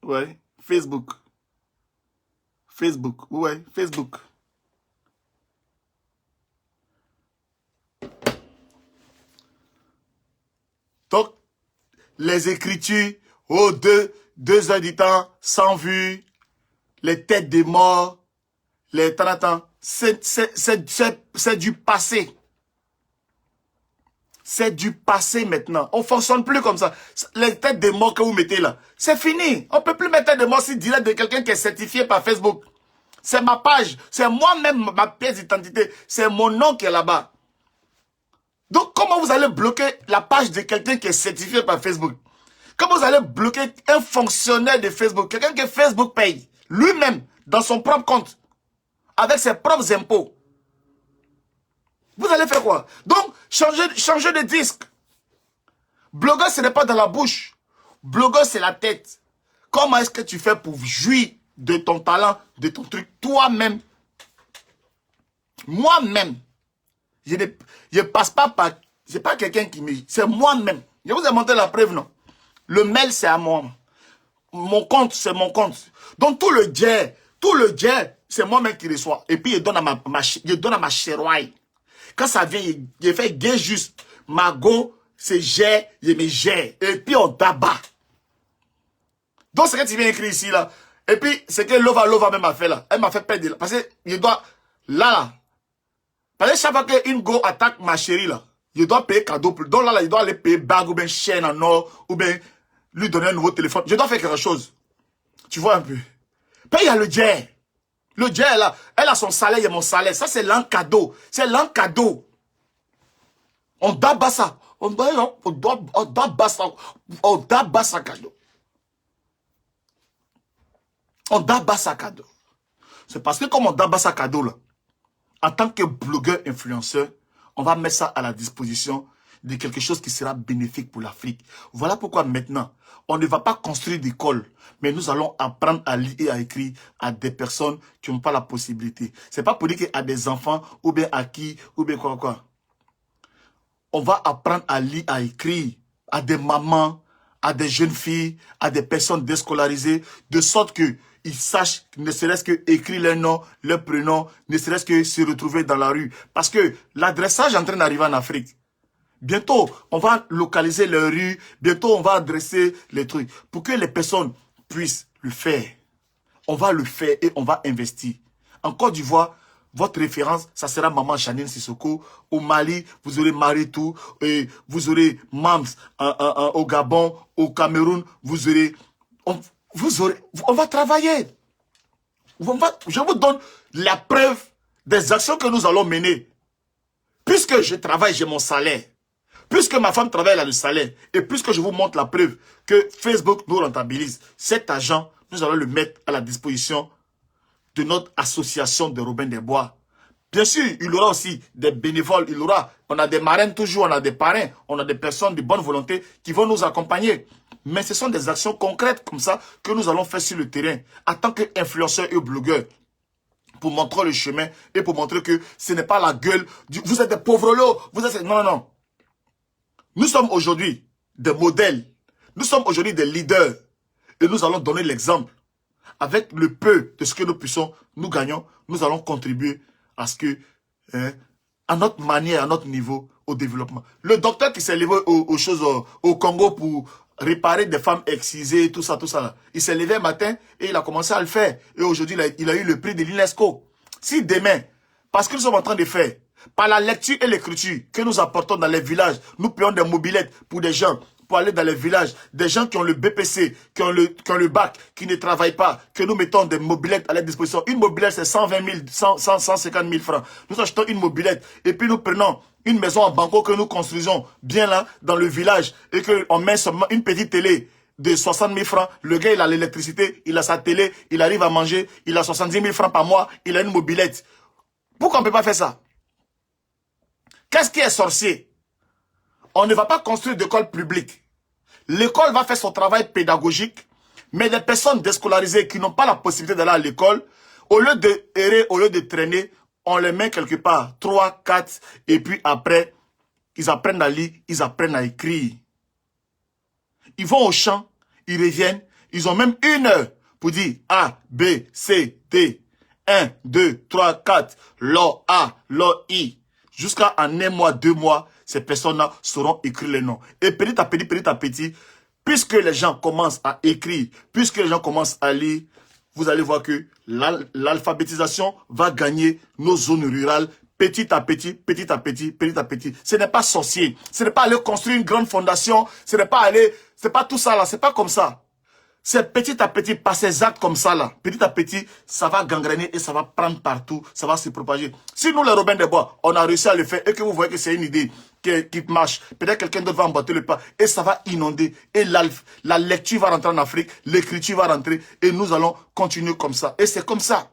Speaker 1: Ouais. Facebook. Facebook. Ouais, Facebook. Donc, les écritures, oh, 2 heures du temps, sans vue, les têtes des morts, les tanatans, c'est du passé. C'est du passé maintenant. On ne fonctionne plus comme ça. Les têtes des morts que vous mettez là, c'est fini. On ne peut plus mettre tête de mort si direct de quelqu'un qui est certifié par Facebook. C'est ma page. C'est moi-même, ma pièce d'identité. C'est mon nom qui est là-bas. Donc, comment vous allez bloquer la page de quelqu'un qui est certifié par Facebook? Comment vous allez bloquer un fonctionnaire de Facebook? Quelqu'un que Facebook paye lui-même dans son propre compte, avec ses propres impôts. Vous allez faire quoi? Donc, changer de disque. Blogueur, ce n'est pas dans la bouche. Blogueur, c'est la tête. Comment est-ce que tu fais pour jouir de ton talent, de ton truc, toi-même? Moi-même. Je ne passe pas par... C'est pas quelqu'un qui me... C'est moi-même. Je vous ai montré la preuve, non? Le mail, c'est à moi. Mon compte, c'est mon compte. Donc, tout le jet, c'est moi-même qui reçois. Et puis, je donne à ma chéroïe. Quand ça vient, il fait gay juste. Mago, c'est j'ai, je me j'ai. Et puis on tabac. Donc c'est que tu viens écrire ici là. Et puis c'est que Lova même a fait là. Elle m'a fait perdre. Parce que je dois, là. Parce que chaque fois qu'une go attaque ma chérie là, je dois payer cadeau. Donc là, je dois aller payer bague ou bien chaîne en or. Ou bien lui donner un nouveau téléphone. Je dois faire quelque chose. Tu vois un peu. Puis il y a le jet. Le jet là, elle a son salaire, il y a mon salaire. Ça c'est l'an cadeau. C'est l'an cadeau. On doit bas ça. On doit bas ça. On doit bas ça cadeau. On doit bas ça cadeau. C'est parce que comme on doit bas ça cadeau là, en tant que blogueur influenceur, on va mettre ça à la disposition de quelque chose qui sera bénéfique pour l'Afrique. Voilà pourquoi maintenant, on ne va pas construire d'école, mais nous allons apprendre à lire et à écrire à des personnes qui n'ont pas la possibilité. C'est pas pour dire qu'à des enfants, ou bien à qui, ou bien quoi. On va apprendre à lire, à écrire à des mamans, à des jeunes filles, à des personnes déscolarisées, de sorte qu'ils sachent, ne serait-ce que écrire leur nom, leur prénom, ne serait-ce que se retrouver dans la rue. Parce que l'adressage est en train d'arriver en Afrique. Bientôt, on va localiser les rues, bientôt on va adresser les trucs pour que les personnes puissent le faire. On va le faire et on va investir. En Côte d'Ivoire, votre référence, ça sera Maman Chanine Sissoko. Au Mali, vous aurez Maritou, et vous aurez Mams au Gabon, au Cameroun, vous aurez... On va travailler. Je vous donne la preuve des actions que nous allons mener. Puisque je travaille, j'ai mon salaire. Puisque ma femme travaille, elle a le salaire. Et puisque je vous montre la preuve que Facebook nous rentabilise, cet argent, nous allons le mettre à la disposition de notre association de Robin des Bois. Bien sûr, il y aura aussi des bénévoles, on a des marraines toujours, on a des parrains, on a des personnes de bonne volonté qui vont nous accompagner. Mais ce sont des actions concrètes comme ça que nous allons faire sur le terrain en tant qu'influenceurs et blogueurs pour montrer le chemin et pour montrer que ce n'est pas la gueule du... Vous êtes des pauvres lots, vous êtes... Non. Nous sommes aujourd'hui des modèles, nous sommes aujourd'hui des leaders et nous allons donner l'exemple. Avec le peu de ce que nous puissions, nous gagnons, nous allons contribuer à ce que à notre manière, à notre niveau, au développement. Le docteur qui s'est levé aux choses au Congo pour réparer des femmes excisées, tout ça, là. Il s'est levé un matin et il a commencé à le faire. Et aujourd'hui, il a eu le prix de l'UNESCO. Si demain, parce que nous sommes en train de faire, par la lecture et l'écriture que nous apportons dans les villages, nous payons des mobilettes pour des gens, pour aller dans les villages, des gens qui ont le BPC, qui ont le bac, qui ne travaillent pas, que nous mettons des mobilettes à leur disposition. Une mobilette, c'est 120 000, 150 000 francs. Nous achetons une mobilette et puis nous prenons une maison en banco que nous construisons bien là, dans le village, et qu'on met seulement une petite télé de 60 000 francs. Le gars, il a l'électricité, il a sa télé, il arrive à manger, il a 70 000 francs par mois, il a une mobilette. Pourquoi on ne peut pas faire ça? Qu'est-ce qui est sorcier? On ne va pas construire d'école publique. L'école va faire son travail pédagogique, mais les personnes déscolarisées qui n'ont pas la possibilité d'aller à l'école, au lieu de errer, au lieu de traîner, on les met quelque part, 3, 4, et puis après, ils apprennent à lire, ils apprennent à écrire. Ils vont au champ, ils reviennent, ils ont même 1 heure pour dire A, B, C, D, 1, 2, 3, 4, LO, A, LO, I. Jusqu'à en 1 mois, 2 mois, ces personnes-là sauront écrire les noms. Et petit à petit, puisque les gens commencent à écrire, puisque les gens commencent à lire, vous allez voir que l'alphabétisation va gagner nos zones rurales petit à petit. Ce n'est pas sorcier. Ce n'est pas aller construire une grande fondation. Ce n'est pas tout ça là. C'est pas comme ça. C'est petit à petit, par ces actes comme ça là, petit à petit, ça va gangréner et ça va prendre partout, ça va se propager. Si nous, les Robins des Bois, on a réussi à le faire et que vous voyez que c'est une idée qui marche, peut-être quelqu'un d'autre va emboîter le pas et ça va inonder. Et la lecture va rentrer en Afrique, l'écriture va rentrer et nous allons continuer comme ça. Et c'est comme ça.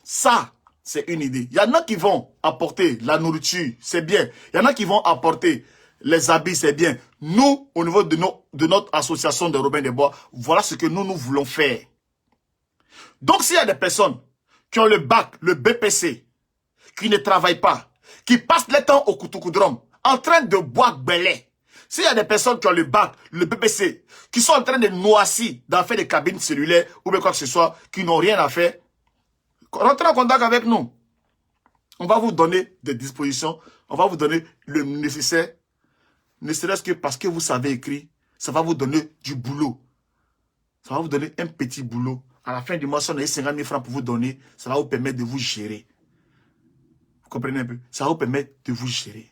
Speaker 1: Ça, c'est une idée. Il y en a qui vont apporter la nourriture, c'est bien. Il y en a qui vont apporter les habits, c'est bien. Nous, au niveau de notre association de Robins des Bois, voilà ce que nous voulons faire. Donc, s'il y a des personnes qui ont le bac, le BPC, qui ne travaillent pas, qui passent le temps au Koutoukoudrame, en train de boire belé, s'il y a des personnes qui ont le bac, le BPC, qui sont en train de noisir, d'en faire des cabines cellulaires, ou bien quoi que ce soit, qui n'ont rien à faire, rentrez en contact avec nous. On va vous donner des dispositions, on va vous donner le nécessaire. Ne serait-ce que parce que vous savez écrire, ça va vous donner du boulot. Ça va vous donner un petit boulot. À la fin du mois, si on a 50 000 francs pour vous donner, ça va vous permettre de vous gérer. Vous comprenez un peu? Ça va vous permettre de vous gérer.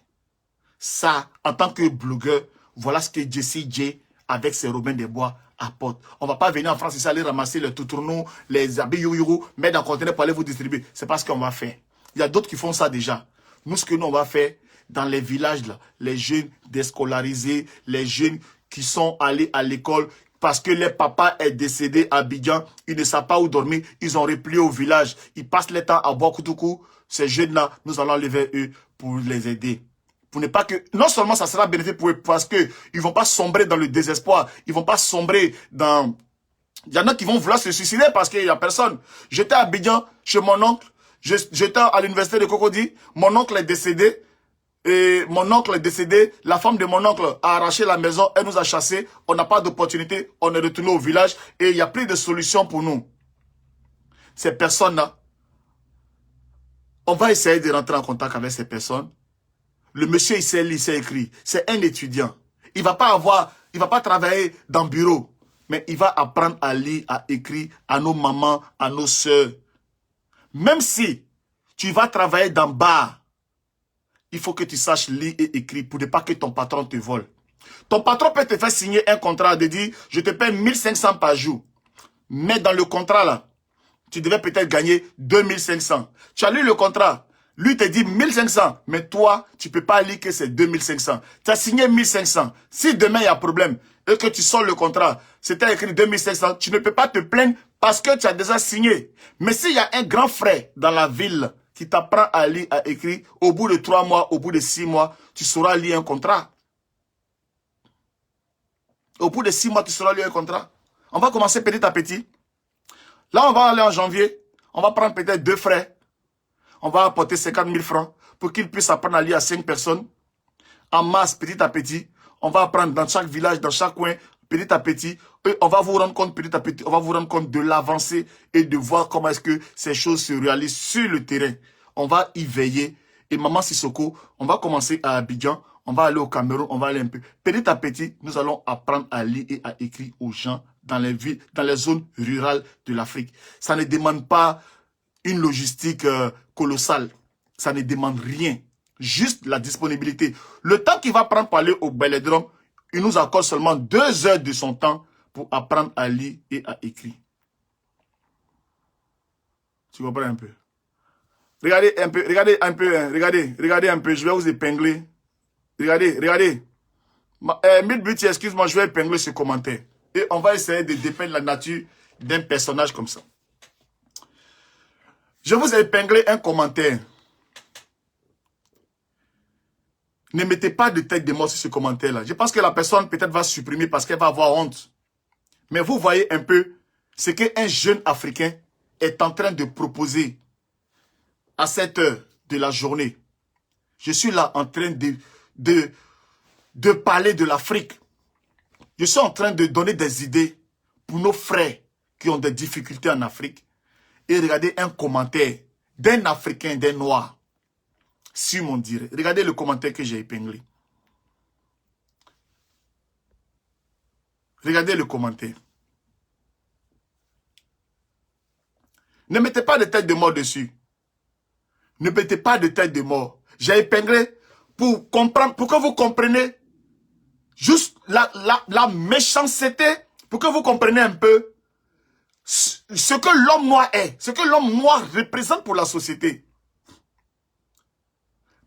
Speaker 1: Ça, en tant que blogueur, voilà ce que Jessie J, avec ses Robins des Bois, apporte. On ne va pas venir en France ici aller ramasser les toutournous, les habits youyou, mettre dans le conteneur pour aller vous distribuer. C'est pas ce qu'on va faire. Il y a d'autres qui font ça déjà. Nous, ce que nous, on va faire, dans les villages, là, les jeunes déscolarisés, les jeunes qui sont allés à l'école parce que leur papa est décédé à Abidjan, ils ne savent pas où dormir, ils ont replié au village, ils passent le temps à boire Koutoukou. Ces jeunes-là, nous allons aller vers eux pour les aider. Pour ne pas que, non seulement ça sera bénéfique pour eux, parce qu'ils ne vont pas sombrer dans le désespoir, ils ne vont pas sombrer dans... Il y en a qui vont vouloir se suicider parce qu'il n'y a personne. J'étais à Abidjan chez mon oncle, j'étais à l'université de Cocody, mon oncle est décédé. Et mon oncle est décédé, la femme de mon oncle a arraché la maison, elle nous a chassés, on n'a pas d'opportunité, on est retourné au village et il n'y a plus de solution pour nous. Ces personnes-là, on va essayer de rentrer en contact avec ces personnes. Le monsieur, il sait lire, il sait écrire. C'est un étudiant. Il va pas travailler dans le bureau, mais il va apprendre à lire, à écrire à nos mamans, à nos sœurs. Même si tu vas travailler dans le bar, il faut que tu saches lire et écrire pour ne pas que ton patron te vole. Ton patron peut te faire signer un contrat de dire, je te paie 1500 par jour. Mais dans le contrat là, tu devais peut-être gagner 2500. Tu as lu le contrat. Lui te dit 1500, mais toi, tu ne peux pas lire que c'est 2500. Tu as signé 1500. Si demain il y a problème et que tu sors le contrat, c'était écrit 2500, tu ne peux pas te plaindre parce que tu as déjà signé. Mais s'il y a un grand frère dans la ville qui t'apprend à lire, à écrire, au bout de 3 mois, au bout de 6 mois, tu sauras lire un contrat. Au bout de 6 mois, tu sauras lire un contrat. On va commencer petit à petit. Là, on va aller en janvier. On va prendre peut-être 2 frères. On va apporter 50 000 francs pour qu'ils puissent apprendre à lire à 5 personnes. En masse, petit à petit. On va apprendre dans chaque village, dans chaque coin, petit à petit. Et on va vous rendre compte petit à petit. On va vous rendre compte de l'avancée et de voir comment est-ce que ces choses se réalisent sur le terrain. on va y veiller. Et Maman Sissoko, on va commencer à Abidjan, on va aller au Cameroun, on va aller un peu. Petit à petit, nous allons apprendre à lire et à écrire aux gens dans les villes, dans les zones rurales de l'Afrique. Ça ne demande pas une logistique colossale. Ça ne demande rien. Juste la disponibilité. Le temps qu'il va prendre pour aller au Bélodrome, il nous accorde seulement 2 heures de son temps pour apprendre à lire et à écrire. Tu comprends un peu? Regardez un peu, regardez un peu, je vais vous épingler. Regardez. Midbeauty, excuse-moi, je vais épingler ce commentaire. Et on va essayer de dépeindre la nature d'un personnage comme ça. Je vous ai épinglé un commentaire. Ne mettez pas de tête de mort sur ce commentaire-là. Je pense que la personne peut-être va supprimer parce qu'elle va avoir honte. Mais vous voyez un peu ce qu'un jeune Africain est en train de proposer à cette heure de la journée. Je suis là en train de parler de l'Afrique. Je suis en train de donner des idées pour nos frères qui ont des difficultés en Afrique. Et regardez un commentaire d'un Africain, d'un Noir, sur mon direct. Regardez le commentaire que j'ai épinglé. Regardez le commentaire. Ne mettez pas de tête de mort dessus. Ne mettez pas de tête de mort. J'ai épinglé pour comprendre, pour que vous compreniez juste la méchanceté, pour que vous compreniez un peu ce que l'homme noir est, ce que l'homme noir représente pour la société.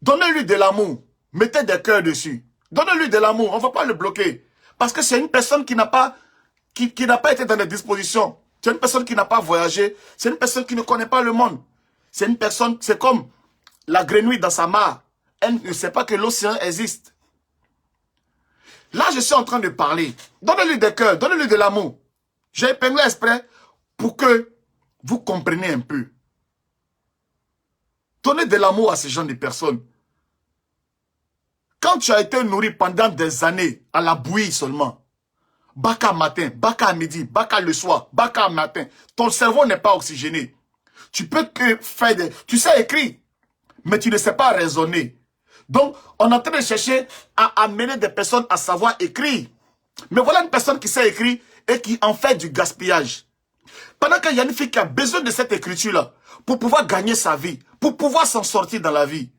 Speaker 1: Donnez-lui de l'amour. Mettez des cœurs dessus. Donnez-lui de l'amour. On ne va pas le bloquer. Parce que c'est une personne qui n'a pas été dans les dispositions. C'est une personne qui n'a pas voyagé. C'est une personne qui ne connaît pas le monde. C'est une personne, c'est comme la grenouille dans sa mare. Elle ne sait pas que l'océan existe. Là, je suis en train de parler. Donnez-lui des cœurs. Donnez-lui de l'amour. J'ai épinglé exprès pour que vous compreniez un peu. Donnez de l'amour à ce genre de personnes. Quand tu as été nourri pendant des années à la bouillie seulement, baka matin, baka midi, baka le soir, baka matin, ton cerveau n'est pas oxygéné. Tu peux que faire tu sais écrire, mais tu ne sais pas raisonner. Donc, on est en train de chercher à amener des personnes à savoir écrire. Mais voilà une personne qui sait écrire et qui en fait du gaspillage. Pendant qu'il y a une fille qui a besoin de cette écriture-là pour pouvoir gagner sa vie, pour pouvoir s'en sortir dans la vie.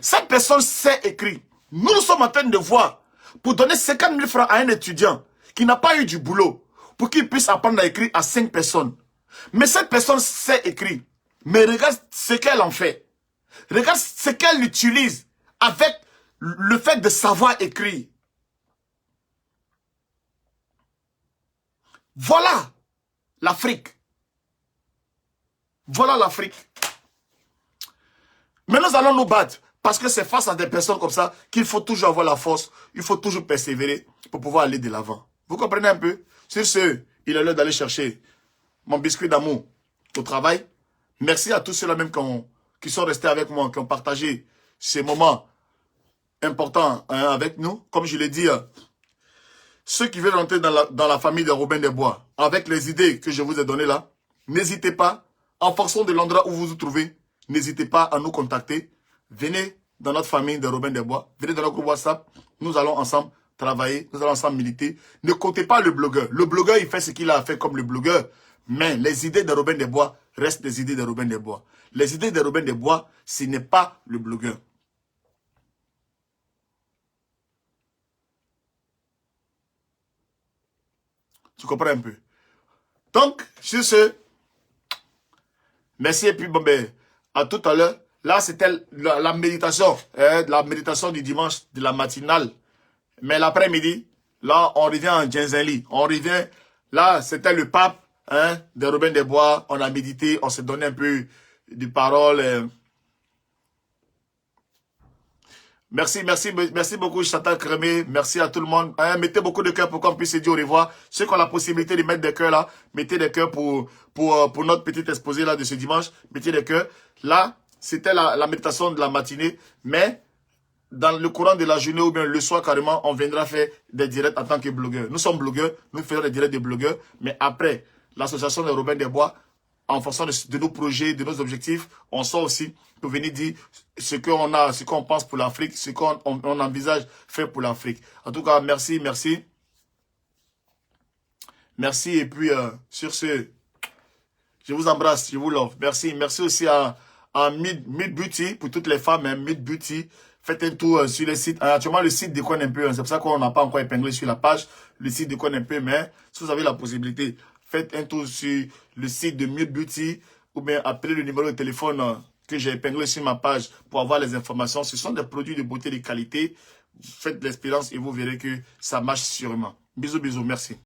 Speaker 1: Cette personne sait écrire. Nous sommes en train de voir, pour donner 50 000 francs à un étudiant qui n'a pas eu du boulot, pour qu'il puisse apprendre à écrire à 5 personnes. Mais cette personne sait écrire. Mais regarde ce qu'elle en fait. Regarde ce qu'elle utilise avec le fait de savoir écrire. Voilà l'Afrique. Voilà l'Afrique. Mais nous allons nous battre. Parce que c'est face à des personnes comme ça qu'il faut toujours avoir la force. Il faut toujours persévérer pour pouvoir aller de l'avant. Vous comprenez un peu? Sur ce, il est l'heure d'aller chercher mon biscuit d'amour au travail. Merci à tous ceux-là même qui sont restés avec moi, qui ont partagé ces moments importants avec nous. Comme je l'ai dit, ceux qui veulent rentrer dans la famille de Robin des Bois, avec les idées que je vous ai données là, n'hésitez pas, en fonction de l'endroit où vous vous trouvez, n'hésitez pas à nous contacter. Venez dans notre famille de Robin des Bois, venez dans notre groupe WhatsApp, nous allons ensemble travailler, nous allons ensemble militer. Ne comptez pas le blogueur. Le blogueur, il fait ce qu'il a fait comme le blogueur, mais les idées de Robin des Bois restent des idées de Robin des Bois. Les idées de Robin des Bois, ce n'est pas le blogueur. Tu comprends un peu? Donc, sur ce, merci et puis bon ben, à tout à l'heure. Là, c'était la méditation du dimanche, de la matinale. Mais l'après-midi, là, on revient en Djenzeli. On revient, là, c'était le pape de Robin des Bois. On a médité, on s'est donné un peu de paroles. Merci beaucoup, Chantal Crémé. Merci à tout le monde. Mettez beaucoup de cœurs pour qu'on puisse se dire au revoir. Ceux qui ont la possibilité de mettre des cœurs là, mettez des cœurs pour notre petit exposé là de ce dimanche. Mettez des cœurs. Là, c'était la méditation de la matinée. Mais dans le courant de la journée ou bien le soir carrément, on viendra faire des directs en tant que blogueur. Nous sommes blogueurs, nous faisons des directs de blogueurs. Mais après l'association de Robin des Bois, en fonction de nos projets, de nos objectifs, on sort aussi pour venir dire ce qu'on a, ce qu'on pense pour l'Afrique, ce qu'on envisage faire pour l'Afrique. En tout cas, merci, merci. Merci, et puis sur ce, je vous embrasse, je vous love. Merci, merci aussi à Mid Beauty, pour toutes les femmes, hein, Mid Beauty. Faites un tour sur le site. Actuellement, le site déconne un peu, hein, c'est pour ça qu'on n'a pas encore épinglé sur la page. Le site déconne un peu, mais si vous avez la possibilité, faites un tour sur le site de Mid Beauty ou bien appelez le numéro de téléphone que j'ai épinglé sur ma page pour avoir les informations. Ce sont des produits de beauté de qualité. Faites l'expérience et vous verrez que ça marche sûrement. Bisous, bisous, merci.